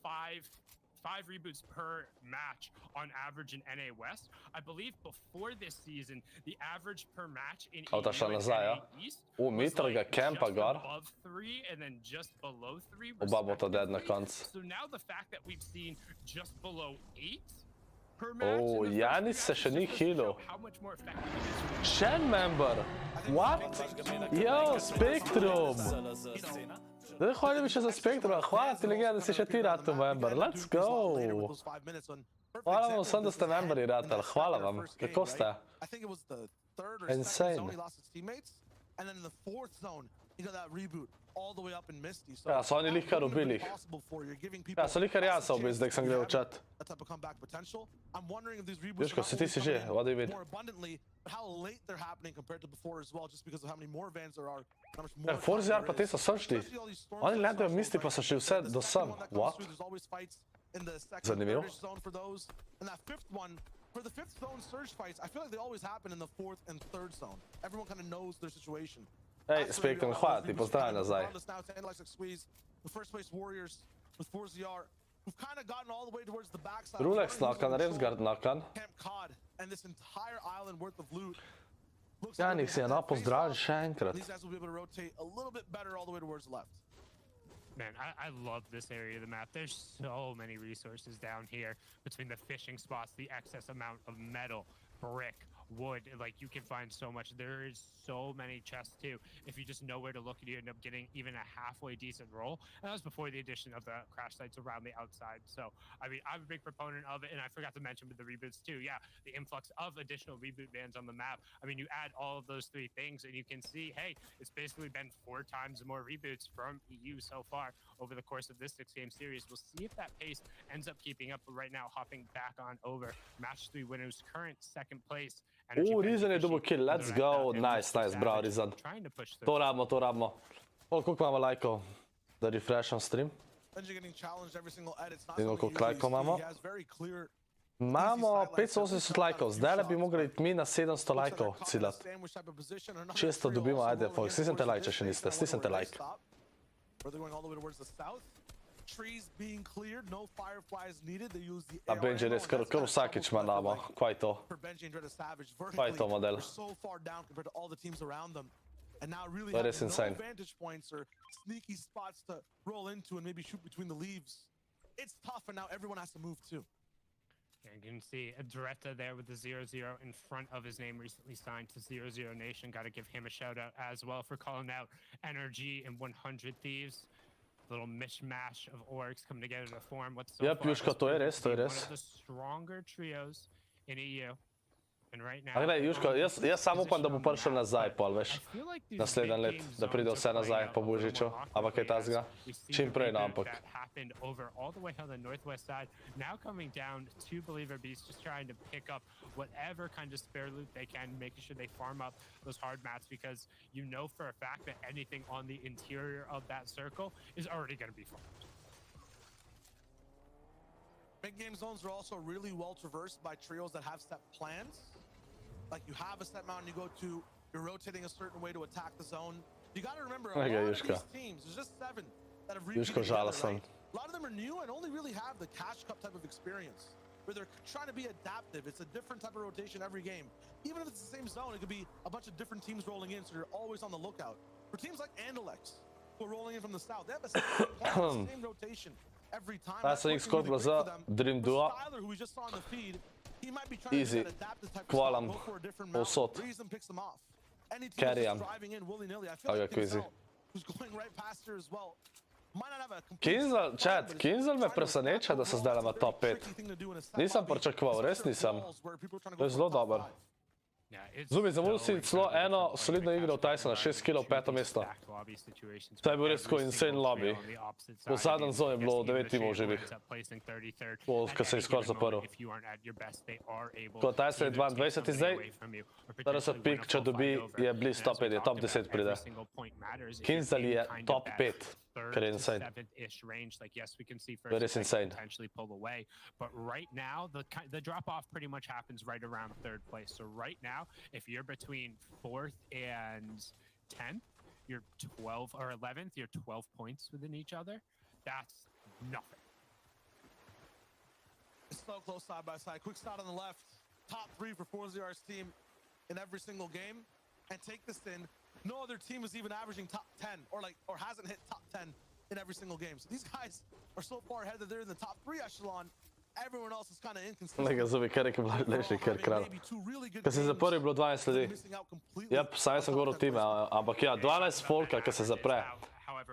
five reboots per match on average in NA West, I believe before this season, the average per match in EU and NA East was like just above 3 and then just below 3. Oba bota dead na koncu. So now the fact that we've seen just below 8 per match. Oh, Janis se še ni healil. Shen member! What? Yo, Spectrum! Da hvala ljubiše za Spectrum, hvala ti Legina da si še ti ratu member, let's go! Hvala vam vsem da ste memberi ratali, hvala vam, kako ste? Insane. Ja, so oni lihkar ubili. Ja, so lihkar jasa ubili, zdaj sem gledal v chat. Juško, si ti si že, what do you mean? Ja, 4ZR pa te so srčni. Oni ledajo misli pa so še vse do sem. What? Zanimivo. For the 5th zone surge fights, I feel like they always happen in the 4th and 3rd zone. Everyone kind of knows their situation. Ej, Spectrum, hvala ti, pozdravljaj nazaj. The first place Warriors with 4ZR, who've kind of gotten all the way towards the backside. Rulex nakan, Revsgard nakan. Camp Cod and this entire island worth of loot. Janik si je na pozdravljen še enkrat. These guys will be able to rotate a little bit better all the way towards the left. Man, I love this area of the map. There's so many resources down here between the fishing spots, the excess amount of metal, brick, wood. Like, you can find so much. There is so many chests too. If you just know where to look, you end up getting even a halfway decent roll. And that was before the addition of the crash sites around the outside. So, I mean, I'm a big proponent of it, and I forgot to mention with the reboots too. Yeah, the influx of additional reboot bans on the map. I mean, you add all of those three things, and you can see, hey, it's basically been 4 times more reboots from EU so far over the course of this 6-game series. We'll see if that pace ends up keeping up. But right now, hopping back on over match 3 winners, current 2nd place. Reason je double kill, let's go, nice, bravo Reason. To rabimo. Koliko imamo lajkov? Da refresham stream. Vidimo koliko lajkov imamo. Imamo 580 lajkov, zdaj bi mogli mi na 700 lajkov ciljati. 600 dobimo, ajde, folks, stisnite like, če še niste, stisnite like. trees being cleared, no fireflies needed. They use the A Benji res kar vsakič ima nama. Kaj je to? Kaj je to model? So far down compared to all the teams around them. And now really That is have no insane. vantage points or sneaky spots to roll into and maybe shoot between the leaves. It's tough, and now everyone has to move too. Yeah, you can see Adretta there with the 0-0 in front of his name, recently signed to 0-0 Nation. Got to give him a shout out as well for calling out Energy and 100 Thieves. Little mishmash of orgs coming together to form what's so Yep, far Juška, to je res, to je one res. of the stronger trios in EU. And right now, A gledaj, Juško, jaz samo upam, da bo prišel nazaj, pol, veš, naslednji let, da pride vse nazaj po Božiču, ampak kaj tazga, čim prej, no, ampak. Over all the way on the northwest side, now coming down to Believer Beast, just trying to pick up whatever kind of spare loot they can, making sure they farm up those hard mats, because you know for a fact that anything on the interior of that circle is already going to be farmed. Big game zones are also really well traversed by trios that have set plans. Like you have a set mountain you go to, you're rotating a certain way to attack the zone. You got to remember, a lot of these teams, there's just 7 that have repeated together, right? A lot of them are new and only really have the Cash Cup type of experience, where they're trying to be adaptive. It's a different type of rotation every game. Even if it's the same zone, it could be a bunch of different teams rolling in, so you're always on the lookout. For teams like Andalex, who are rolling in from the south, they have the same rotation every time. That's an ScorpLZ, Dream Duo. Styler, who we just saw in the feed, he might be trying Easy. to adaptive type Kvalam. of go for a different mount. Usot. Reason picks them off. Any team Carry-am. that's driving in willy-nilly. I feel like Kinzel, who's going right past her as well, might not have a complete Kinzel, chat, Kinzel me preseneča, da se zdaj na top 5. Nisem pričakoval, res nisem. To je zelo dober. Zumi, zamudil si celo eno solidno igro v Tysona, 6 kg, 5. mesto. To je bil res tako insane lobby. V zadnjem zonu je bilo 9 timov živih. Ko se je skor zaprl. Ko Tyson je 22 zdaj, 40 pik, če dobi, je blizu top 5, je top 10 pride. Kinzel je top 5. Kar je insane. That is insane. But right now, the drop-off pretty much happens right around 3rd place. So right now, if you're between 4th and 10th, you're 12 or 11th, you're 12 points within each other. That's nothing. It's so close side by side. Quick start on the left. Top 3 for 4ZR's team in every single game. And take this in. No other team is even averaging top 10 or hasn't hit top 10 in every single game. So these guys are so far ahead that they're in the top 3 echelon. Everyone else is kind of inconsistent. Lega zubi, kar je lešli, kar kralj. Ko se zapori, je bilo 12 ljudi. Jep, saj sem govoril time, ampak ja, 12 folka, ko se zapre.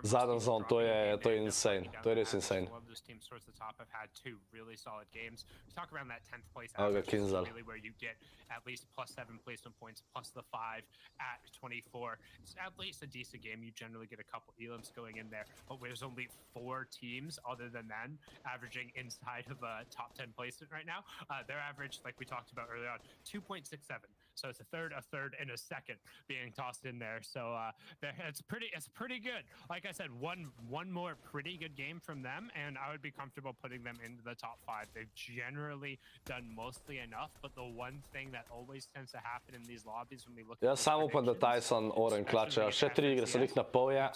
Zadnji zon, to je insane. To je res insane. Those teams towards the top have had 2 really solid games. We talk around that 10th place average, really where you get at least +7 placement points, plus the 5 at 24. It's at least a decent game. You generally get a couple elims going in there, but there's only 4 teams other than them averaging inside of a top 10 placement right now. Their average, like we talked about earlier on, 2.67. So it's a third, and a second being tossed in there. So it's pretty good. Like I said, one more pretty good game from them, and I would be comfortable putting them into the top 5. They've generally done mostly enough, but the one thing that always tends to happen in these lobbies when we look Jaz samo upam, da Tyson Oren klače. Še 3 igre so jih na pol je,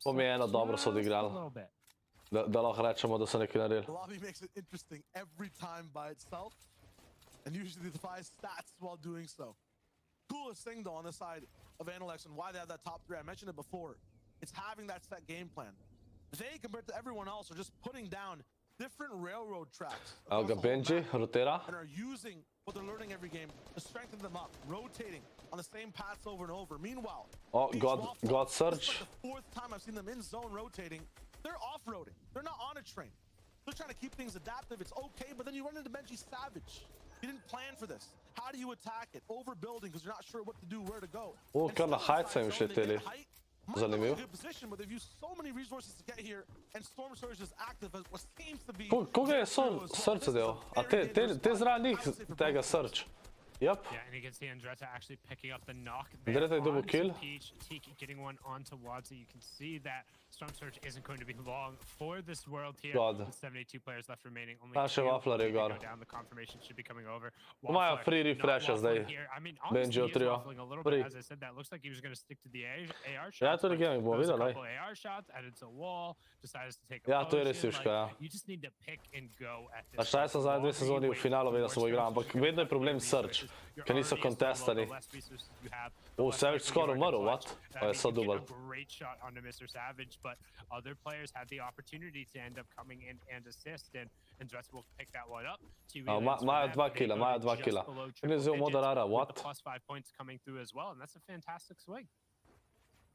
po mi je eno dobro so odigrali. Da lahko rečemo, da so nekaj naredili. The lobby makes it interesting every time by itself, and usually defies stats while doing so. Coolest thing though on the side of Andalex and why they have that top 3, I mentioned it before, it's having that set game plan. They, compared to everyone else, are just putting down different railroad tracks. Evo ga Benji, rotira. And are using what they're learning every game to strengthen them up, rotating on the same paths over and over. Meanwhile, Oh, God Surge. this is like the 4th time I've seen them in zone rotating. They're off-roading. They're not on a train. They're trying to keep things adaptive. It's okay, but then you run into Benji Savage. You didn't plan for this. How do you attack it? Overbuilding because you're not sure what to do, where to go. O, kar na height so jim šli teli. Zanimiv. Koga je srce del? A te zraven njih tega Surge? Yep. Yeah, and you can see Andretta actually picking up the knock. Andretta double kill. Peach, Tiki getting one onto Wadzi. You can see that Storm Surge isn't going to be long for this world here. God. With 72 players left remaining. Only Naše two Waffler je go gor. down. The confirmation should be coming over. Imajo Waffler free not refresha waffling zdaj. here. I mean, Benji honestly, he is trio. waffling a little Free. bit. As I said, that looks like he was going to stick to the AR shots. Ja, tudi gaming bomo Those a videli. couple AR shots, added to wall, decides to take a Ja, to je res potion, juška, ja. You just need to pick and go at this. A šta sem zadnje dve sezoni v finalu vedel, se bo igral, ampak vedno je problem Surge, ker niso contestani. Savage skoraj umrl, what? Pa je so dubal. Great shot onto Mr. Savage, but other players had the opportunity to end up coming in and assist, and Dress will pick that one up. Imajo 2 killa, imajo 2 killa. Ne zelo moderara, what? Plus 5 points coming through as well, and that's a fantastic swing.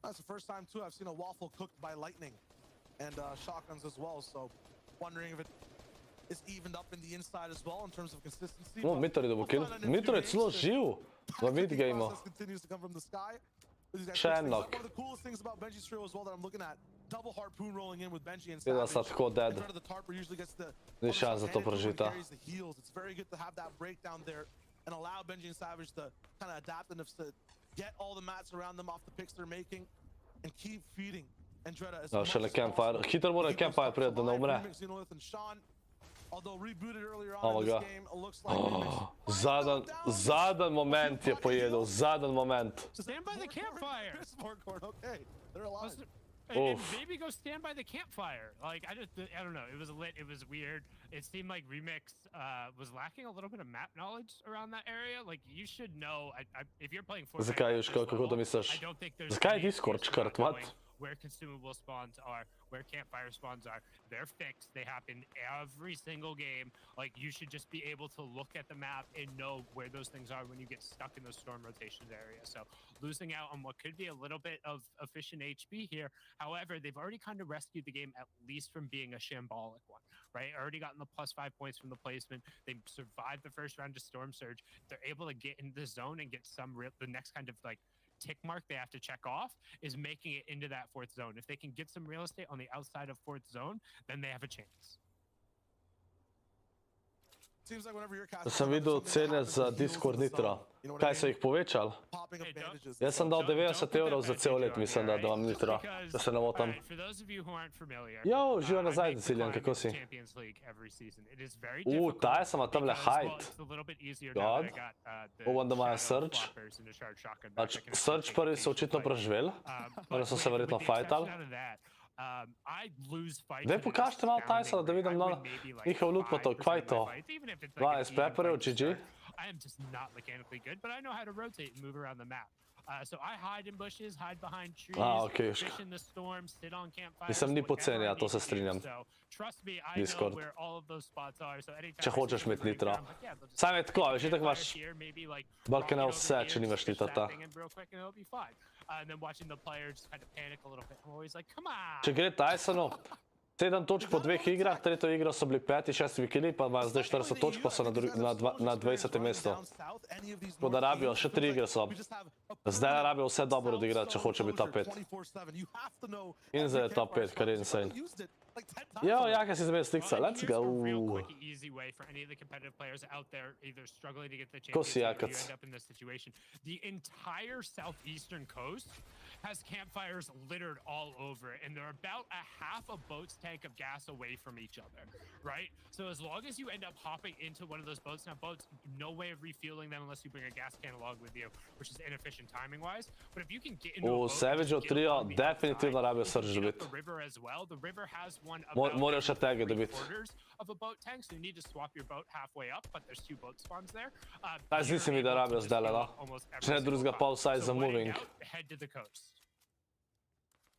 That's the first time too I've seen a waffle cooked by lightning and shotguns as well, so wondering if it is evened up in the inside as well in terms of consistency. No, Mitor je dobil kill. Mitor je celo živ v midgameu. Continues to come from the sky. Še en knock. One of the coolest things about Benji's trio as well that I'm looking at, double harpoon rolling in with Benji and Videla Savage. sta tako dead. The tarper usually gets the Ni šans za to prežita. It's very good to have that breakdown there and allow Benji and Savage to kind of adapt and to get all the mats around them off the picks they're making and keep feeding Andretta as much Še le as campfire. possible. Hitro mora campfire priti, da ne umre. Although rebooted earlier on Oh in my this God. game, it looks like Zadan moment je pojedel, zadan moment. Stand by the campfire. Okay, they're alive. And maybe go stand by the campfire. Like, I don't know. It was lit. It was weird. It seemed like Remix was lacking a little bit of map knowledge around that area. Like, you should know, if you're playing Fortnite, Zakaj, Juško, kako to misliš? I don't think there's Zakaj je any Discord excuse for škrt, not what? knowing where consumable spawns are, where campfire spawns are. They're fixed. They happen every single game. Like, you should just be able to look at the map and know where those things are when you get stuck in those storm rotations area. So losing out on what could be a little bit of efficient HP here. However, they've already kind of rescued the game, at least from being a shambolic one, right? Already gotten the plus 5 points from the placement. They survived the first round of Storm Surge. They're able to get into the zone and get the next kind of like tick mark they have to check off is making it into that 4th zone. If they can get some real estate on the outside of 4th zone, then they have a chance. Sem videl cene za Discord Nitro. Kaj so jih povečali? Jaz sem dal 90 € za cel let, mislim, da vam Nitro, da se ne motam. Jo, živa nazaj, Ciljan, kako si? Ta je sama tamle hide. God. Upam, da imajo Surge. Surge prvi so očitno preživeli, ali so se verjetno fajtali. Daj pokažite malo Tysona, da vidim njihov loot pa to, kaj je to? 12 pepperjev, GG. I am just not mechanically good, but I know how to rotate and move around the map. So I hide in bushes, hide behind trees, fish in the storm, sit on campfires. Nisem ni poceni, ja, to se strinjam. So trust me, I know where all of those spots are. So anytime Če hočeš imeti Nitro. Sam je tako, veš, itak imaš balkane vse, če nimaš Nitrota. And then watching the players kind of panic a little bit. I'm always like, come on. Če gre Tysonu, 7 točk po 2 igrah, tretjo igro so bili 5, 6 killi, pa imajo zdaj 40 točk, pa so na 20. mestu. Tako da rabijo, še 3 igre so. Zdaj rabijo vse dobro odigrati, če hoče biti top 5. In zdaj je top 5, kar je insane. Jo, Jaka si zmeni slikca, let's go. Ko si Jakac? The entire southeastern coast has campfires littered all over it, and they're about a half a boat's tank of gas away from each other, right? So as long as you end up hopping into one of those boats, now boats, no way of refueling them unless you bring a gas can along with you, which is inefficient timing-wise. But if you can get into a boat, Savage trio definitivno rabijo Surge dobiti. Morajo še tega dobiti. Of a boat tank, so you need to swap your boat halfway up, but there's 2 boat spawns there. Zdi se mi, da rabijo zdaj, no? Če ne drugega pa vsaj za moving. Head to the coast.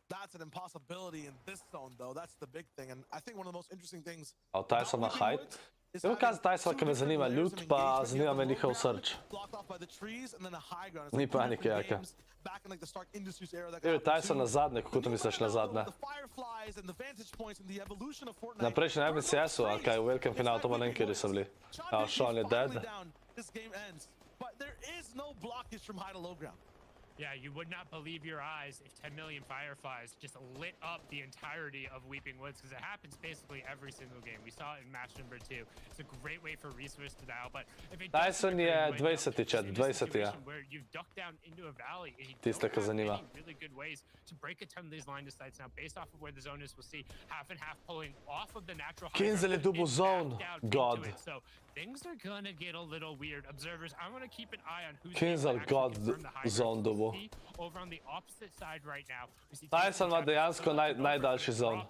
That's an impossibility in this zone, though. That's the big thing, and I think one of the most interesting things. A Tyson na hide? Evo kazi Tyson, ki me zanima loot, pa zanima me njihov Surge. Ni panike, Jaka. Evo Tyson na zadnje, kako to misliš na zadnje? Na prejšnjem MCS-u, a kaj, v velikem finalu, to pa ne vem, kjer so bili. Sean je dead. But there is no blockage from high to low ground. Yeah, you would not believe your eyes if 10 million fireflies just lit up the entirety of Weeping Woods, because it happens basically every single game. We saw it in match number 2. It's a great way for resource to dial, but if it Dyson je 20 chat, 20 je. where you've ducked down into a valley, and you Tiste ka zanima. really good ways to break a ton of these line of sights. Now, based off of where the zone is, we'll see half and half pulling off of the natural high Kinzel je dubu zone. God. So things are gonna get a little weird. Observers, I want to keep an eye on who's Kinzel God zone dubu. over on the opposite side right now. Dyson ma dejansko najdaljši zone.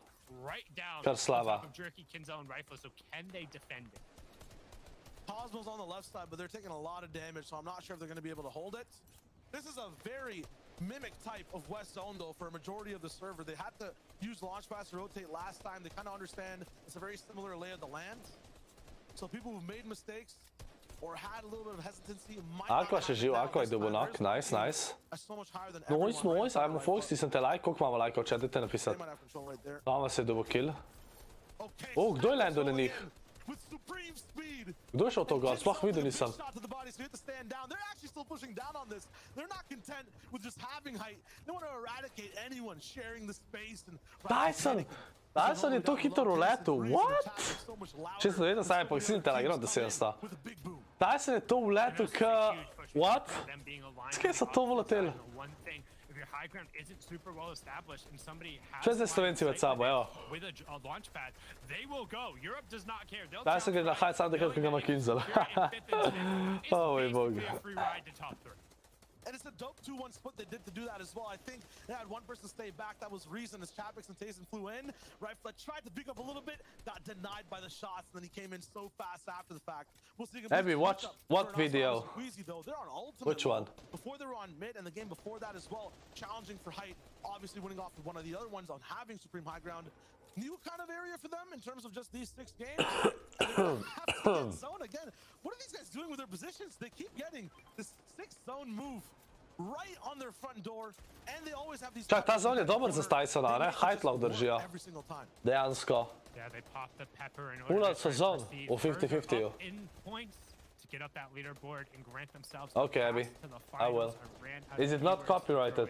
Right down Kar slava. Jerky Kin's own rifle, so can they defend it? Cosmo's on the left side, but they're taking a lot of damage, so I'm not sure if they're going to be able to hold it. This is a very mimic type of West Zone, though, for a majority of the server. They had to use launch pads to rotate last time. They kind of understand it's a very similar lay of the land. So people who've made mistakes or had a little bit of hesitancy might Aqua še živ, Aqua je dubu knock, nice. Nice, ajmo Fox, ti sem te like, koliko imamo lajkov, četite napisati. Dama se je dubu kill. Kdo je landil na njih? Kdo je šel to gor? Sploh videl nisem. Dyson je to hitro uletel, what? Čisto vedno sam je poksilil telegram, da se je sta. Dyson je to uletel ka... What? Skaj so to uleteli? Če zdaj Slovenci med sabo, evo. Dyson gre na high sam takrat, ko ga ima Kinzel. Moj bog. And it's a dope 2-1 split they did to do that as well. I think they had one person stay back. That was Reason as Chapix and Tayson flew in. Rifle tried to pick up a little bit, got denied by the shots, and then he came in so fast after the fact. We'll see. Abby, watch what video? They're on ultimate. Which one? Before they were on mid, and the game before that as well, challenging for height, obviously winning off with one of the other ones on having Supreme High Ground. New kind of area for them in terms of just these 6 games. Zone again. What are these guys doing with their positions? They keep getting this 6th zone move right on their front door, and they always have these. Čak, ta zon je dober za Tysona, ne? Height lahko držijo. Dejansko. Ulad so zon v 50-50. Get up that leaderboard and grant themselves. Okay, Abby, I will. Is it not copyrighted?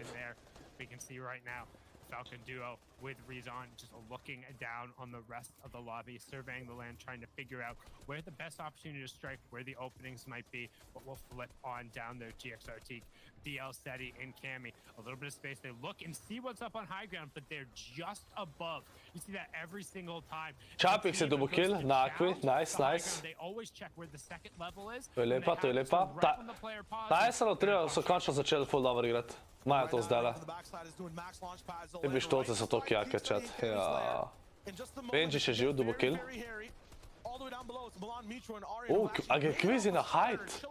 We can see right now Falcon duo with Rezon just looking down on the rest of the lobby, surveying the land, trying to figure out where the best opportunity to strike, where the openings might be, but we'll flip on down there. GXRT, DL Steady, and Cammy. A little bit of space. They look and see what's up on high ground, but they're just above. You see that every single time. Chapix je double kill na Aqui, nice. They always check where the second level is. To je lepa. Tyson trio so končno začeli full dobro igrati. Imajo to zdajle. Te bištoce so toliko jake, chat. Ja. Benji še živ, double kill. A ga je Kvizi na height?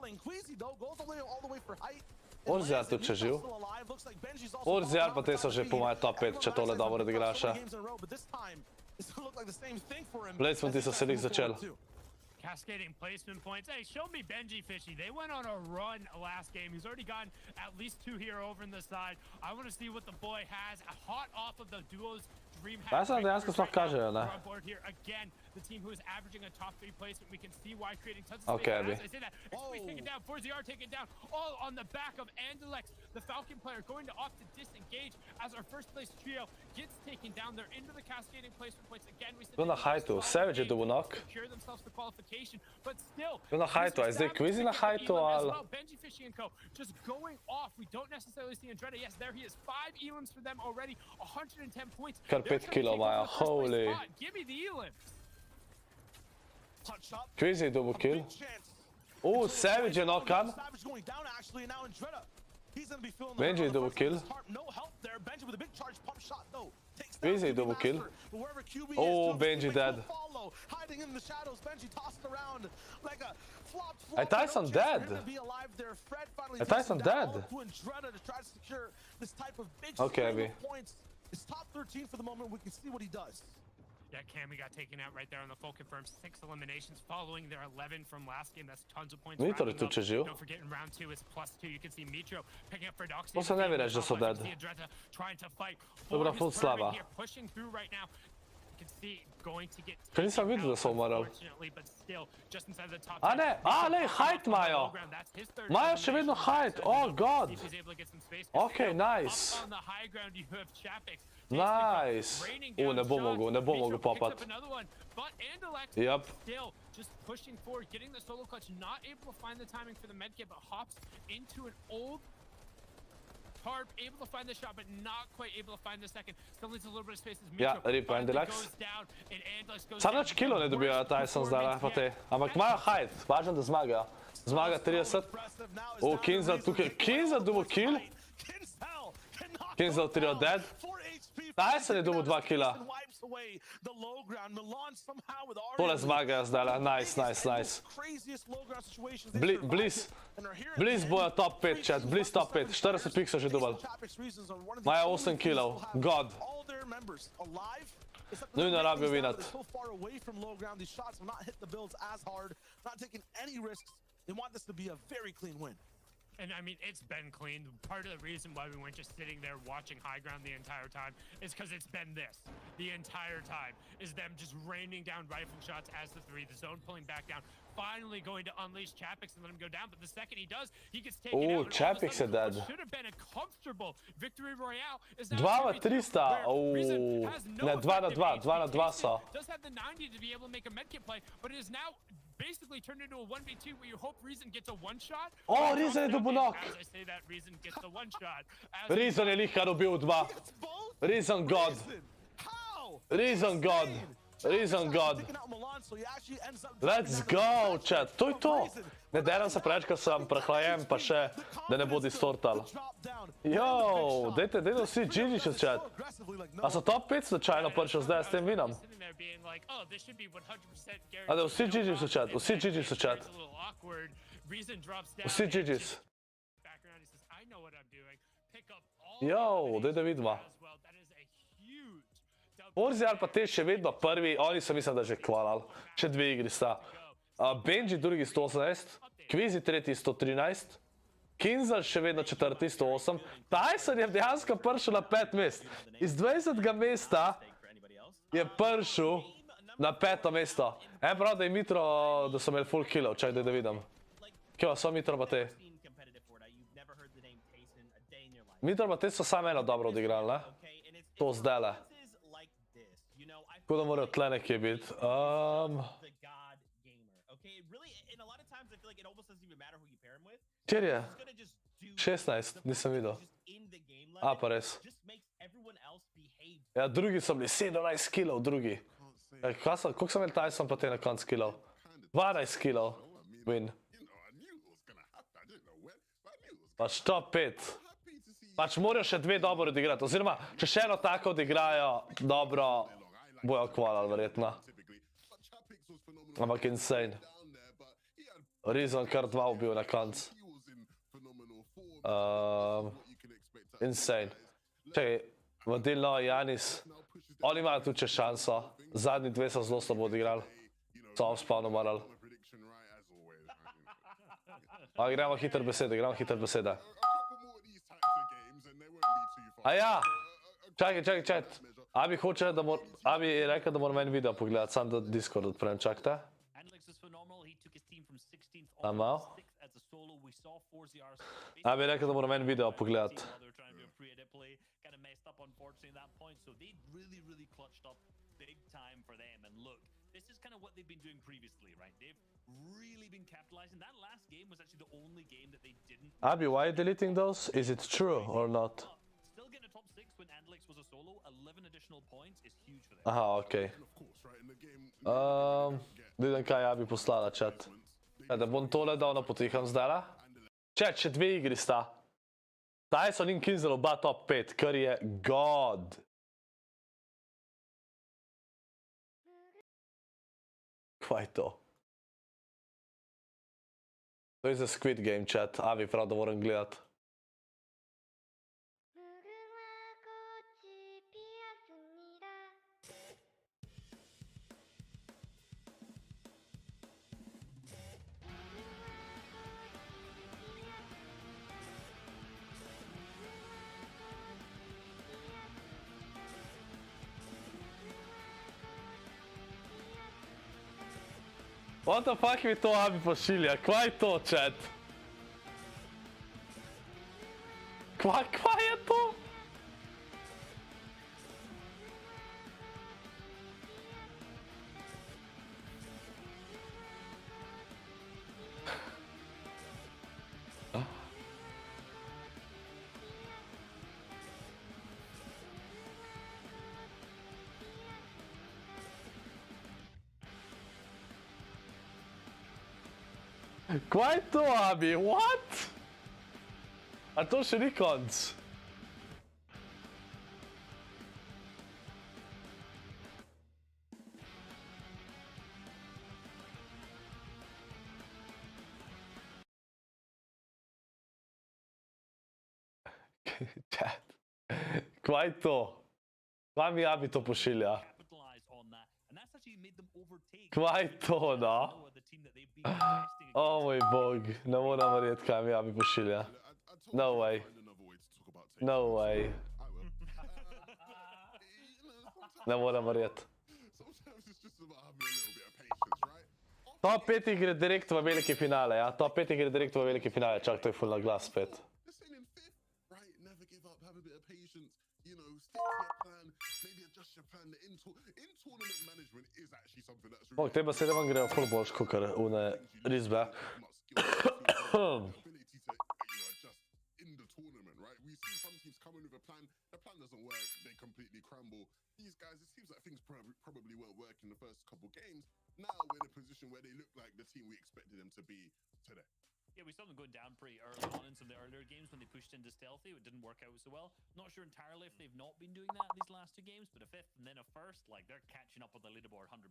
Orziar tudi še živ. Orziar pa te so že po moje top 5, če tole dobro odigraše. Placementi so se njih začeli. Cascading placement points. Hey, show me Benji Fishy. They went on a run last game. He's already gotten at least 2 here over in the side. I want to see what the boy has. Hot off of the duos. Tyson dejansko sploh kažejo, ne? Again, the team who is averaging a top 3 placement. We can see why creating tons of space. Abby. I say that. X-Space taken down. 4ZR taken down. All on the back of Andalex. The Falcon player going to opt to disengage as our first place trio gets taken down. They're into the cascading placement points again. We Tu na heightu. Savage je double knock. Secure themselves for qualification, but still. Tu na heightu, a je zdaj Kvizi na heightu, ali? Benji Fishy and Co. just going off. We don't necessarily see Andretta. Yes, there he is. 5 elims for them already. 110 points. Kar 5 kilo imajo. Holy. Give me the elims. Kvizi je double kill. Savage je knockan. Benji je double kill. Kvizi je double kill. Benji dead. Is Tyson dead? Is Tyson dead? Okay, Abby. It's top 13 for the moment. We can see what he does. Yeah, Cammy got taken out right there on the full confirmed 6 eliminations following their 11 from last game. That's tons of points. Mitro je tu če živ. Don't forget in round 2 is +2. You can see Mitro picking up for Doxy. To se ne bi reč, da so dead. Trying to fight. Dobra, full slava. Pushing through right now. can see going to get Kaj nisam videl, da so umarali. unfortunately, but still just inside the top A 10. ne, lej, hajt imajo. That's his third Imajo še vedno hajt, oh god. See if he's able to get some space. Okay, nice. Up on the high ground you have Chapix. Nice. Ne bom mogel popat. But Andalex Yep. still just pushing forward, getting the solo clutch, not able to find the timing for the medkit, but hops into an old tarp, able to find the shot, but not quite able to find the second. Still needs a little bit of space as Mitro rip Andalex. goes down, and Andalex goes Sam down. nič kilo ne dobijo Tyson zdaj, pa te. Ampak imajo hajt, važno da zmagajo. Zmaga 30. Kinzel tukaj, Kinzel dobil kill. Kinzel 3 dead. Tyson je dobil 2 killa. Tole zmagajo zdaj, nice. Bliz bojo top 5, chat, bliz top 5. 40 pik so že dobili. Imajo 8 killov, god. Nujno rabijo vinati. And I mean, it's been clean. Part of the reason why we weren't just sitting there watching high ground the entire time is because it's been this. The entire time is them just raining down rifle shots as the three. The zone pulling back down. Finally going to unleash Chapix and let him go down. But the second he does, he gets taken out. Oh, Chapix is dead. Should have been a comfortable victory royale. Is now 2-300. Oh, ne, 2-2 so. Does have the 90 to be able to make a medkit play, but it is now basically turned into a 1v2 where you hope Reason gets a one shot. Oh, Reason je dobil knock. As I say that, Reason gets the one shot. Reason je lihka dobil 2. Reason god. Reason god. Reason god. Let's go, chat. To je to. Ne deram se preveč, ker sem prehlajen, pa še, da ne bo distortal. Yo, dajte vsi GG chat. A so top 5 slučajno prišel zdaj s tem vinom? A da vsi GG chat, vsi GG chat. Vsi GGs. Yo, dajte vidimo. Orzi ali pa te še vedno prvi, oni so mislim, da že kvalali. Še 2 igri sta. Benji drugi 118, Kvizi tretji 113, Kinzel še vedno četrti 108, Tyson je dejansko prišel na 5 mest. Iz 20. mesta je prišel na 5. mesto. Prav, da je Mitro, da so imeli full killov, čak da vidim. Kjo, so Mitro pa te? Mitro pa te so samo eno dobro odigrali, ne? To zdajle. Tako da morajo tle nekje biti. Kjer je? 16, nisem videl. A, pa res. Ja, drugi so bili 17 killov, drugi. Koliko sem imel Tyson pa te na konc killov? 12 killov. Win. Pač top 5. Pač morajo še 2 dobro odigrati. Oziroma, če še eno tako odigrajo dobro, bojo kvalali verjetno. Ampak insane. Reason kar 2 ubil na konc. Insane. Čekaj, vodilno Janis. Oni imajo tudi še šanso. Zadnji 2 so zelo slabo odigrali. So spavno morali. Gremo hiter besede, Aja, čakaj. Abi hoče, Abi je rekel, da moram en video pogledati, sam da Discord odprem, čakajte. Malo. Abi je rekel, da moram en video pogledati. Abi, why are you deleting those? Is it true or not? Aha, okej. Vidim, kaj Abi poslala, chat. Da bom tole dal na potiham zdajla. Chat, še 2 igri sta. Tyson in Kinzel oba top 5, kar je god. Kaj je to? To je za Squid Game, chat. Abi, prav da moram gledati. What the fuck mi to Abi pošilja? Kva je to, chat? Kva je to? Kva je to, Abi? What? A to še ni konc. Chat. Kva je to? Kva mi Abi to pošilja? Kva je to, no? O moj bog, ne moram verjeti, kaj mi Abi pošilja. No way. No way. Ne moram verjeti. Top 5 gre direkt v veliki finale, ja? Top 5 gre direkt v veliki finale, čak, to je full na glas spet. Bog, te besede vam grejo ful boljš, kakor une risbe. Yeah, we saw them going down pretty early on in some of the earlier games when they pushed into stealthy. It didn't work out so well. Not sure entirely if they've not been doing that in these last two games, but a fifth and then a first, like they're catching up on the leaderboard 100%.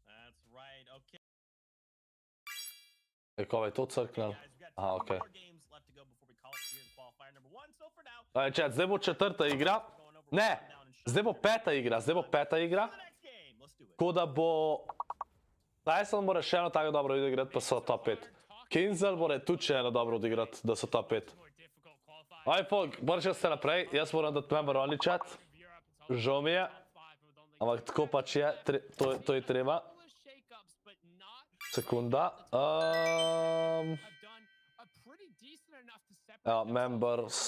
That's right. Okay. Ko je to crknil? Aha, okej. Aj, chat, zdaj bo četrta igra. Ne, zdaj bo peta igra, Tako da bo... Tyson mora še eno tako dobro odigrati, pa so top 5. Kinzel mora tudi še eno dobro odigrati, da so top 5. Aj, Fog, moraš jaz se naprej, jaz moram dati member only chat. Žal mi je. Ampak tako pač je, to je treba. Sekunda. Ja, members.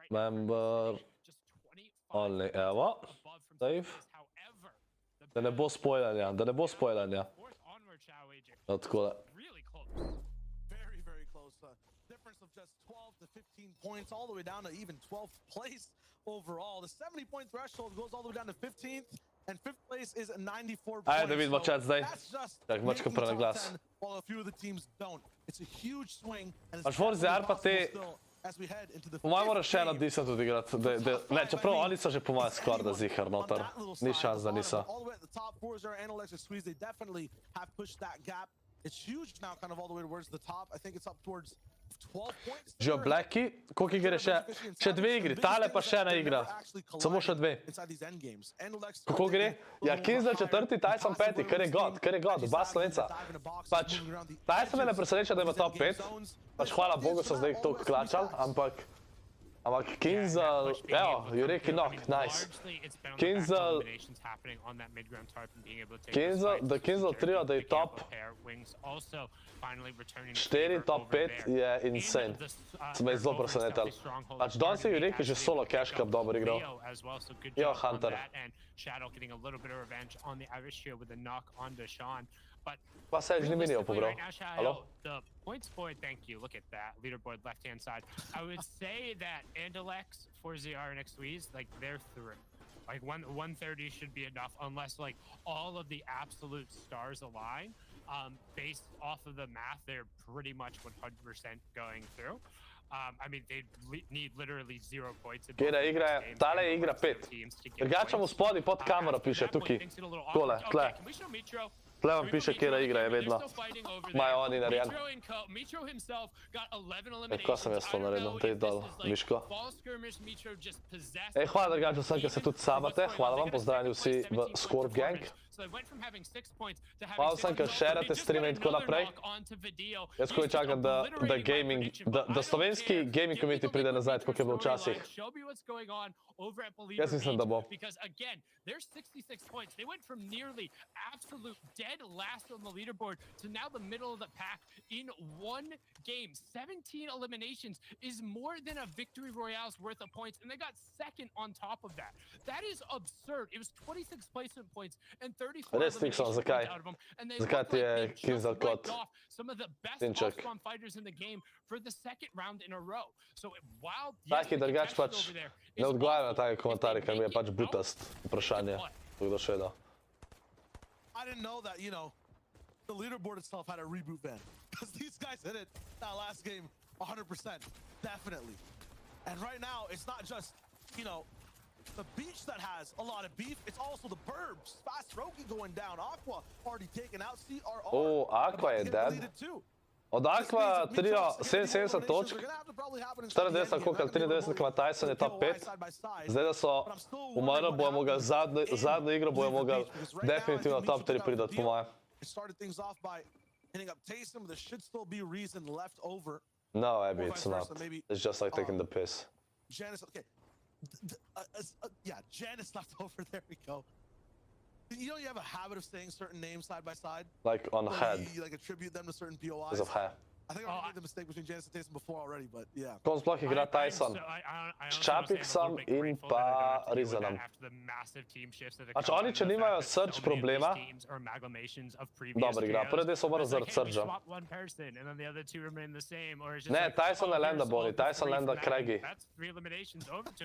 Member only, evo. Save. Da ne bo spoilanja, Tako da. Very, very close. Difference of just 12 to 15 points, all the way down to even 12th place overall. The 70-point threshold goes all the way down to 15th, and 5th place is 94 points. Ajde, da vidimo chat zdaj. Tak, mačka prvi na glas. While a few of the teams don't. It's a huge swing, and it's Forza Arpa te... Po mojem moraš še eno decent odigrati. Ne, čeprav oni so že po mojem skorda zihar noter. Ni šans, da niso. Že Blacky, koliko igre še? Še 2 igri, tale pa še ena igra. Samo še 2. Kako gre? Ja, Kinzel 4, Tyson 5, kar je god, oba Slovenca. Pač, Tyson me ne preseneča, da ima top 5. Pač hvala Bogu so zdaj toliko klačali, ampak Kinzel, evo, Jureki knock, nice. Kinzel, da Kinzel trio, da je top 4, top 5 je insane. Sem me zelo presenetal. Pač danes je Jureki že solo cash cup dobro igral. Jo, Hunter. Pa se je že ni minil pobral. Halo? The points board, thank you. Look at that leaderboard left-hand side. I would say that Andalex, 4ZR, and XWeeze, like they're through. Like 130 should be enough, unless like all of the absolute stars align. Based off of the math, they're pretty much 100% going through. I mean, they need literally 0 points. Kjera igra je? Tale je igra 5. Drugače mu spodaj pod kamero piše, tukaj. Tole, tle. Tle vam piše, kjera igra je vedno. Majo oni narejen. Ko sem jaz to naredil, te dol, Miško. Hvala drugače vsem, ki se tudi sabate. Hvala vam, pozdravljeni vsi v Scorp Gang. So they went from having 6 points to having Hvala sam kad šerate streame in tako naprej. Jaz koji čakam da gaming, da slovenski gaming community pride nazaj, tako je bilo včasih. Jaz mislim, da bo. Because again, there's 66 points. They went from nearly absolute dead last on the leaderboard to now the middle of the pack in one game. 17 eliminations is more than a victory royale's worth of points, and they got second on top of that. That is absurd. It was 26 placement points and 34 eliminations out of them, and they look like they just wiped off some of the best off-spawn fighters in the game for the second round in a row. So while Taki drugač pač ne odgovarjam na take komentarje, ker mi je pač butast vprašanje. Tako da še da. I didn't know that, you know, the leaderboard itself had a reboot ban. Because these guys hit it that last game 100%, definitely. And right now, it's not just, you know, the beach that has a lot of beef, it's also the burbs. Fast Roki going down, Aqua already taken out, CRR. Oh, Aqua je dead. Od Aqua trio 77 točk, 94 koliko, 93 kama Tyson je top 5. Zdaj da so umrli, bojo mogli zadnjo igro, bojo mogli definitivno top 3 pridati po moje. No, Abby, it's not. It's just like taking the piss. Janice, okay. Yeah, Janice left over, there we go. You know you have a habit of saying certain names side by side? Like on head. You like attribute them to certain POIs? Because of hair. I think I made the mistake between Janice and Tyson before already, but yeah. Ko sploh igra Tyson. S Čapiksom in pa Rizanom. Pač oni, če nimajo Surge problema, dobro igra. Prvi del so umrli zaradi Surgea. Ne, Tyson ne lenda Boni, Tyson lenda Craigie.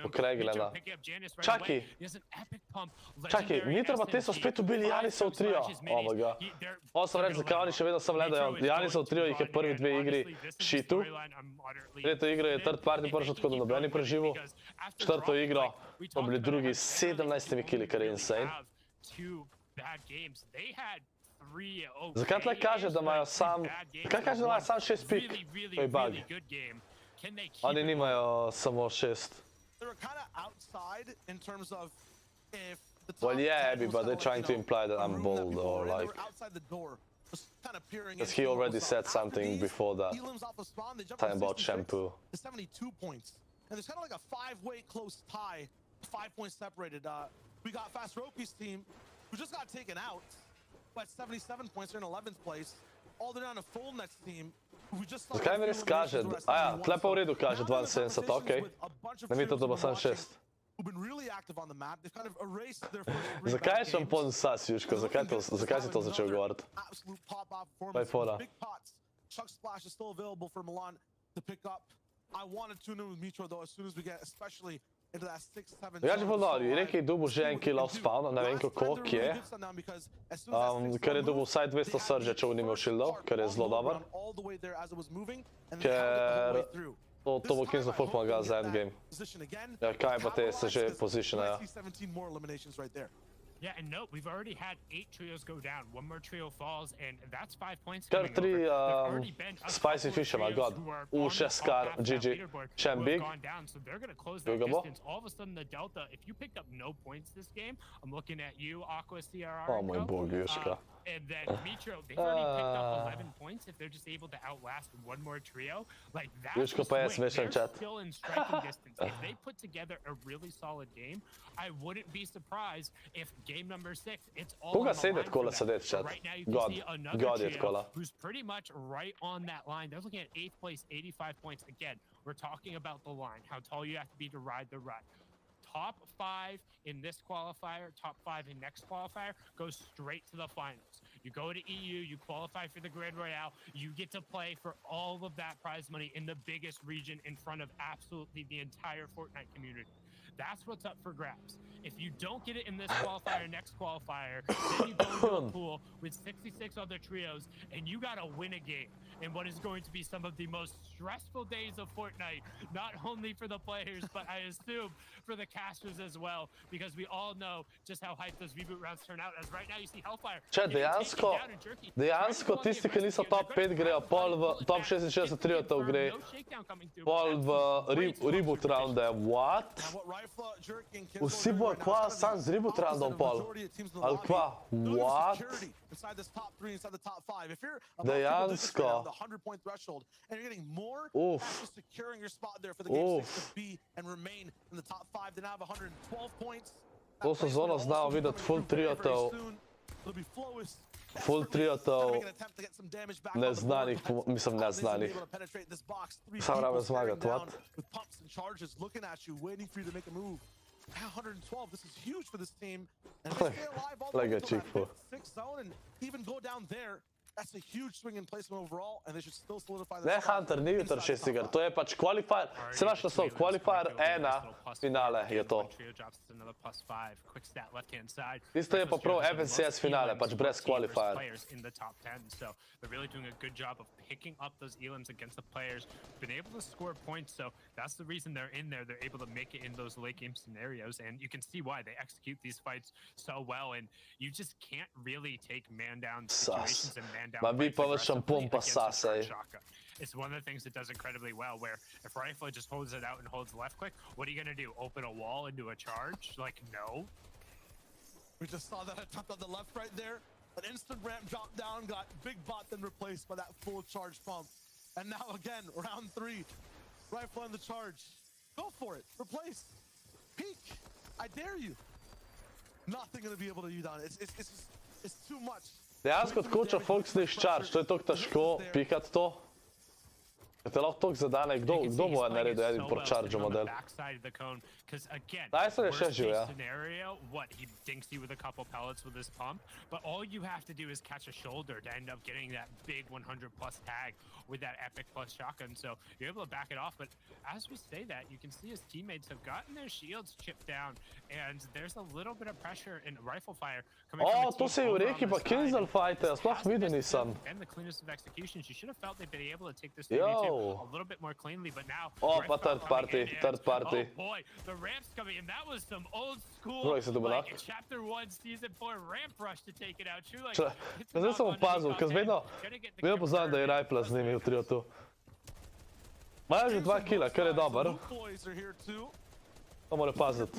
Po Craigie lenda. Čaki! Čaki, Nitro pa te so spet ubili Janisa v trio. Oh my god. Ovo sam reći, zakaj oni še vedno sam gledajo. Janisa v trio jih je prvi dve igri šitu. Tretjo igro je third party pršel, tako da noben ni preživel. Četvrto igro pa bili drugi 17 killi, kar je insane. Zakaj tle kaže, da imajo sam... Zakaj kaže, da imajo sam 6 pik? To je bug. Oni nimajo samo 6. Well, yeah, Abby, but they're trying to imply that I'm bold or like... Because he already said something before that. Talking about shampoo. 72 points. And there's kind of like a 5-way close tie, 5 points separated. We got Fast Roki's team, who just got taken out, but 77 points, they're in 11th place. All the way down to Full Net's team, who just... Zakaj mi res kaže? Aja, tle pa v redu kaže 72, okej. Ne mi to bo sam 6. Zakaj je šampon sas, Juško? Zakaj si to začel govoriti? Pa je fora. Drugače pa dobro, Reki je dubil že en kill off spawn, ne vem kako, kje. Ker je dubil vsaj 200 surge, če ni imel shieldov, kar je zelo dober. Ker... To bo Kings of Folk pomagal za endgame. Ja, kaj pa te se že positionajo. Yeah, and note, we've already had 8 trios go down. One more trio falls, and that's 5 points Kar coming over. 3 spicy fish, my god. Še Scar, GG, Champ Big. So they're going to close that distance. All of a sudden, the Delta, if you picked up no points this game, I'm looking at you, Aqua, CRR, Oh moj bog, Juška. and then Mitro, they've already picked up 11 points. If they're just able to outlast one more trio, like that's Juško pa je smešen they're chat. still in striking distance. If they put together a really solid game, I wouldn't be surprised if game number 6, it's all Koga on the sede line tkola for them. sedet, chat? Right now you can God. see another God je trio tkola. who's pretty much right on that line. They're looking at 8th place, 85 points. Again, we're talking about the line, how tall you have to be to ride the ride. Top 5 in this qualifier, top 5 in next qualifier, goes straight to the finals. You go to EU, you qualify for the Grand Royale, you get to play for all of that prize money in the biggest region in front of absolutely the entire Fortnite community. That's what's up for grabs. If you don't get it in this qualifier, next qualifier, then you go into a pool with 66 other trios, and you gotta win a game in what is going to be some of the most stressful days of Fortnite, not only for the players, but I assume for the casters as well, because we all know just how hyped those reboot rounds turn out. As right now you see Hellfire. Če, dejansko tisti, ki niso top 5 grejo, pol v top 66 triotov gre, pol v reboot rounde, what? Vsi bo kva sam z ribotrandom pol. Ali kva? What? Dejansko. To sezono znamo videti full triotov. Full triotov neznanih, mislim neznanih. Sam rabe zmagati, what? 112, this is huge for this team. And they stay alive all the way to that 6th zone and even go down there. That's a huge swing in placement overall, and they should still solidify the Ne, Hunter ni jutr 6 iger, to je pač qualifier, se imaš naslov, qualifier 1, finale je to. Isto je pa prav FNCS finale, pač brez qualifier. They're really doing a good job of picking up those elims against the players, been able to score points, so that's the reason they're in there. They're able to make it in those late game scenarios, and you can see why they execute these fights so well, and you just can't really take man down situations and man down fights aggressively against a shotgun. It's one of the things that does incredibly well, where if Rifle just holds it out and holds left click, what are you gonna do? Open a wall into a charge? Like, no. We just saw that attempt on the left right there. An instant ramp drop down, got big bot, then replaced by that full charge pump. And now again, round 3. Rifle on the charge. Go for it. Replace. Peek. I dare you. Nothing gonna be able to do down. It's too much. Dejansko odkoča folk sliš charge, to je toliko težko pikati to. Ker te lahko toliko zadane, kdo bo naredil edin por charge model? Najsel je še živ, ja. What, he dinks you with a couple pellets with his pump, but all you have to do is catch a shoulder to end up getting that big 100 plus tag with that epic plus shotgun, so you're able to back it off, but as we say that, you can see his teammates have gotten their shields chipped down, and there's a little bit of pressure in rifle fire coming from the team. To se je v reki pa Kinzel fighter, sploh videl nisem. And the cleanest of executions, you should have felt they'd be able to take this 3v2 a little bit more cleanly, but now... Oh, pa third party. Oh boy, the ramp's coming in, that was some old school, like chapter 1, season 4 ramp rush to take it out. True, like... Zdaj sem opazil, ker vedno poznam, da je Rifle z njimi v triotu. Imajo že 2 killa, kar je dober. To mora paziti.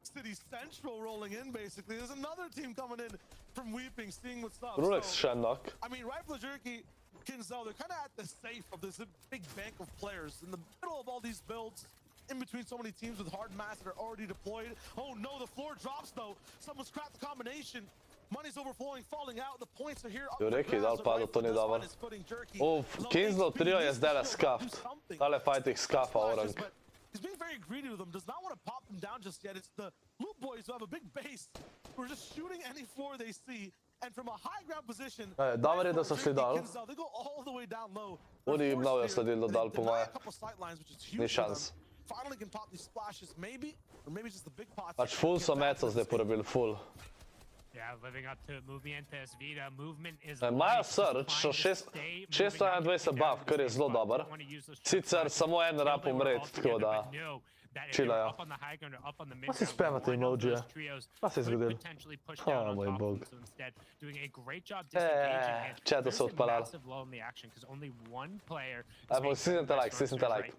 City Central rolling in, basically. There's another team coming in from Weeping, seeing what's up. Rulex še knock. I mean, Rifle Jerky, Kinzel, they're kind of at the safe of this big bank of players. In the middle of all these builds, in between so many teams with hard mass that are already deployed. Oh no, the floor drops though. Someone's cracked the combination. Money's overflowing, falling out. The points are here. Jurek je dal padel, to ni dobro. Kinzel trio je zdaj skaft. Tale fight ih skafa orang. He's being very greedy with them, does not want to pop them down just yet. It's the loot boys who have a big base, who are just shooting any floor they see. And from a high ground position, dobro je, da so šli dol. They go all the way down low. Oni jim novijo sledili dol, po moje. Ni šans. Finally can pop these splashes, maybe, or maybe just the big pots. Pač full so meco zdaj porabili, full. Yeah, living up to Movientes Vita, movement is Imajo search, so 621 buff, kar je zelo dober. Sicer samo en rap umret, tako da čilajo. Pa si spevate emojije? Pa si zgodil? O moj bog. Četo se odpalal. Evo, stisnite like.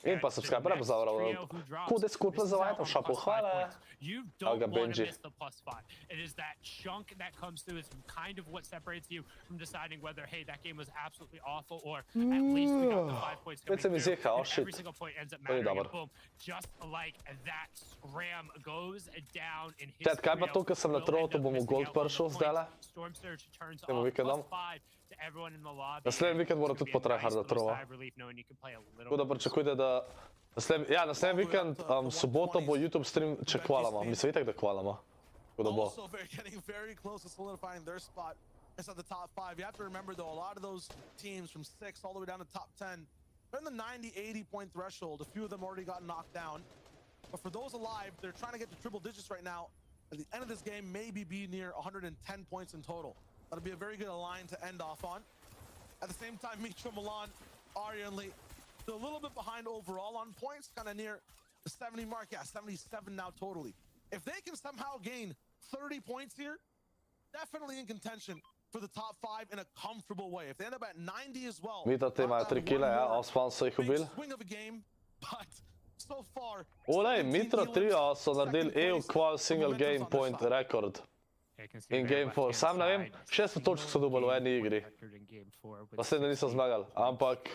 In pa subscribe, ne pozavljal. Kude ScorpLZ v šapu, hvala. Evo ga Benji. It is that chunk that comes through is kind of what separates you from deciding whether, hey, that game was absolutely awful, or at least we got the 5 points coming through. Every single point ends up mattering, and boom, just like that, Scram goes down in his kaj pa to, ker sem na trotu, bom v gold prišel zdajle? Temu vikendom. Naslednji vikend moram tudi potryhard da trova. Tako da pričakujte, da... Naslednji vikend, soboto bo YouTube stream, če kvalamo. Mislim, itak da kvalamo. Also, they're getting very close to solidifying their spot inside the top 5. You have to remember, though, a lot of those teams from 6 all the way down to top 10, they're in the 90-80 point threshold. A few of them already got knocked down. But for those alive, they're trying to get to triple digits right now. At the end of this game, maybe be near 110 points in total. That'll be a very good line to end off on. At the same time, Mitra Milan, Aryan Lee, they're a little bit behind overall on points, kind of near the 70 mark. Yeah, 77 now totally. If they can somehow gain 30 points here, definitely in contention for the top 5 in a comfortable way. If they end up at 90 as well, Vidite, imajo 3 kile, ja, Osman so jih ubili. swing of a game, but So far, Olej, Mitro Trio so naredili EU qual single game point rekord. In game 4, sam ne vem, 600 točk so dobili v eni igri. Naslednje niso zmagali, ampak...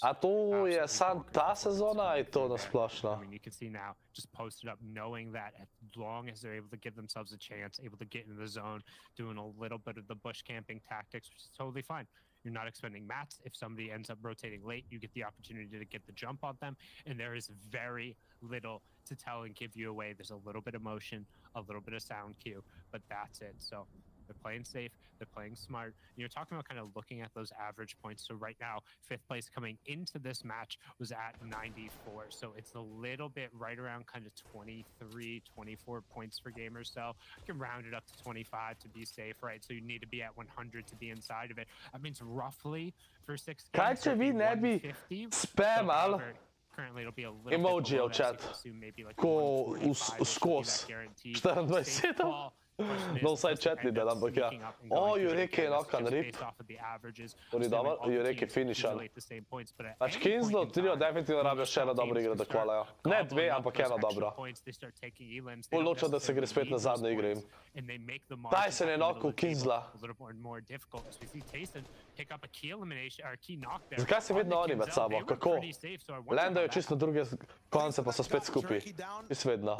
A to je sam ta sezona, ali je to nasplošno? I mean, you can see now, just posted up, knowing that as long as they're able to give themselves a chance, able to get in the zone, doing a little bit of the bush camping tactics, which is totally fine. You're not expending mats. If somebody ends up rotating late, you get the opportunity to get the jump on them, and there is very little to tell and give you away. There's a little bit of motion, a little bit of sound cue, but that's it. So they're playing safe, they're playing smart. And you're talking about kind of looking at those average points. So right now, 5th place coming into this match was at 94. So it's a little bit right around kind of 23, 24 points per game or so. You can round it up to 25 to be safe, right? So you need to be at 100 to be inside of it. That means roughly for 6 games, Kaj če vi ne bi spamal emoji v chat, ko skos 24/7? No, vsaj chat ni del, ampak ja. O, Jurek je nokan rip. To ni dobro, Jurek je finishan. Pač Kinslow trio definitivno rabijo še eno dobro igro, da kvalajo. Ne dve, ampak eno dobro. Bolj nočem, da se gre spet na zadnje igre im. Tyson je nokal Kinsla. Zakaj se vedno oni med sabo? Kako? Landajo čisto druge konce, pa so spet skupaj. Čisto vedno.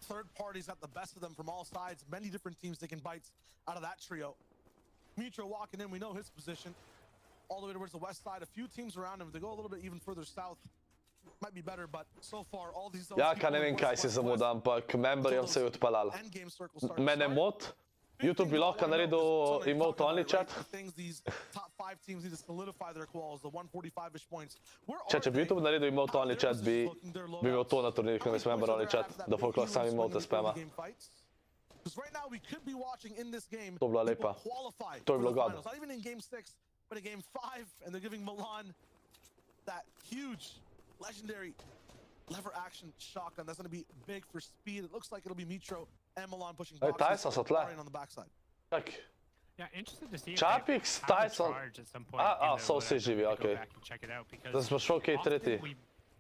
Third parties got the best of them from all sides. Many different teams taking bites out of that trio. Mitro walking in, we know his position. All the way towards the west side. A few teams around him. If they go a little bit even further south, might be better, but so far all these... Ja, kaj ne vem, kaj si zamudam, ampak memberjem se je odpalal. Mene mot, YouTube bi lahko naredil emote only chat. Če bi YouTube naredil emote only chat, bi imel to na turnirih, ne vem, member only chat, da folk lahko sam emote spama. To bila lepa. To je bilo god. Lever action shotgun. That's going to be big for speed. It looks like it'll be Mitro and Milan pushing boxes. Tyson so tle. On the backside. Tak. Yeah, interested to see Čapik, Tyson. So vsi živi, okej. Da smo šel kaj tretji.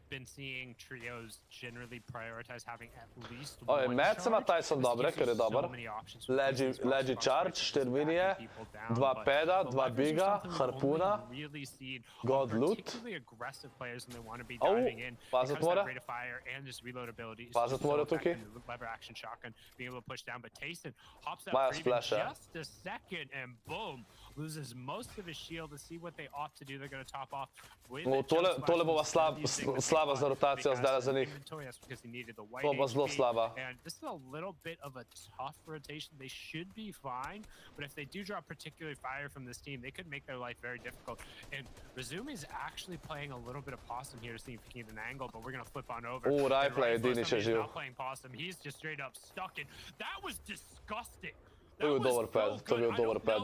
Been seeing trios generally prioritize having at least one charge. Ima Tyson dobre, ker je dober. Leži charge, 4 minije, 2 peda, 2 biga, harpuna, god loot. Pazit mora. Pazit mora tukaj. Maja splasha. Loses most of his shield to see what they ought to do. They're going to top off with tole bova slaba za rotacijo zdaj za njih. To bo zelo slaba. And this is a little bit of a tough rotation. They should be fine, but if they do drop particular fire from this team, they could make their life very difficult. And Razumi is actually playing a little bit of possum here to see if he can get an angle, but we're going to flip on over. Rifle je edini še živ. Not playing possum. He's just straight up stuck in. That was disgusting. To je bil dober pad. To je bil dober pad.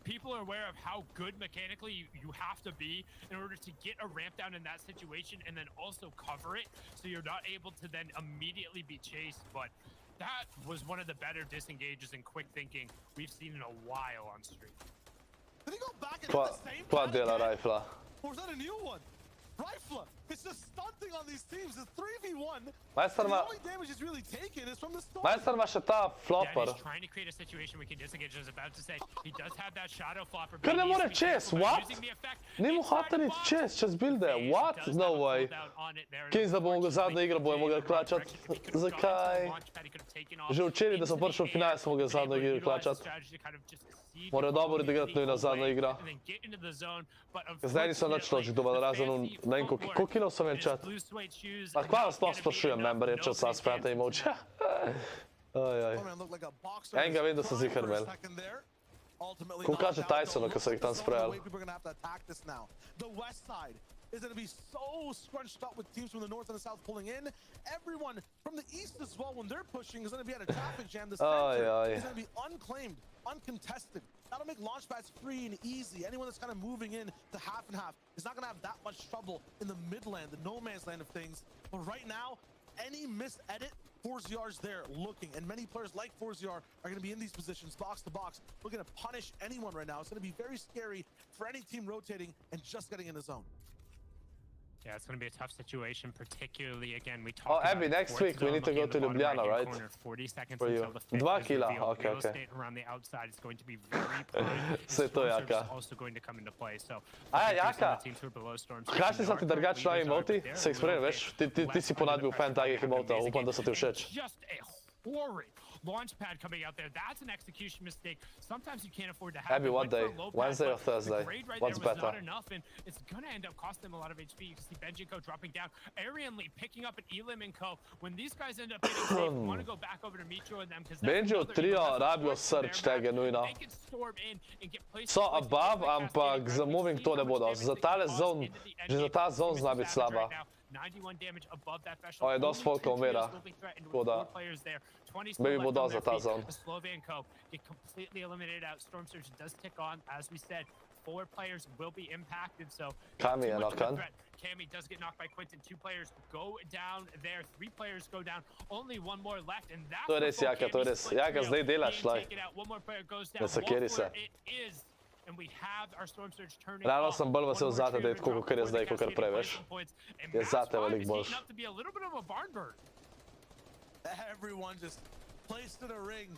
People are aware of how good mechanically you have to be in order to get a ramp down in that situation and then also cover it so you're not able to then immediately be chased. But that was one of the better disengages and quick thinking we've seen in a while on stream. Did he go back and hit the same pad again? Or is that a new one? Rifle! It's just stunting on these teams. It's 3v1. The only damage he's really taken is from the storm. Majstor ima še ta flopper. Yeah, he's trying to create a situation where he can disengage. I was about to say, he does have that shadow flopper. Ker ne more čez, what? Ni mu hotel iti čez builde, what? No way. Kings da bo mogel zadnja igra, bojo mogel klačat. Zakaj? Že včeraj, da so prišli v finale, so mogel zadnja igra klačat. Morajo dobro odigrati nujna zadnja igra. Zdaj nisem nič točk dobil, razen ne vem koliko kilov sem imel čat. A kva vas sploh sprašujem, member, je čat sam spremate emoji. Enega vem, da sem zihar imel. Ko kaže Tysonu, ko so jih tam sprejali. Is going to be so scrunched up with teams from the north and the south pulling in. Everyone from the east as well, when they're pushing, is going to be at a traffic jam. The center is going to be unclaimed, uncontested. That'll make launch pads free and easy. Anyone that's kind of moving in to half and half is not going to have that much trouble in the midland, the no man's land of things. But right now, any mis-edit, FourZR's there looking, and many players like FourZR are going to be in these positions, box to box, looking to punish anyone right now. It's going to be very scary for any team rotating and just getting in the zone. Yeah, it's going to be a tough situation, particularly again. We Oh, talked Abby, about next week we need to go to Ljubljana, right? 40 seconds For you. until the fifth 2 is kila, revealed. okay, Real okay. estate around the outside is going to be very prime. Sve to jaka. Is also going to come into play. So, A, jaka. teams who are below Storm Kakšni so ti drugačni emoti? Se jih spremem, veš? Ti si ponadbil fan takih emotov, upam, da so ti všeč. Just a horrid launch pad coming out there. That's an execution mistake. Sometimes you can't afford to have. Abby, what day? Wednesday or Thursday? What's better? Not enough, and it's gonna end up costing them a lot of HP. You can see Benji and Co dropping down. Arian Lee picking up an Elim and Co. When these guys end up hitting safe, we want to go back over to Mitro and them because Benji od trio rabijo srč tega nujno. So above, ampak za moving to ne bodo. Za tale zone, že za ta zone zna biti slaba. 91 damage above that threshold. O, je dosti folka umira. Tako da, maybe bo dosti za ta zone. Slovenko get completely eliminated out. Storm Surge does tick on, as we said. 4 players will be impacted, so Kami je knock-on. Kami does get knocked by Quinton. 2 players go down there. 3 players go down. Only 1 more left, and that's to je res, Jaka, to je res. Jaka, zdaj delaš, like. Ne sekiri se. Realno sem bolj vesel zate, da je tako, kakor je zdaj, kakor prej, veš. Je zate veliko boljš. Everyone just placed in a ring.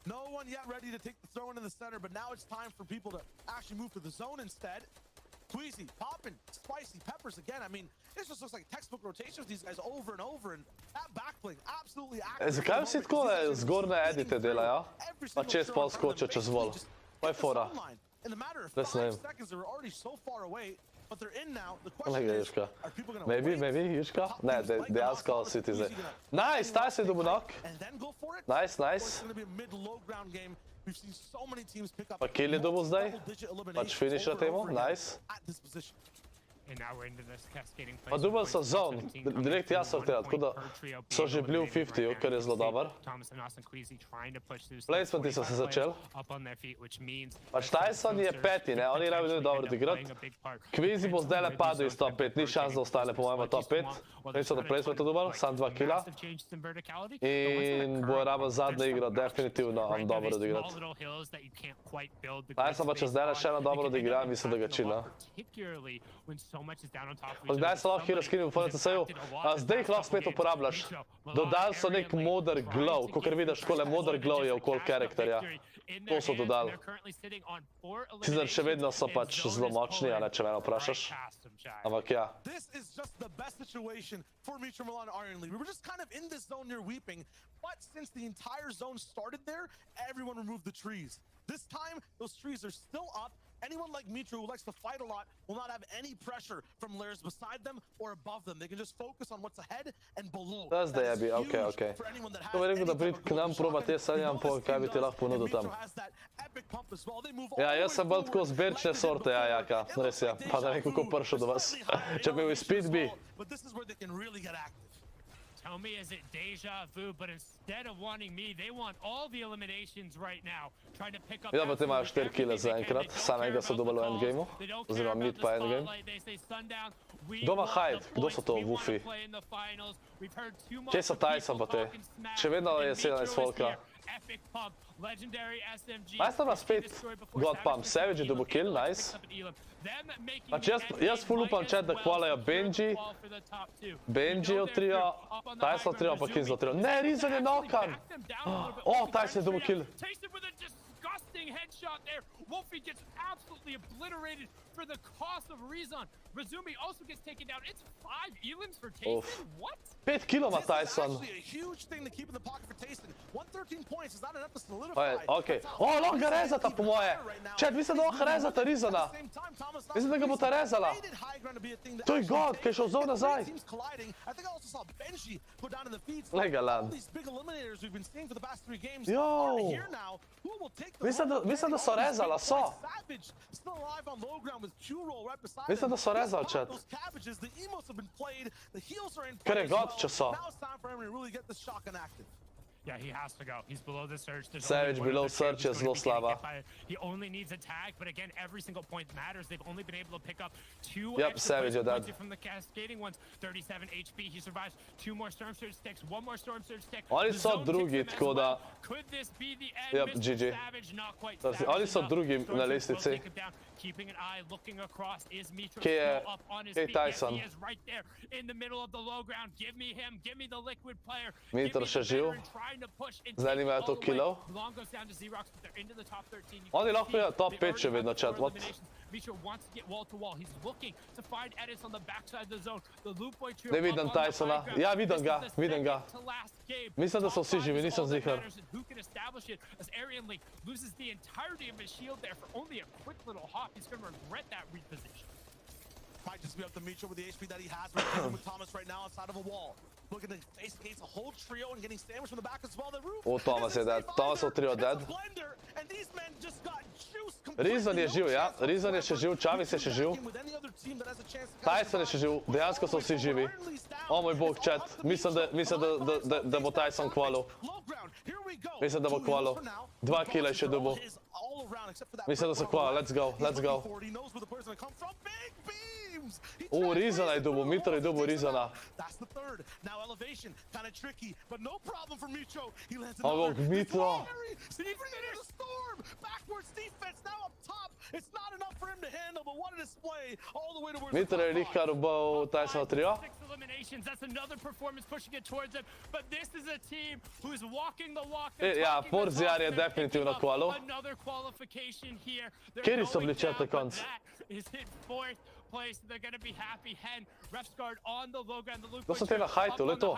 No one yet ready to take the throw into the center, but now it's time for people to actually move to the zone instead. Queasy, popping, spicy peppers again. I mean, this just looks like textbook rotations, these guys over and over, and that backpling absolutely active. Zakaj vsi tako zgornje edite delajo? Pa čez pol skočijo čez vol. Pa je fora. In a matter of 5 Res ne vem. seconds, they were already so far away, but they're in now. The Glej question ga, is, Juška. are people going to Maybe, Juška? Ne, dejansko si ti zdaj. Nice, taj si dobil knock. and then go for it? Nice, Or nice. it's going to be a mid-low ground game. We've seen so many teams pick up Pa kill je dobil zdaj? double-digit Pač eliminations finish na over and temo, over again nice. at this position. And now we're into this cascading Pa dubal so zone, direkt jaz sortiral, tako da so že bili v 50, kar je zelo dober. Placementi so se začeli. Pač Tyson je 5, ne, oni rabijo tudi dobro odigrati. Queasy bo zdaj le padel iz top 5, ni šans, da ostane po mojem top 5. Oni so na placementu dubal, sam 2 killa. In bo rabil zadnje igro, definitivno dobro odigrati. Tyson pa če zdaj le še eno dobro odigra, mislim, da ga čila. Pa kdaj se lahko hero skini v FNCS-u? Zdaj jih lahko spet uporabljaš. Dodali so nek moder glow, kakor vidiš, takole moder glow je okoli karakterja. To so dodali. Sicer še vedno so pač zelo močni, a ne, če mene vprašaš. Ampak ja. This is just the best situation for Mitra Milan and Iron Lee. We were just kind of in this zone near Weeping, but since the entire zone started there, everyone removed the trees. This time, those trees are still up. Anyone like Mitra who likes to fight a lot will not have any pressure from layers beside them or above them. They can just focus on what's ahead and below. Thursday, Abby, okay. To bi rekel, da prid k nam probati, jaz sanjam po, kaj bi ti lahko ponudil tam. Ja, jaz sem bolj tako zbirčne sorte, ja, Jaka, res je. Pa da ne vem, kako pršel do vas. Če bi bil speed bi. But this is where they can really get active. Tell me, is it deja vu? But instead of wanting me, they want all the eliminations right now. Trying to pick up. Ja, pa ti imajo 4 kile zaenkrat, samega so dobili v endgameu, oziroma mid pa endgame. Kdo ima hide? Kdo so to, Wufi? Kje so Tyson pa te? Še vedno je 17 folka. Nice ima spet God Pump, Savage je dobil kill, nice. Pač jaz full upam chat, da hvalajo Benji od trio, Tyson od trio, pa Kiz od trio. Ne, Rizan je knockan! O, Tyson je dobil kill. Headshot there. Wolfie gets absolutely obliterated for the cost of Rizan. Razumi also gets taken down. It's 5 elims for Tayson. What? 5 kilo ima Tyson. This is actually a huge thing to keep in the pocket for Tayson. 113 points is not enough to solidify. Okej. O, lahko ga rezata po moje. Chat, mislim, da lahko rezata Rizana. Mislim, da ga boste rezala. To je God, ki je šel zov nazaj. Glej ga lan. Yo. Mislim, da so rezala, so. Mislim, da so rezali, chat. Ker je God, če so. Yeah, he has to go. He's below the surge. There's Savage only one below other player surge who's je going zelo to be getting slaba. hit by it. He only needs a tag, but again, every single point matters. They've only been able to pick up 2 Yep, extra Savage poison je points dead. from the cascading ones. 37 HP. He survives 2 more storm surge sticks, 1 more storm surge stick. Oni The so zone drugi, takes him as tako da... well. Could this be the end? Yep, Mr. GG. Savage, not quite Oni savage so enough. drugi Storm na surge will lestvici. take him down. Keeping an eye, looking across. Is Mitro Kje je- still up on his kje je feet? Yes, Tyson? he is right there in the middle of the low ground. Give me him. Give me the liquid player. Mitro še živ. Zdaj nimajo to killov. Oni lahko pridejo top 5 še vedno, chat, what? Mitro wants to get wall to wall. He's looking to find Edis on the backside of the zone. The loop boy trio Ne vidim up on the Tysona. high ground. Ja, vidim This ga, is the vidim ga. second to last game. Mislim, da so Top vsi 5 živi, is nisem all that ziher. matters, and who can establish it as Aryan Link loses the entirety of his shield there for only a quick little hop. He's going to regret that reposition. Might just be up to Mitro with the HP that he has. We're dealing with Thomas right now outside of a wall. Looking to face against a whole trio and getting sandwiched from the back as well. The roof. O, Thomas je dead. Thomas od trio dead. And these men just got juice. Rizon je živ, ja. Rizon je še živ, Chavis je še živ. Tyson je še živ, dejansko so vsi živi. O moj bog, chat. Mislim, da bo Tyson kvalil. Mislim, da bo kvalil. 2 killa je še dobil. Mislim, da so kvalil. Let's go, let's go. O, Rizona je dobil, Mitro je dobil Rizona. O bog, Mitro. Mitro je lihkar ubal Tysona trio. That's another performance pushing it towards him, but this is a team who's walking the walk. Ja, Forziar je definitivno kvalil. Another qualification here. Kjeri so bili chat na koncu? Is hit 4th place. They're going to be happy. Hen, refs guard on the low ground. The loop To so te na hajtu, le to.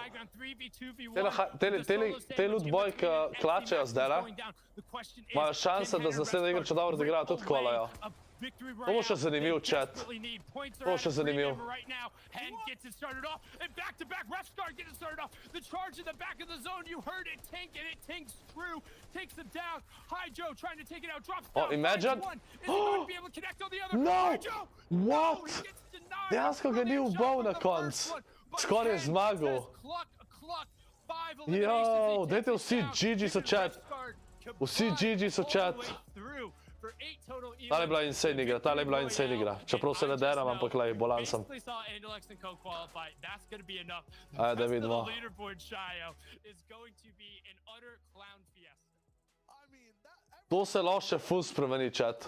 Te loot boy, ki klačejo zdaj, imajo šanse, da z naslednjo igro, če dobro odigrajo, tudi kvalajo. To bo še zanimiv, chat. To bo še zanimiv. Hen gets it started off, and back-to-back refs guard gets it started off. The charge in the back of the zone, you heard it tank, and it tanks through, takes him down. Hi Joe trying to take it out, drops down. Oh, imagine. Is he going to be able to connect on the other? No! Hi Joe! What? He gets denied. Dejansko ga ni ubal na koncu. Skoraj je zmagal. Jo, dajte vsi GG so chat. Vsi GG so chat. Tale je bila insane igra, tale je bila insane igra. Čeprav se ne deram, ampak lej, bolan sem. Ajde, da vidimo. To se lahko še ful spremeni, chat.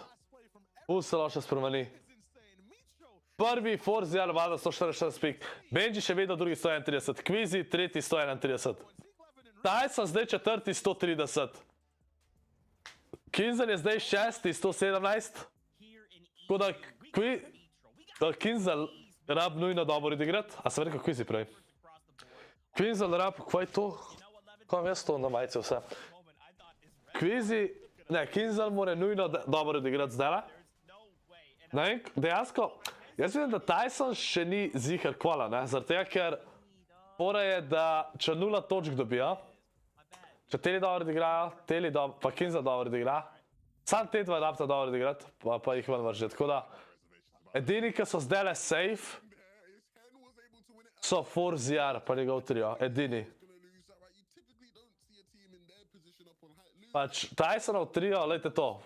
Ful se lahko še spremeni. Prvi Forziar vada 144 pik. Benji še vedno drugi 131. Kvizi tretji 131. Tyson zdaj četrti 130. Kinzel je zdaj šesti 117. Tako da Kinzel rab nujno dobro odigrati. A sem rekel Kvizi prej? Kinzel rab, kaj je to? Kaj je to na majici vse? Kvizi, ne, Kinzel mora nujno dobro odigrati zdaj. Ne vem, dejansko, jaz vidim, da Tyson še ni ziher kvala, ne? Zaradi tega, ker fora je, da če 0 točk dobijo, če teli dobro odigrajo, pa Kinzel dobro odigra, sam te dva rabta dobro odigrati, pa jih ven vržeti. Tako da, edini, ki so zdaj le safe, so Forziar pa njegov trio, edini. Pač Tysonov trio, lejte to,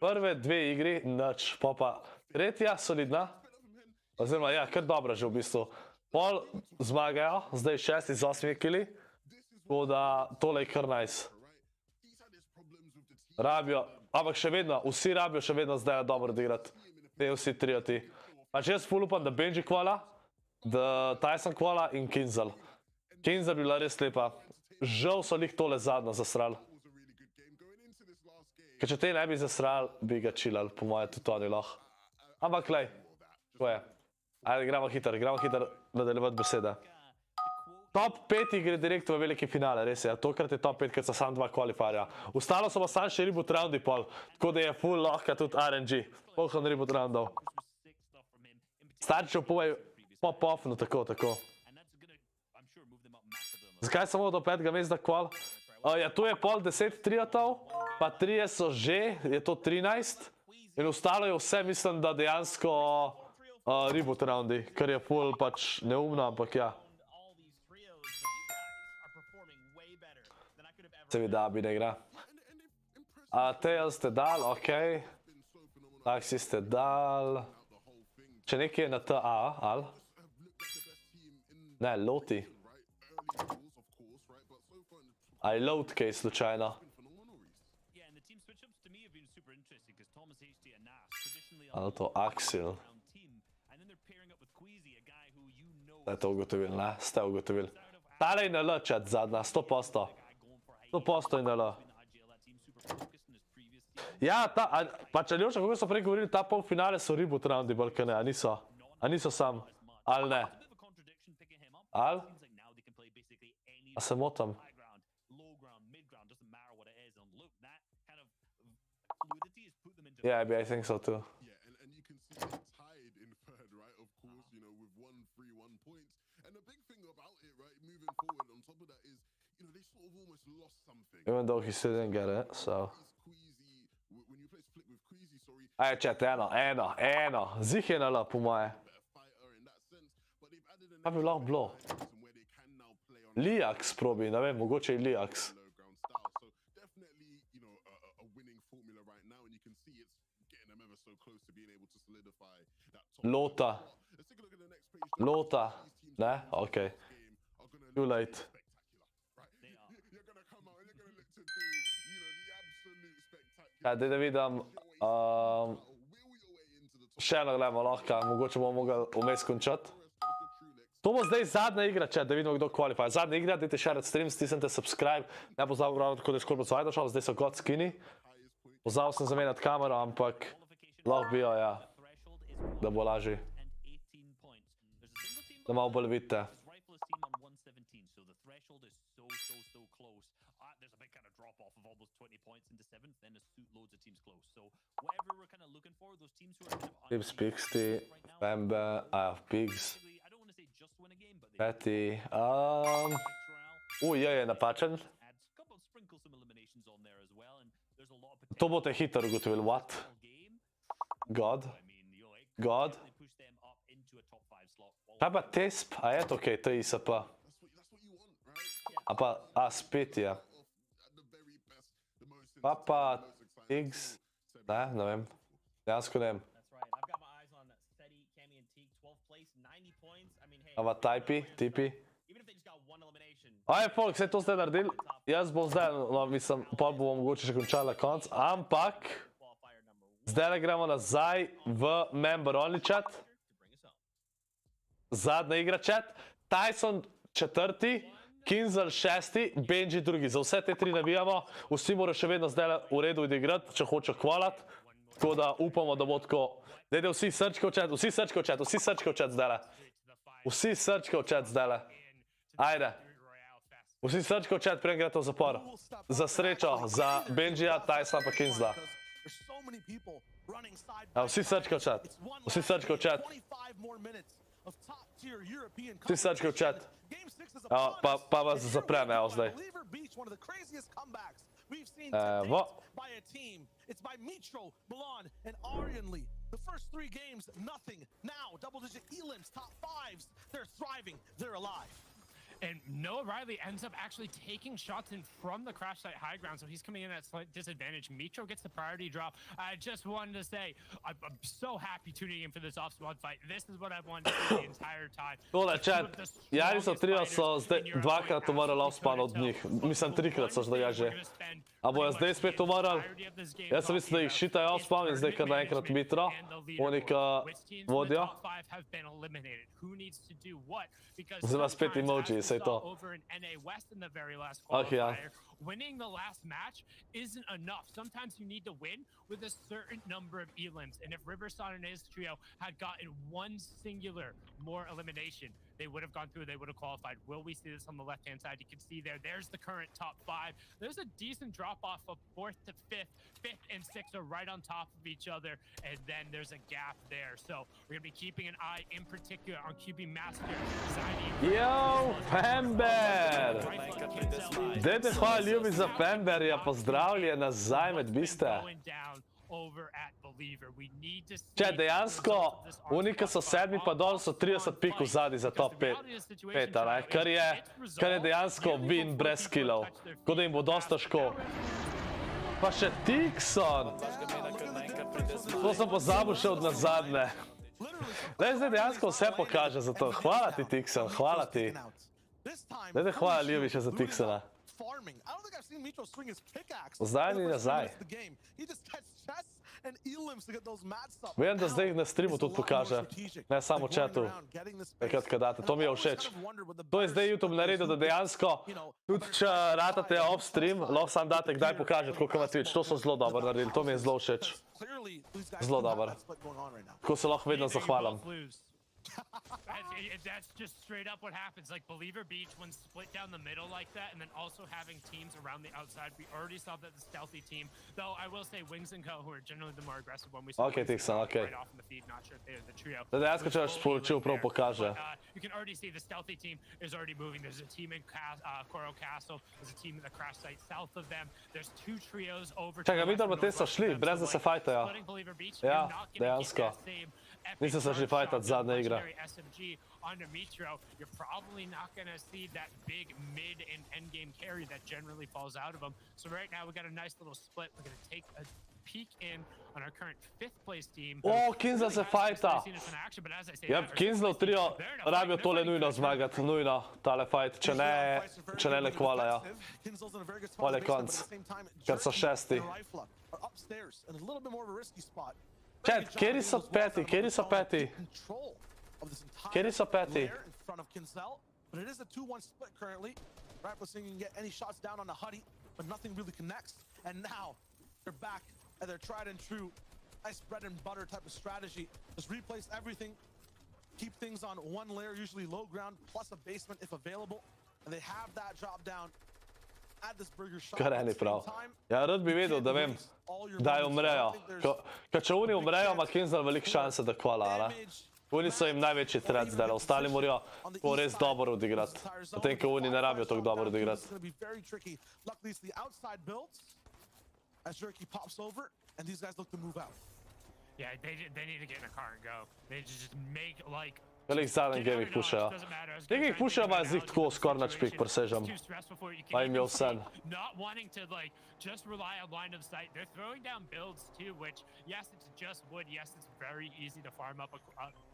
prve 2 igri, nič, pa tretja solidna, oziroma ja, kar dobra že v bistvu. Pol zmagajo, zdaj 6 iz 8 killi, tako da tole je kar nice. Rabijo, ampak še vedno, vsi rabijo še vedno zdaj dobro odigrati. Te vsi trio ti. Pač jaz ful upam, da Benji kvala, da Tyson kvala in Kinzel. Kinzel bi bila res lepa. Žal so lih tole zadnjo zasrali. Ker če te ne bi zasrali, bi ga chillali, po moje tudi oni lahko. Ampak lej, ko je. Ajde, gremo hiter nadaljevati besede. Top 5 gre direkt v veliki finale, res je. Tokrat je top 5, ker so samo 2 kvalifarja. Ostalo so pa samo še reboot roundi pol, tako da je full lahka tudi RNG. Koliko on reboot roundov? Starčev povej pop-offno, tako. Zakaj samo do 5. mesta kval? Ja, tu je pol 10 triotov, pa 3 so že, je to 13. In ostalo je vse, mislim, da dejansko reboot roundi, kar je full pač neumno, ampak ja. Se vidi, da bi ne igra. Tail ste dal, okej. Taxi ste dal. Če nekaj je na TA, ali? Ne, loti. A je load kaj slučajno? Ali to Axel? Ste to ugotovili, ne? Ste ugotovili. Tale je na L, chat, zadnja, 100%. 100% je na L. Ja, pač Aljoša, kako so prej govorili, ta polfinale so reboot roundi, bolj ne, a niso? A niso sam? Ali ne? Ali? A se motam? Yeah, I think so too. Even though he still didn't get it, so... Ajde, chat, eno. Zih je na L, po moje. Kaj bi lahko bilo? Liax probi, ne vem, mogoče je Liax. Lota. Ne? Okej. Too late. Ja, da vidim. Še eno gledamo lahko, mogoče bomo mogli vmes končati. To bo zdaj zadnja igra, chat, da vidimo, kdo qualify. Zadnja igra, dajte share stream, stisnite subscribe. Ne pozabil ravno tako, da je ScorpLZ došel, zdaj so god skini. Pozabil sem zamenjati kamero, ampak lahko bijo, ja. Da bo lažji. Da malo bolj vidite. Pips, Pixty, Bambe, Pigs. Peti, je napačen. To boste hitro ugotovili, what? God. Kaj pa Tesp? A je to okej, to je ISP. Spet je. Pa Pigs, ne vem. Dejansko ne vem. Tipi. Folk, vse to ste naredili. Jaz bom zdaj, mislim, pa bomo mogoče še končali na konc, ampak zdaj gremo nazaj v member only chat. Zadnja igra chat. Tyson 4, Kinzel 6, Benji 2. Za vse te 3 navijamo. Vsi morajo še vedno zdaj v redu odigrati, če hočejo kvalat. Tako da upamo, da bo tako. Dajte vsi srčke v chat, vsi srčke v chat zdaj. Vsi srčke v chat zdaj. Ajde. Vsi srčke v chat, preden grete v zapor. Za srečo, za Benjija, Tysona pa Kinzla. Vsi srčke v chat. Vsi srčke v chat. Vsi srčke v chat. Pa vas zaprem, evo zdaj. Evo. It's by Mitro, Milan, and Aryan Lee. The first 3 games, nothing. Now, double-digit elims, top 5s. They're thriving. They're alive. And Noah Riley ends up actually taking shots in from the crash site high ground, so he's coming in at slight disadvantage. Mitro gets the priority drop. I just wanted to say, I'm so happy tuning in for this off-squad fight. This is what I've wanted to see the entire time. Tole, chat, Jari so 3, so zdaj 2-krat umrli off-spawn od njih. Mislim, 3-krat so zdaj že. A bojo zdaj spet umrli? Jaz sem mislil, da jih šitajo off-spawn in zdaj kar naenkrat Mitro. Oni, ki vodijo. Zdaj spet emoji, sej to. Okay, ja. Winning the last match isn't enough. Sometimes you need to win with a certain number of elims. And if Riverson and his trio had gotten one singular more elimination, they would have gone through, they would have qualified. Will we see this on the left-hand side? You can see there's the current top 5. There's a decent drop-off of 4th to 5th. 5th and 6th are right on top of each other, and then there's a gap there. So we're going to be keeping an eye in particular on QB Master. Yo, Pember! Dajte hvala ljubi za Pemberja, pozdravljen nazaj med biste. over at Believer. We need to see Če, dejansko, oni, ki so sedmi pa dol, so 30 pikov zadnji za top 5, kar je dejansko win brez skillov. Tako da jim bo dosta ško. Pa še Tixon! To sem pozabil še od nazadnje. Zdaj dejansko vse pokaže za to. Hvala ti, Tixon, hvala ti. Dajte hvala Ljubiša za Tixona. Zdaj ni nazaj. Vem, da zdaj na streamu tudi pokaže, ne samo v chatu, takrat, kad date, to mi je všeč. To je zdaj YouTube naredil, da dejansko, tudi če ratate off stream, lahko sam date kdaj pokažete, koliko ima Twitch, to so zelo dobro naredili, to mi je zelo všeč. Zelo dobro. Tako se lahko vedno zahvalim. That's just straight up what happens. Like Believer Beach, when split down the middle like that, and then also having teams around the outside. We already saw that the stealthy team, though I will say Wings and Co, who are generally the more aggressive one. We saw Tixon, right off in the feed. Not sure if they're the trio. Da dejansko če vaš sporočil prav pokaže. You can already see the stealthy team is already moving. There's a team in Coral Castle. There's a team in the crash site south of them. There's two trios over. Čakaj, vidim, da te so šli, brez da se fajtajo. Ja, dejansko. Nisem se šli fajtat zadnja igra. SMG onto Mitro, you're probably not going to see that big mid and end game carry that generally falls out of them. So right now we got a nice little split. We're going to take a peek in on our current 5th place team. Kinsel se fajta. Kinselov trio rabijo tole nujno zmagati, nujno, tale fajt, če ne lekvalajo. Pol je konc, ker so 6. Chat, kjeri so 5? Kjeri so 5? Kjeri so 5? But it is a 2-1 split currently. Rapper can get any shots down on the Huddy, but nothing really connects. And now they're back at their tried and true nice bread and butter type of strategy. Just replace everything, keep things on one layer, usually low ground, plus a basement if available. And they have that drop down. Add this burger shot. Kar eni prav. Ja, rad bi vedel, da vem, da umrejo. Ker če oni umrejo, ima Kinsel veliko šanse, da kvala, ne? Oni so jim največji threat zdaj, ostali morajo to res dobro odigrati. Potem, ko oni ne rabijo tako dobro odigrati. Yeah, they need to get in a car and go. They just make like Velik zadnji game jih pušajo. Tega jih pušajo, ima zih tako skoraj na špik presežem. Pa jim je vse. Not wanting to like just rely on line of sight. They're throwing down builds too, which yes, it's just wood. Yes, it's very easy to farm up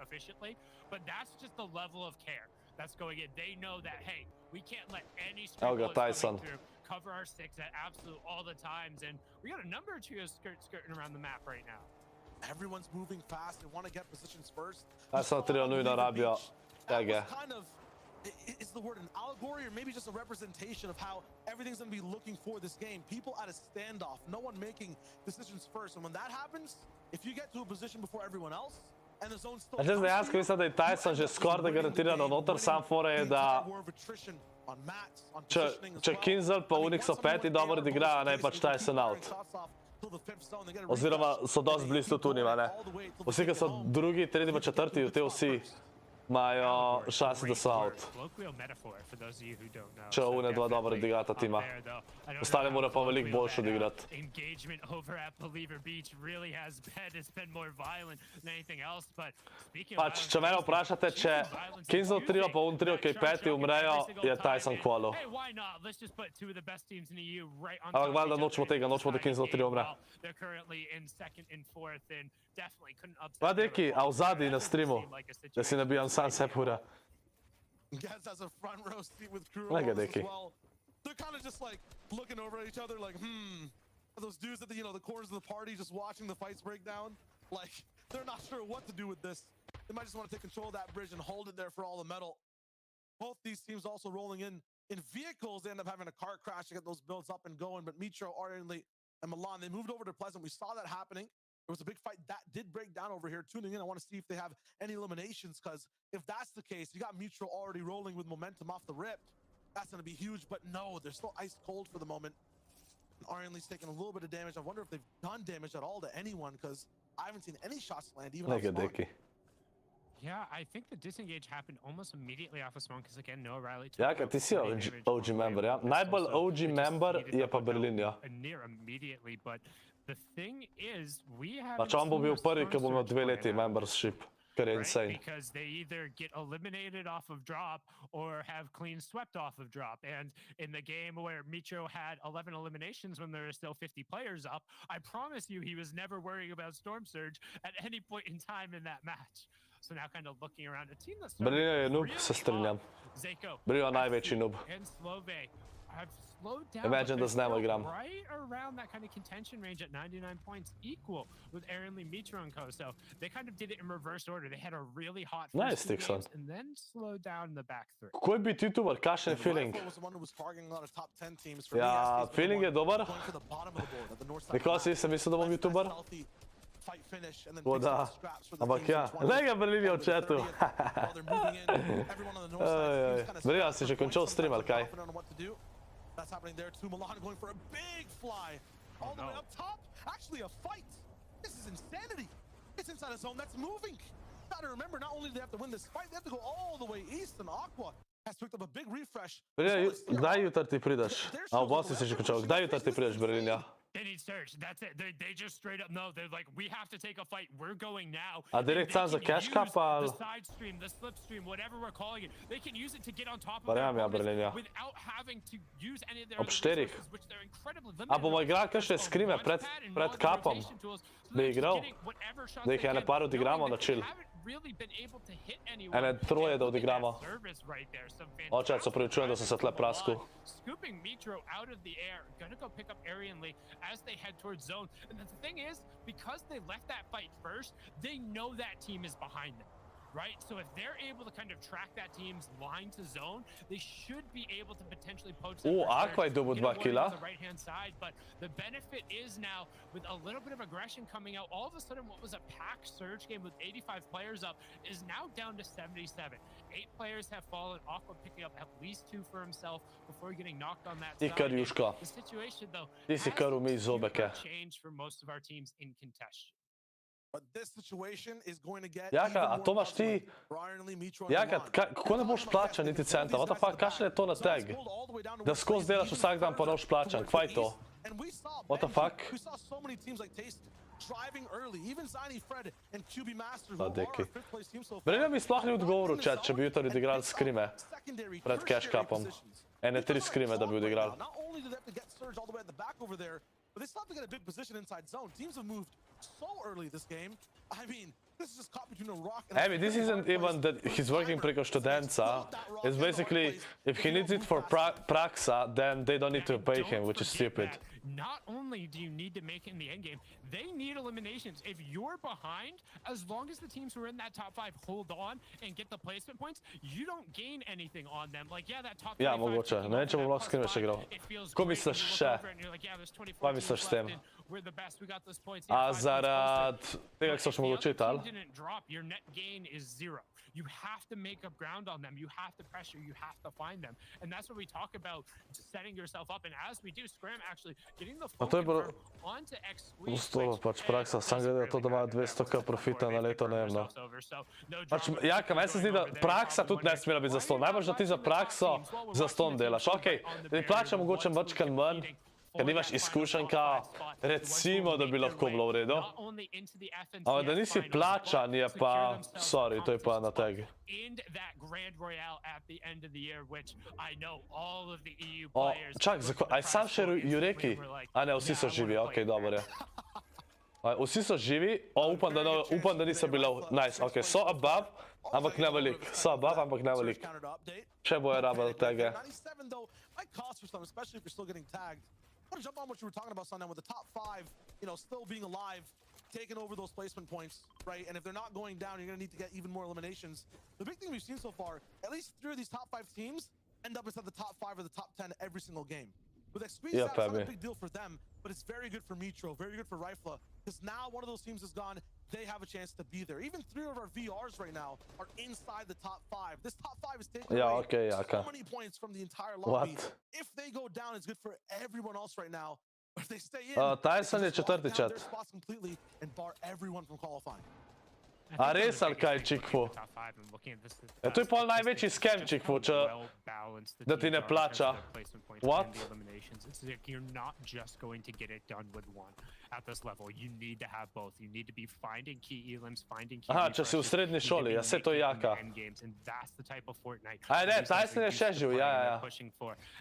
efficiently, but that's just the level of care that's going in. They know that hey, we can't let any struggle coming through cover our 6 at absolute all the times, and we got a number of trios skirting around the map right now. Everyone's moving fast. They want to get positions first. That's not trio nujno rabijo. Tega. Kind of, is the word an allegory or maybe just a representation of how everything's going to be looking for this game? People at a standoff, no one making decisions first. And when that happens, if you get to a position before everyone else, and the zone's still... Že dejansko mislim, da je Tyson že skoraj da garantirano noter, sam fora je, da če Kinsel pa Unix so 5 dobro odigra, ne pač Tyson out. Oziroma so dosti blizu tudi njima, ne. Vsi, ki so 2., 3. pa 4., te vsi imajo šanse, da so out. Če une 2 dobro odigrata tima. Ostali mora pa veliko boljše odigrati. Pač, če mene vprašate, če Kinsel trio pa un trio, ki je 5. umrejo, je Tyson kvalo. Ampak valjda nočemo tega, nočemo, da Kinsel trio umre. Pa deki, a v zadnji na streamu, da si nabijam sam sebe ura. Lega deki. They're kind of just like looking over at each other like, are those dudes at the, the corners of the party just watching the fights break down? Like, they're not sure what to do with this. They might just want to take control of that bridge and hold it there for all the metal. Both these teams also rolling in vehicles. They end up having a car crash to get those builds up and going. But Mitro, Ardently, and Milan, they moved over to Pleasant. We saw that happening. There was a big fight that did break down over here. Tuning in, I want to see if they have any eliminations, because if that's the case, you got Mitro already rolling with momentum off the rip. That's going to be huge, but no, they're still ice cold for the moment. Ardently's taking a little bit of damage. I wonder if they've done damage at all to anyone, because I haven't seen any shots land even off spawn. Yeah, I think the disengage happened almost immediately off of spawn, because again, Noah Riley... Ja, kaj ti si OG member, ja? Najbolj OG member je pa Berlin, ja. Near immediately, but The thing is, we have. Pač on bo bil prvi, ki bo imel 2 leti membership, kar je insane. Because they either get eliminated off of drop or have clean swept off of drop. And in the game where Mitro had 11 eliminations when there are still 50 players up, I promise you he was never worrying about Storm Surge at any point in time in that match. So now kind of looking around a team that's Brino je noob, se strinjam. Brino je največji noob. And Slove have slowed down. Imagine da z njemu igram. Right around that kind of contention range at 99 points, equal with Aaron Lee, Mitro, and Co. So they kind of did it in reverse order. They had a really hot first two games and then slowed down in the back three. Koji bi YouTuber, kakšen je feeling? Ja, feeling je dobar. Nikoli si nisem mislil, da bom YouTuber. O da, ampak ja, ne ga Berlin je v chatu. Berlin, si že končal stream ali kaj? That's happening there too. Milan going for a big fly all the way up top. Actually, a fight. This is insanity. It's inside a zone that's moving. Gotta remember, not only do they have to win this fight, they have to go all the way east, and Aqua has picked up a big refresh. Kdaj jutar ti prideš? A v Bosni si že končal. Kdaj jutar ti prideš, Berlinja? They need Surge. That's it. They just straight up know. They're like, we have to take a fight. We're going now. A direkt sam za cash cup, ali? The side stream, the slip stream, whatever we're calling it. They can use it to get on top of Verjamem ja, Berlinja. without having to use any of their Ob other 4. resources, which they're incredibly limited. A bomo igrali kakšne skrime pred kapom? Bi igral? Da jih ene par odigramo na chill. Ene troje da odigramo. Očet, se pravičujem, da sem se tle praskal. Scooping Mitro out of the air, gonna go pick up Arian Lee as they head towards zone. And the thing is, because they left that fight first, they know that team is behind them. Right? So if they're able to kind of track that team's line to zone, they should be able to potentially poach them. Aqua je dobil 2 killa. On the right-hand side, but the benefit is now with a little bit of aggression coming out, all of a sudden what was a packed Surge game with 85 players up is now down to 77. 8 players have fallen. Aqua picking up at least 2 for himself before getting knocked on that side. Karjuška. The situation though has changed for most of our teams in contention. But this situation is going to get Jaka, a to imaš ti... Jaka, kako ne boš plačan niti centa? What the fuck, kakšen je to na tag? Da skozi delaš vsak dan pa ne boš plačan, kva je to? What the fuck? Da, deki. Brega mi sploh ni odgovoril, če bi jutri odigrali skrime pred cash cupom. Ene 3 skrime, da bi odigrali. But they still have to get a big position inside zone. Teams have moved so early this game. I mean, this is just caught between a rock and a... I mean, this isn't even that he's working preko Studenca. It's basically, if he needs it for Praxa, then they don't need to pay him, which is stupid. Not only do you need to make it in the end game, they need eliminations. If you're behind, as long as the teams who are in that top 5 hold on and get the placement points, you don't gain anything on them. Like, yeah, that top 5... Ja, mogoče. Ne vem, če bom lahko s krim še igral. Ko misliš še? Kaj misliš s tem? A zaradi tega, ki so še mogočiti, ali? Your net gain is 0. You have to make up ground on them. You have to pressure. You have to find them. And that's what we talk about, setting yourself up. And as we do, Scram actually getting the full confirm onto X Squeeze. Ustolo, pač Praxa, sam gleda to, da ima 200k profita na leto, ne vem, no. Pač, Jaka, meni se zdi, da Praxa tudi ne smela biti zaston. Najbolj, da ti za Praxo zaston delaš. Okej, da ti plača mogoče večkrat manj, ker nimaš izkušenj, recimo, da bi lahko bilo v redu. Ampak da nisi plačan, je pa... Sorry, to je pa na tag. Čak, aj sam še Jureki? A ne, vsi so živi, okej, dobro je. Vsi so živi, upam, da niso bili... Nice, okej, so above, ampak ne velik. So above, ampak ne velik. Še boje rabili tege. I want to jump on what you were talking about, Sundown, with the top 5, you know, still being alive, taking over those placement points, right? And if they're not going down, you're going to need to get even more eliminations. The big thing we've seen so far, at least 3 of these top 5 teams end up inside the top 5 or the top 10 every single game. With Squeeze, it's not a big deal for them, but it's very good for Mitro, very good for Rifla, because now one of those teams is gone, they have a chance to be there. Even 3 of our VRs right now are inside the top 5. This top 5 is taking away so many points from the entire lobby. If they go down, it's good for everyone else right now. But if they stay in, Tyson je 4. chat. their spots completely and bar everyone from qualifying. A res ali kaj, Čikfu? Ja, to je pol največji scam, Čikfu, da ti ne plača. What? It's like you're not just going to get it done with one at this level. You need to have both. You need to be finding key elims, finding key. Aha, če si v srednji šoli, ja, vse to je jaka. Aj, ne, Tyson je še živ, ja.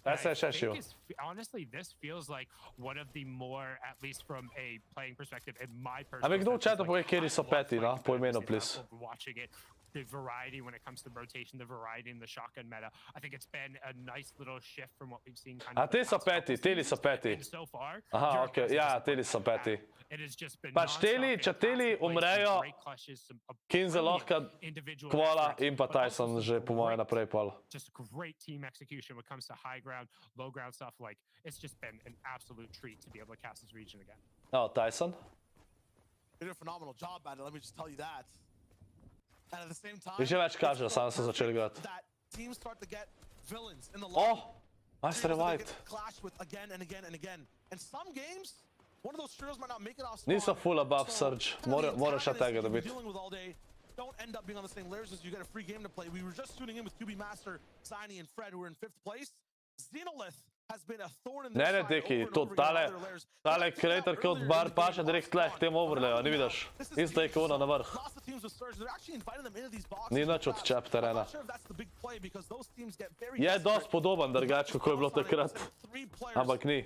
Tyson je še živ. Honestly, this feels like one of the more, at least from a playing perspective, in my personal. A bi kdo v chatu pove, kjeri so peti, no? Po imenu, please. Watching it. The variety when it comes to rotation, the variety in the shotgun meta. I think it's been a nice little shift from what we've seen. A te so peti, teli so peti. Aha, okej, ja, teli so peti. Pač teli, če teli umrejo, Kinze lahko Kvala in pa Tyson že po moje naprej pol. Just great team execution when it comes to high ground, low ground stuff. Like, it's just been an absolute treat to be able to cast this region again. Oh, Tyson? You did a phenomenal job at it, let me just tell you that. And at the same time, že več kaže, da sami so začeli igrati. Oh, nice revive. Niso full above surge, moraš še tega dobiti. Don't end up being on the same layers as you get a free game to play. We were just tuning in with QB Master, Ziny, and Fred, who were in 5th place. Xenolith has been a thorn in their side. Deki, tale creator ki od bar paše direkt tleh tem overlayo, ni vidiš? Isto je kao na vrh. Ni nič od čep terena. Je dost podoben drugač, kako je bilo takrat, ampak ni.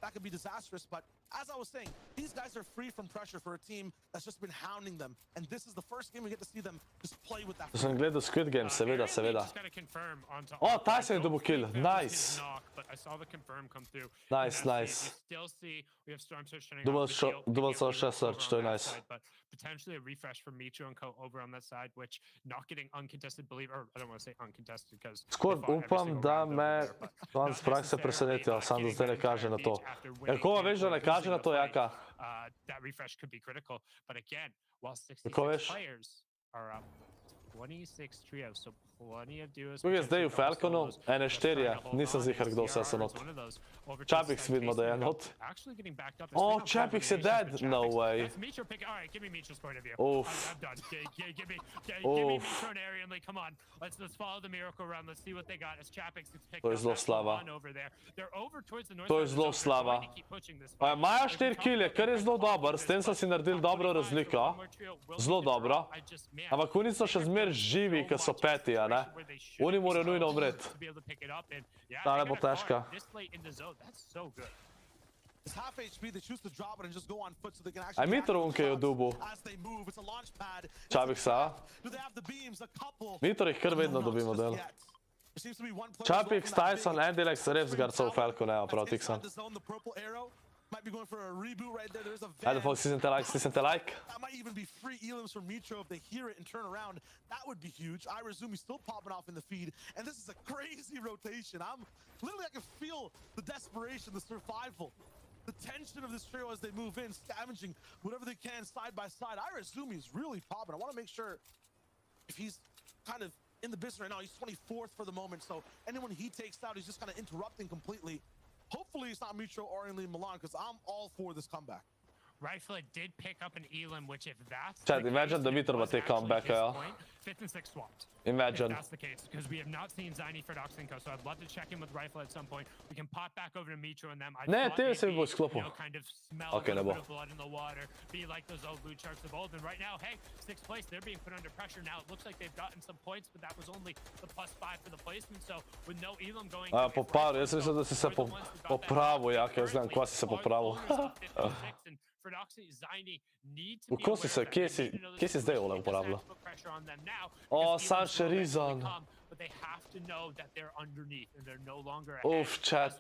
That could be disastrous, but as I was saying, these guys are free from pressure for a team that's just been hounding them, and this is the first game we get to see them just play with that. Sem gledal Squid Game, seveda. Oh, Tyson je dobil kill, nice. Nice. Dobil so še search, to je nice. Potentially a refresh from Mitro and Co over on that side, which not getting uncontested, or I don't want to say uncontested, because Skorp, upam, da me danes prakse presenetijo, sam da zdaj ne kaže na to. Kako veš, da ne kaže na to, Jaka? That refresh could be critical, but again, while 66 players are up, 26 trios, so plenty of duos. Tu je zdaj v Falconu, ene štirje, nisem zihar, kdo vse so not. Chapix vidimo, da je not. Oh, Chapix je dead? No way. Oof. Give me Mitro and Arianly, come on. Let's follow the miracle run, let's see what they got as Chapix gets picked up. To je zelo slaba. They're over towards the north. To je zelo slaba. Imajo 4 kile, kar je zelo dober, s tem so si naredili dobro razliko. Zelo dobro. Ampak oni so še zmer živi, ker so peti, a ne? Oni morajo nujno umreti. Ta ne bo težka. Aj Mitro unke je v dubu. Čapixa. Mitro jih kar vedno dobimo del. Čapix, Tyson, Andilex, Revsgard so v Falconu, evo prav Tixon. Might be going for a reboot right there. There's a Ajde, folks, stisnite like. That might even be free elims from Mitro if they hear it and turn around. That would be huge. Irazumi still popping off in the feed, and this is a crazy rotation. I can feel the desperation, the survival, the tension of this trio as they move in, scavenging whatever they can side by side. Irazumi is really popping. I want to make sure if he's kind of in the business right now. He's 24th for the moment, so anyone he takes out, he's just kind of interrupting completely. Hopefully it's not Mitro or Arianly Milan, because I'm all for this comeback. Rifle did pick up an elim, which if that's Chad, imagine the Mitro va take comeback, ja. 5th and 6th swapped. Imagine. If that's the case, because we have not seen Ziny for Doxinko, so I'd love to check in with Rifle at some point. We can pop back over to Mitro and them. Ne, te se bo sklopil. Kind of smell a little bit of blood in the water, be like those old blue sharks of old. And right now, hey, 6th place, they're being put under pressure now. It looks like they've gotten some points, but that was only the +5 for the placement. So with no elim going. Popravil, jaz mislim, da si se popravil, Jaka, jaz gledam, kva si se popravil. Kako si se, kje si zdaj ole uporabljal? O, sam še Rizon. Uf, chat.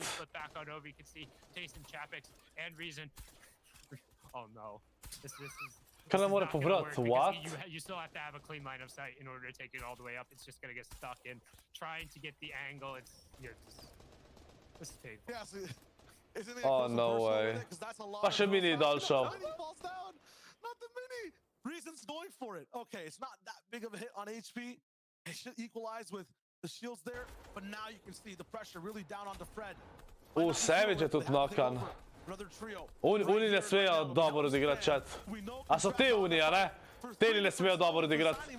Kar ne more povrat, what? You still have to have a clean line of sight in order to take it all the way up. It's just gonna get stuck in trying to get the angle. You're just, this is painful. Oh, no way. Pa še mini dal šel. Not the mini! Reason's going for it. Okay, it's not that big of a hit on HP. It should equalize with the shields there, but now you can see the pressure really down onto Fred. Savage je tudi knokan. Oni ne smejo dobro odigrati chat. A so te uni, a ne? Te ne smejo dobro odigrati.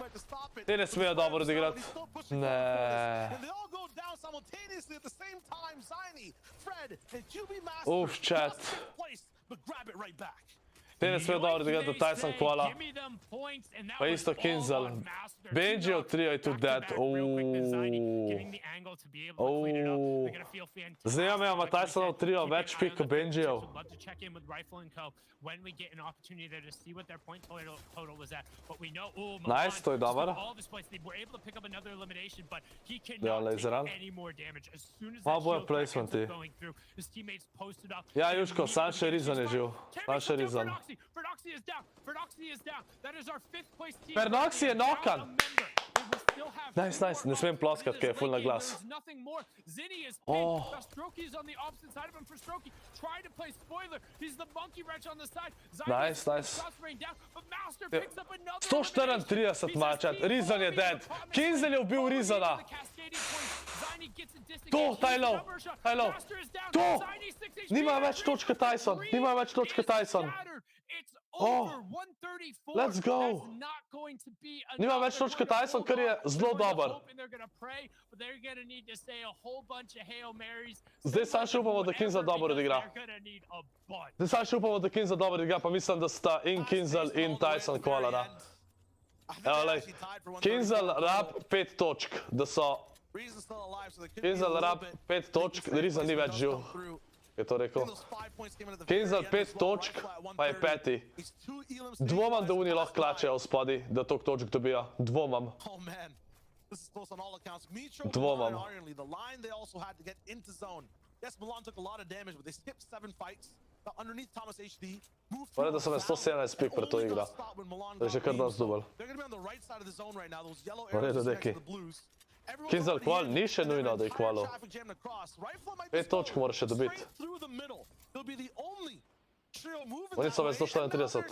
Te ne smejo dobro odigrati. Ne. Uf, chat. Te ne smejo dobro odigrati, da Tyson koala. Pa isto Kinzel. Benji od trio je tudi dead. Zanima me, ima Tyson od trio več pik kot Benjijev. Nice, to je dobar. Ja, laseran. Malo bojo placementi. Ja, Juško, sam še Rizan je živ. Sam še Rizan. Fernoxi je nokan! Nice, nice, ne smem ploskat, ker je full na glas. Oh. Nice, nice. 134 mačat, Rizan je dead. Kinzel je ubil Rizana. To, Tylo, Tylo. To! Nima več točke Tyson, nima več točke Tyson. Oh, let's go. Nima več točke Tyson, kar je zelo dober. Zdaj sam še upamo, da Kinzel dobro odigra. Zdaj sam še upamo, da Kinzel dobro odigra, pa mislim, da sta in Kinzel in Tyson koalana. Evo, lej, Kinzel rab 5 točk, da so... Kinzel rab 5 točk, Rizan ni več živ. Je to rekel. Kinzel 5 točk, pa je 5. Dvomam, da oni lahko klačejo v spodi, da toliko točk dobijo. Dvomam. Dvomam. Pore, da sem je 117 pik pred to igra. Da je že kar dosti dubel. V redu, deki. Kinzel kval ni še nujno, da je kvalil. 5 točk mora še dobiti. Oni so več 134.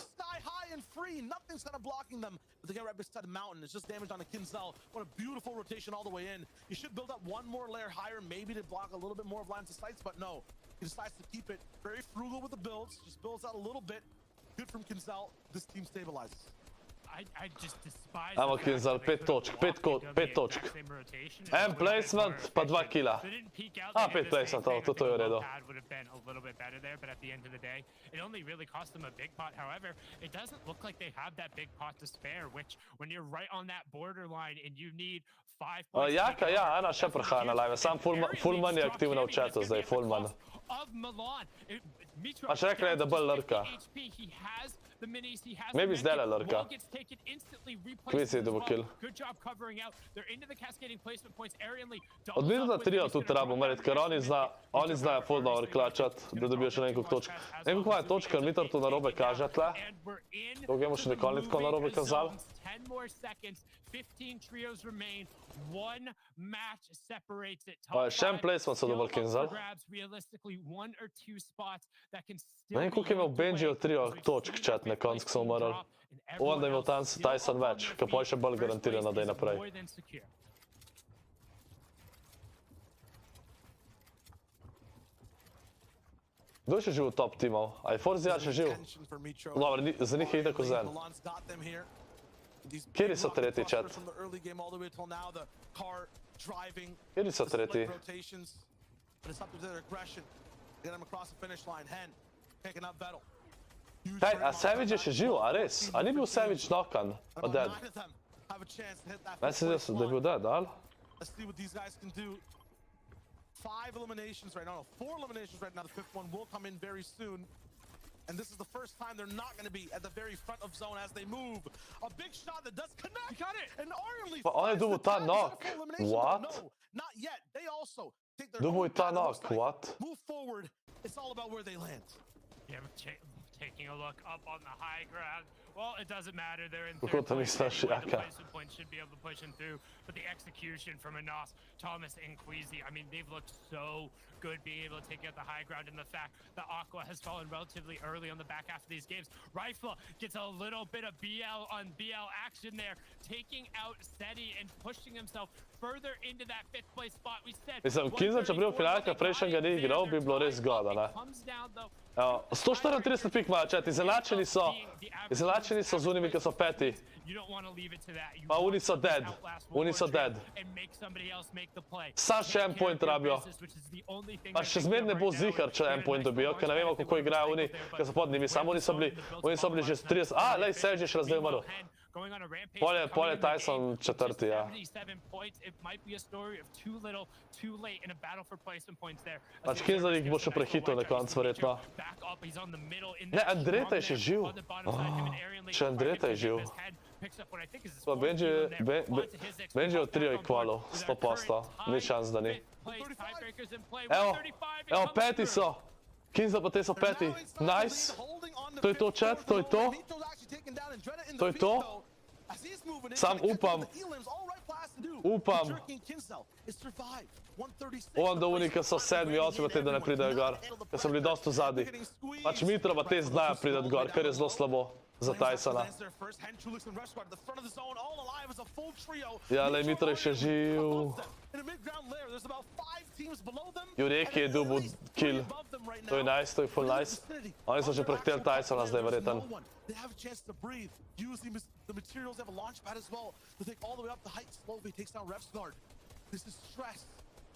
Amo Kinzel, 5 točk, 5 točk. En placement, pa 2 kila. A, 5 placement, to je v redu. Jaka, ja, ena še prihaja na live, sam Fullman je aktivna v chatu zdaj, Fullman. A še rekla je, da bolj lrka. Maybe zdaj lrka. Kviz je dobo kill. Od minuta 3 tudi rabo meriti, ker oni znajo full dobro klačat, da dobijo še nekaj točk. Nekaj koja je točka, ker Mitar to narobe kaže tle. To gemo še nikoli ni tako narobe kazal. Še en placement so dobil Kinzel. Ne vem, koliko je imel Benji od 3 točk chat na konc, ko sem umrl. Upam, da je imel tam Tyson več, ker pa je še bolj garantirano, da je naprej. Kdo je še živ v top timov? A je Forzija še živ? Dobar, za njih je ideko zen. Kjeri so tretji, chat? Kjeri so tretji? Kaj, a Savage je še živ, a res? A ni bil Savage knockan? A dead? Meni se zdi, da je bil dead, ali? 5 eliminations right now, no, 4 eliminations right now. The 5th one will come in very soon. And this is the first time they're not going to be at the very front of zone as they move. A big shot that does connect. He got it. And Ironly. But on je double ta knock. What? No, not yet. They also take their double ta knock. What? Move forward. It's all about where they land. Yeah, taking a look up on the high ground. Well, it doesn't matter. They're in third place. The placement points should be able to push him through. But the execution from Anas, Thomas, and Queasy, I mean, they've looked so good being able to take out the high ground, and the fact that Aqua has fallen relatively early on the back half of these games. Rifle gets a little bit of BL on BL action there, taking out Seti and pushing himself further into that 5th place spot. We said, mislim, Kinzel, če prije finalka prejšnjega ni igral, bi bilo res zgoda, ne? 134 pik imajo, čet, izenačeni so z unimi, ki so 5. Pa oni so dead, Sam še en point rabijo. Pa še zmed ne bo zihar, če en point dobijo, ker ne vemo, kako igrajo oni, ki so pod njimi. Samo oni so bili že 30, lej, Serge je še razdaj umrl. Pol je Tyson 4, ja. Pač Kinzel jih bo še prehitil na konc, verjetno. Ne, Andreta je še živ. Še Andreta je živ. Pa Benji je od trio equalov, 100%. Ni šans, da ni. Evo, 5 so. Kinzel pa te so 5. Nice. To je to, chat, to je to. To je to. Sam upam, da oni, ki so 7, 8, te da ne pridejo gor, ker so bili dosti v zadnji. Pač Mitro pa te znajo prideti gor, kar je zelo slabo za Tysona. Ja, lej, Mitro je še živ. Jureki je dobil kill. To je nice, to je full nice. Oni so že prehteli Tysona zdaj, verjeten. They have a chance to breathe, use the materials, they have a launch pad as well to take all the way up the height. Slowly takes down Refsguard. This is stress.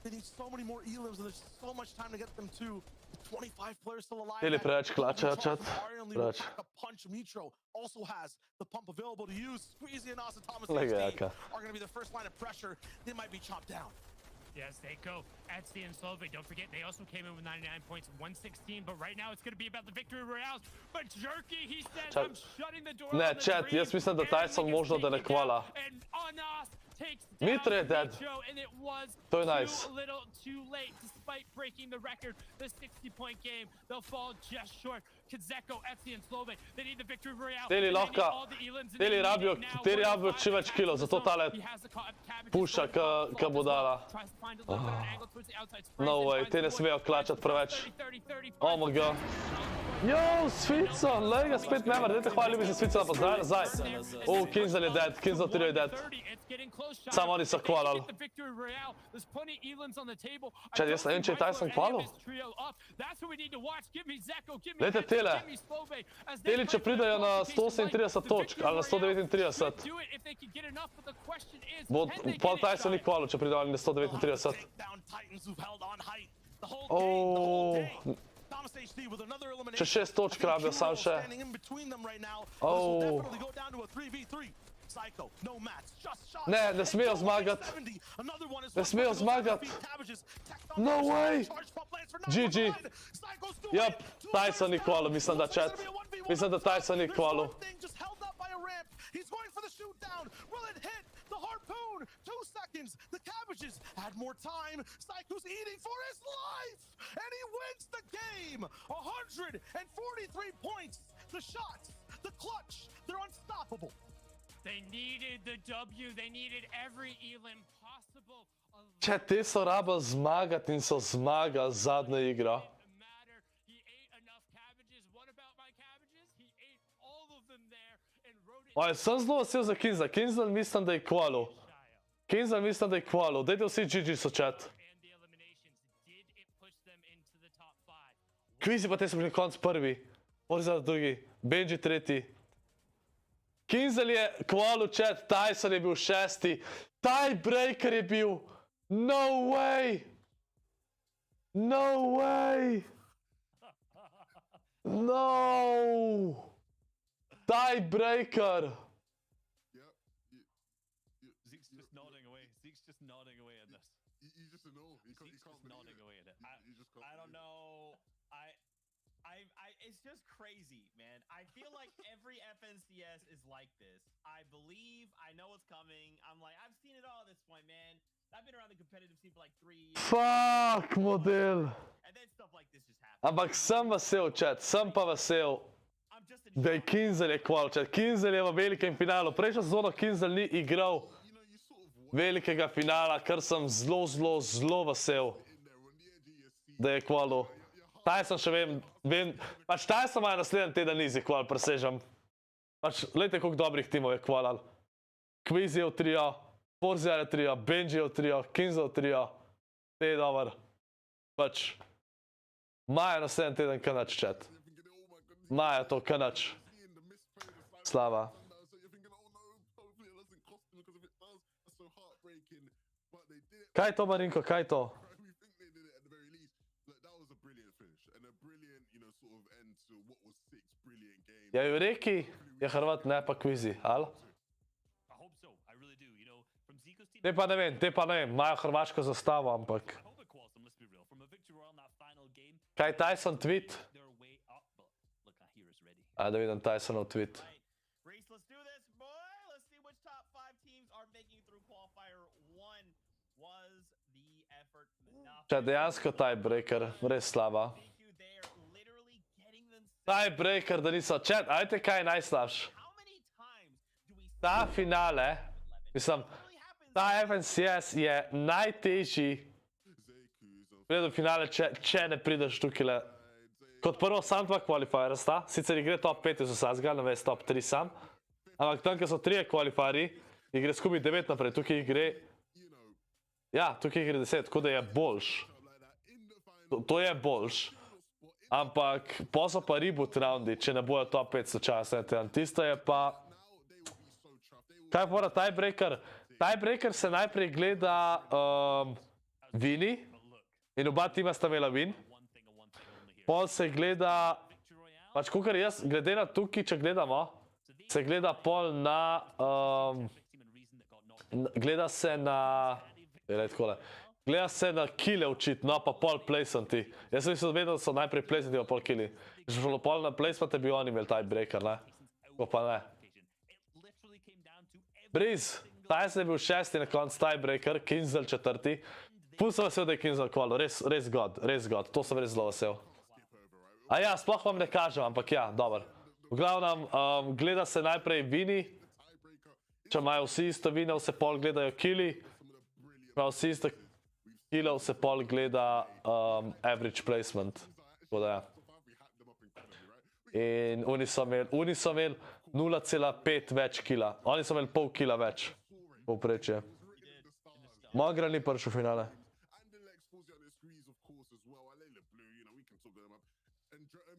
They need so many more elims, and there's so much time to get them to 25 players still alive. Ili preveč klača, chat. Preveč. Punch Mitro also has the pump available to use. Squeezy and Austin Thomas are going to be the first line of pressure. They might be chopped down. Yes, they go. Etsy and Slovak, don't forget, they also came in with 99 points, 116, but right now it's going to be about the victory royales. But Jerky, he said, I'm shutting the door. Ne, chat, jaz mislim, da Tyson možno da ne kvala. Mitro je dead. To je nice. Too late, despite breaking the record, the 60-point game, they'll fall just short. Kazeko, Etsy and Slovak, they need the victory royale. Teli lahko, teli rabijo čim več kilo, zato tale puša, ka bo dala. No way, te ne smejo klačati preveč. Oh my god. Yo, Svicon, lej ga spet memar, dajte hvala ljubi za Svicona, pozdravljaj nazaj. Kinzel je dead, Kinzel 3 je dead. Samo oni so kvalali. Čet, jaz ne vem, če je Tyson kvalil. Dajte tele. Teli, če pridajo na 138 točk, ali na 139. Pol Tyson ni kvalil, če pridajo na 139. Še 6 točk rabijo, sam še. Ne, ne smejo zmagati. Ne smejo zmagati. No way. GG. Yep, Tyson ni kvalil, mislim da chat. Mislim da Tyson ni kvalil. He's going for the shoot down. Will it hit? The harpoon. 2 seconds. The cabbages had more time. Psycho's eating for his life. And he wins the game. 143 points. The shots. The clutch. They're unstoppable. They needed the W. They needed every elim possible. Če te so raba zmagati in so zmagali zadnja igra. Sem zelo vesel za Kinzel. Kinzel mislim, da je kvalil. Kinzel mislim, da je kvalil. Dajte vsi GG so chat. Kvizi pa te so bili konc prvi. Orizal drugi. Benji tretji. Kinzel je kvalil chat. Tyson je bil 6. Tiebreaker je bil. No way. No way. No. Tiebreaker! Zeke's just nodding away. Zeke's just nodding away at this. You just know. Zeke's just nodding away at it. I don't know. It's just crazy, man. I feel like every FNCS is like this. I believe, I know it's coming. I'm like, I've seen it all at this point, man. I've been around the competitive scene for like 3 years. Fuck, model. And then stuff like this just happens. Ampak sem vesel, chat. Sem pa vesel. Da je Kinzel je kvalil, chat. Kinzel je v velikem finalu. Prejšnjo sezono Kinzel ni igral velikega finala, kar sem zelo vesel. da je kvalil. Tyson še vem, pač Tyson ima naslednji teden easy kval, presežem. Pač, gledajte, koliko dobrih timov je kvalal. Quiz je v trio, Forzier je v trio, Benji je v trio, Kinzo je v trio. Te je dober. Pač, maja naslednji teden kanač, chat. Maja to kanač. Slava. Kaj je to, Marinko, kaj je to? Ja, ju reki, je Hrvat, ne pa kvizi, ali? Te pa ne vem, imajo hrvaško zastavo, ampak... Kaj je Tyson tweet? Ajde da vidim Tysonov tweet. Če dejansko tiebreaker, res slaba. Tiebreaker, da niso... Chat, ajte kaj je najslabš? Ta finale, mislim, ta FNCS je najtežji v finale, če ne prideš tukaj. Kot prvo, sam dva qualifiera sta, sicer igre top 5 iz vsazga, ne veš top 3 sam, ampak tam, ker so 3 qualifieri, igre skupaj 9 naprej, tukaj igre... Ja, tukaj igre 10, tako da je boljš. To je boljš. Ampak, pa so pa reboot roundi, če ne bojo top 5 sočasne. Tisto je pa... Kaj je pora tiebreaker? Tiebreaker se najprej gleda vini in oba tima sta imela win. Pol se gleda, pač kakor jaz, glede na tukaj, če gledamo, se gleda pol na, gleda se na, gleda se na kile očitno, pa pol placementi. Jaz sem mislil vedel, da so najprej placementi, pa pol kili. Že šlo pol na placement, bi oni imeli tiebreaker, ne? Ko pa ne. Breeze, Tyson je bil 6. na konc tiebreaker, Kinzel 4. Pun sem vesel, da je Kinzel kvalil, res god, to sem res zelo vesel. A ja, sploh vam ne kažem, ampak ja, dober. V glavnem, gleda se najprej vini, če imajo vsi isto vinov, se pol gledajo kili, imajo vsi isto kilov, se pol gleda average placement. Tako da ja. In oni so imeli 0,5 več kila, oni so imeli pol kila več, povprečje. Mogra ni prišel v finale.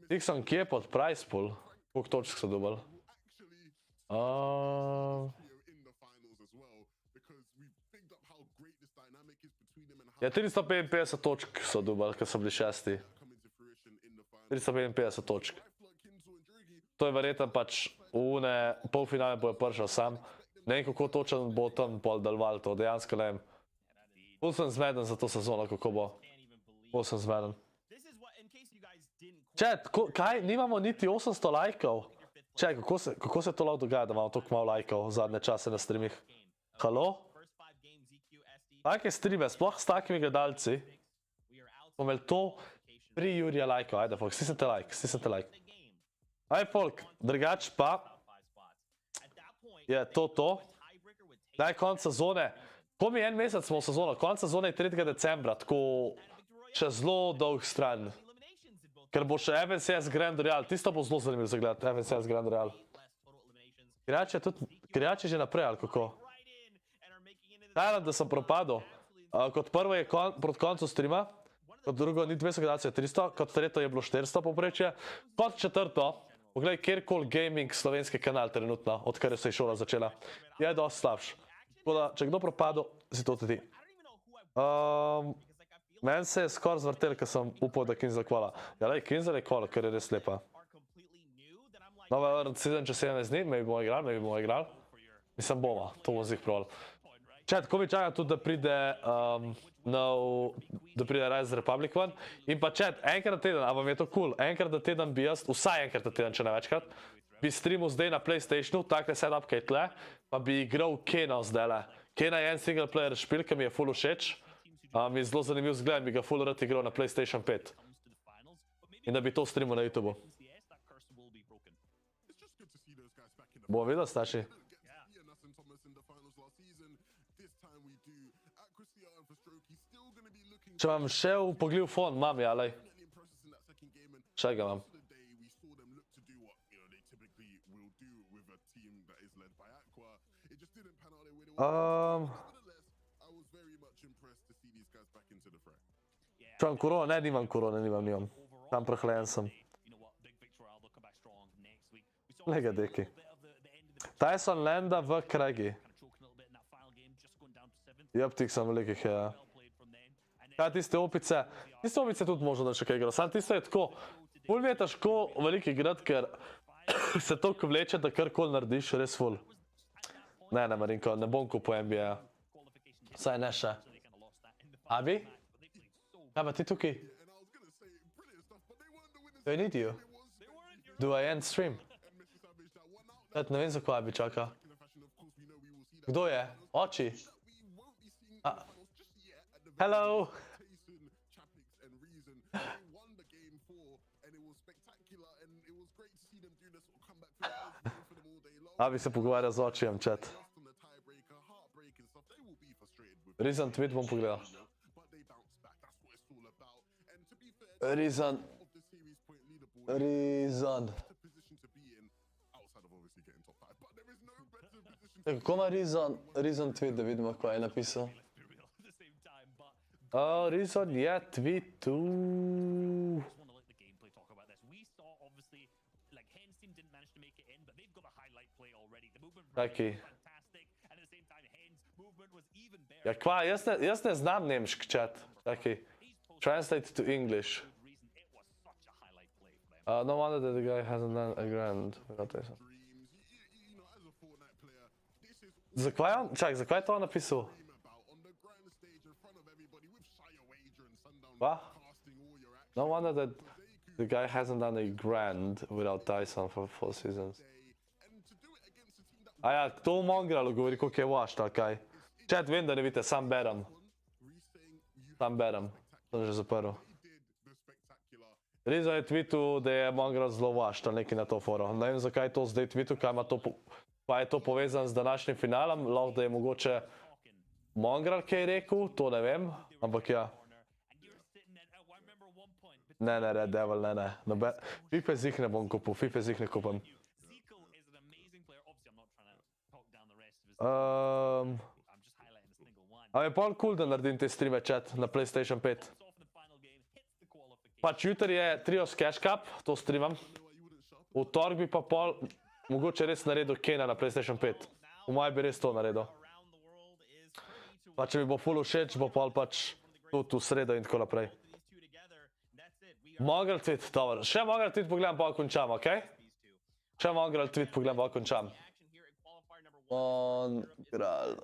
Dixon, kje je pod price pool? Koliko točk so dobili? Ja, 355 točk so dobili, ker so bili 6. 355 točk. To je verjetno pač v polfinale bojo prišel sam. Ne vem, kako točen bo tam pol deloval to, dejansko ne vem. Bolj sem zmeden za to sezono, kako bo. Bolj sem zmeden. Chat, kaj? Nimamo niti 800 lajkov? Čaj, kako se to lahko dogaja, da imamo toliko malo lajkov zadnje čase na streamih? Halo? Take streame, sploh s takimi gledalci. Bomo imeli to pri Jurija lajkov. Ajde, folk, stisnite like. Ajde, folk, drugač pa je to. Daj, konc sezone. Ko mi en mesec smo v sezono, konc sezone je 3. decembra, tako še zelo dolg stran. Ker bo še FNCS Grand Royal, tisto bo zelo zanimivo za gledati, FNCS Grand Royal. Krijač je že naprej, ali kako? Tajland, da sem propadel. Kot prvo je proti koncu streama, kot drugo ni 200 gledalcev, je 300, kot tretjo je bilo 400 povprečje. Kot četrto, pogledaj kjerkoli gaming slovenski kanal trenutno, odkar je se šola začela, je dosti slabš. Tako da, če kdo propadel, si to tudi. Meni se je skoraj zvrtel, ker sem upal, da Kinzel kvala. Ja, lej, Kinzel je kvala, ker je res lepa. Nova Earth Season čez 17 dni, me bi bomo igrali. Mislim, bomo, to bomo zih probali. Chat, ko bi čakal tudi, da pride Rise Republic ven. In pa chat, enkrat na teden, a vam je to cool, enkrat na teden bi jaz, vsaj enkrat na teden, če ne večkrat, bi streamal zdaj na PlayStationu, takle setup, kaj tle, pa bi igral Kena zdajle. Kena je en single player špil, ki mi je full všeč. Mi je zelo zanimiv zgled, bi ga full rad igral na PlayStation 5. In da bi to streamal na YouTubeu. Bomo videli, starši? Če vam še v pogled v fon, imam, ja, lej. Še ga imam. Če imam korona, ne, nimam korone, nimam. Tam prehlajen sem. Lega, deki. Tyson landa v Craigie. Joptik sem velikih, ja. Kaj tiste opice? Tiste opice tudi možno, da še kaj igra. Sam tisto je tako, ful mi je težko velik igrat, ker se toliko vleče, da karkoli narediš, res ful. Ne, Marinko, ne bom kupil NBA. Saj ne še. Abi? Kaj pa ti tukaj? Do I need you? Do I end stream? Ne vem, za ko Abi čaka. Kdo je? Oči? Hello! Abi se pogovarja z očijem, chat. Recent tweet bom pogledal. Recent. Kako ima recent tweet, da vidimo, kaj je napisal? Recent je tweet tu. Taki. Ja, kva, jaz ne znam nemšk, chat. Taki. Translate to English. No wonder that the guy hasn't done a grand without this. Zakaj je to napisal? What? No wonder that the guy hasn't done a grand without Tyson for 4 seasons. A ja, to v Mongralu govori, koliko je vašt, ali kaj. Chat, vem, da ne vidite, sam berem. Sem že zaprl. Rizo je tweetu, da je Mongral zelo vašt, ali nekaj na to foro. Ne vem, zakaj je to zdaj tweetu, kaj je to povezan z današnjim finalom. Lahko, da je mogoče Mongral kaj rekel, to ne vem, ampak ja. Ne, Red Devil, ne. FIFA zih ne bom kupil, FIFA zih ne kupim. A je pol cool, da naredim te streame, chat, na PlayStation 5. Pač jutri je Trios Cash Cup, to streamam. V tork bi pa pol, mogoče res naredil Kena na PlayStation 5. V maj bi res to naredil. Pa če mi bo ful všeč, bo pol pač tudi v sredo in tako naprej. Mongral tweet, dobro. Še Mongral tweet pogledam, pa končam, okej? Še Mongral tweet pogledam, pa končam. Mongral.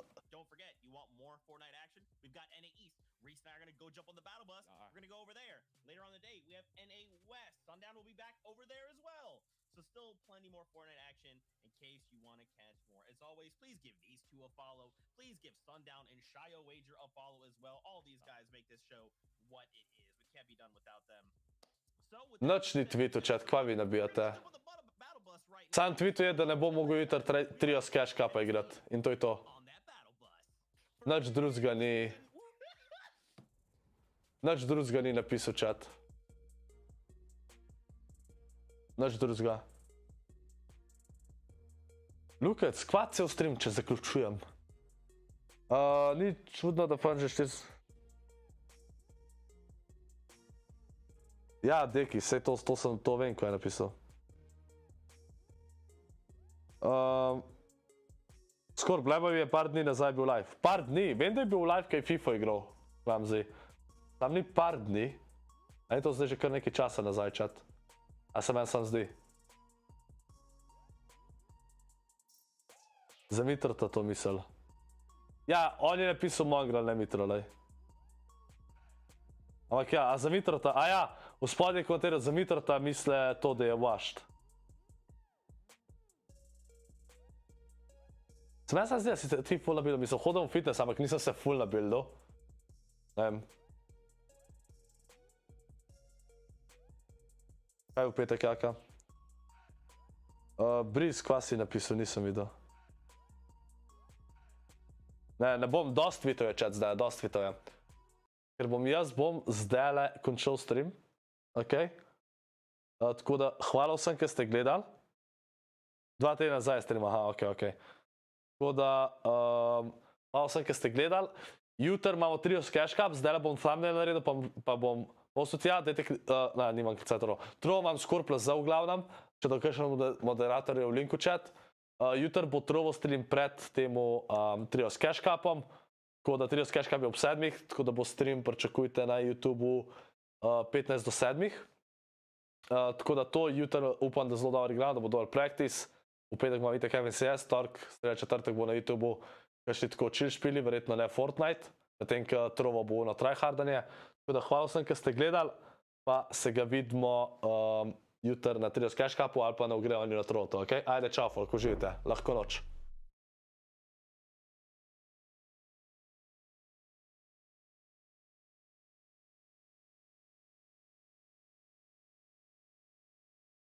So still plenty more Fortnite action in case you want to catch more. As always, please give these two a follow. Please give Sundown and Shio Wager a follow as well. All these guys make this show what it is. We can't be done without them. Nočni tweetu, chat, kva vi nabijate? Sam tweetu je, da ne bom mogel jutri Trios Cash Cupa igrati. In to je to. Nič drugega ni... Nič drugega ni napisal, chat. Nič drugega. Lukec, kva cel stream, če zaključujem? Ni čudno, da fam že 4... Ja, deki, sej to vem, ko je napisal. ScorpLZ je par dni nazaj bil live. Par dni? Vem, da je bil live, kaj FIFA igral. Vam zdaj. Tam ni par dni. A je to zdaj že kar nekaj časa nazaj, chat. A se meni sam zdi. Za Mitrota to misel. Ja, on je napisal Mongral, ne Mitrolej. Ampak ja, a za Mitrota, a ja, v spodnji komentar za Mitrota misle to, da je washed. Se meni sam zdi, da si ti full nabil, mislim, hodil v fitness, ampak nisem se full nabil, do. Ne vem. Kaj v petek, jaka? Briz, kva si napisal, nisem videl. Ne bom, dost tweetov je chat zdaj, dost tweetov je. ker jaz bom zdajle končal stream. Ok? Tako da, hvala vsem, ki ste gledali. 2 tedna nazaj stream, aha, ok. Tako da, hvala vsem, ki ste gledali. Jutri imamo trio s cash cup, zdajle bom thumbnail naredil, pa bom postil tja, dajte, nimam klicatorov. Prvo imam ScorpLZ v glavnem, če da kakšen moderator je v linku chat. Jutri bo Prvo stream pred temu trio s cash cupom, tako da trio s cash cup je ob 7, tako da bo stream pričakujte na YouTubeu 15 do 7. Tako da to jutri upam, da zelo dobro igram, da bo dober practice. V petek imam itak MCS, tork, sreda četrtek bo na YouTubeu kakšni tako chill špili, verjetno ne Fortnite, medtem ko Trovo bo na tryhardanje. Tako da hvala vsem, ki ste gledali, pa se ga vidimo jutri na trio s cash cupu ali pa na ogrevanju na Trovo, ok? Ajde, čau, folk, uživajte, lahko noč.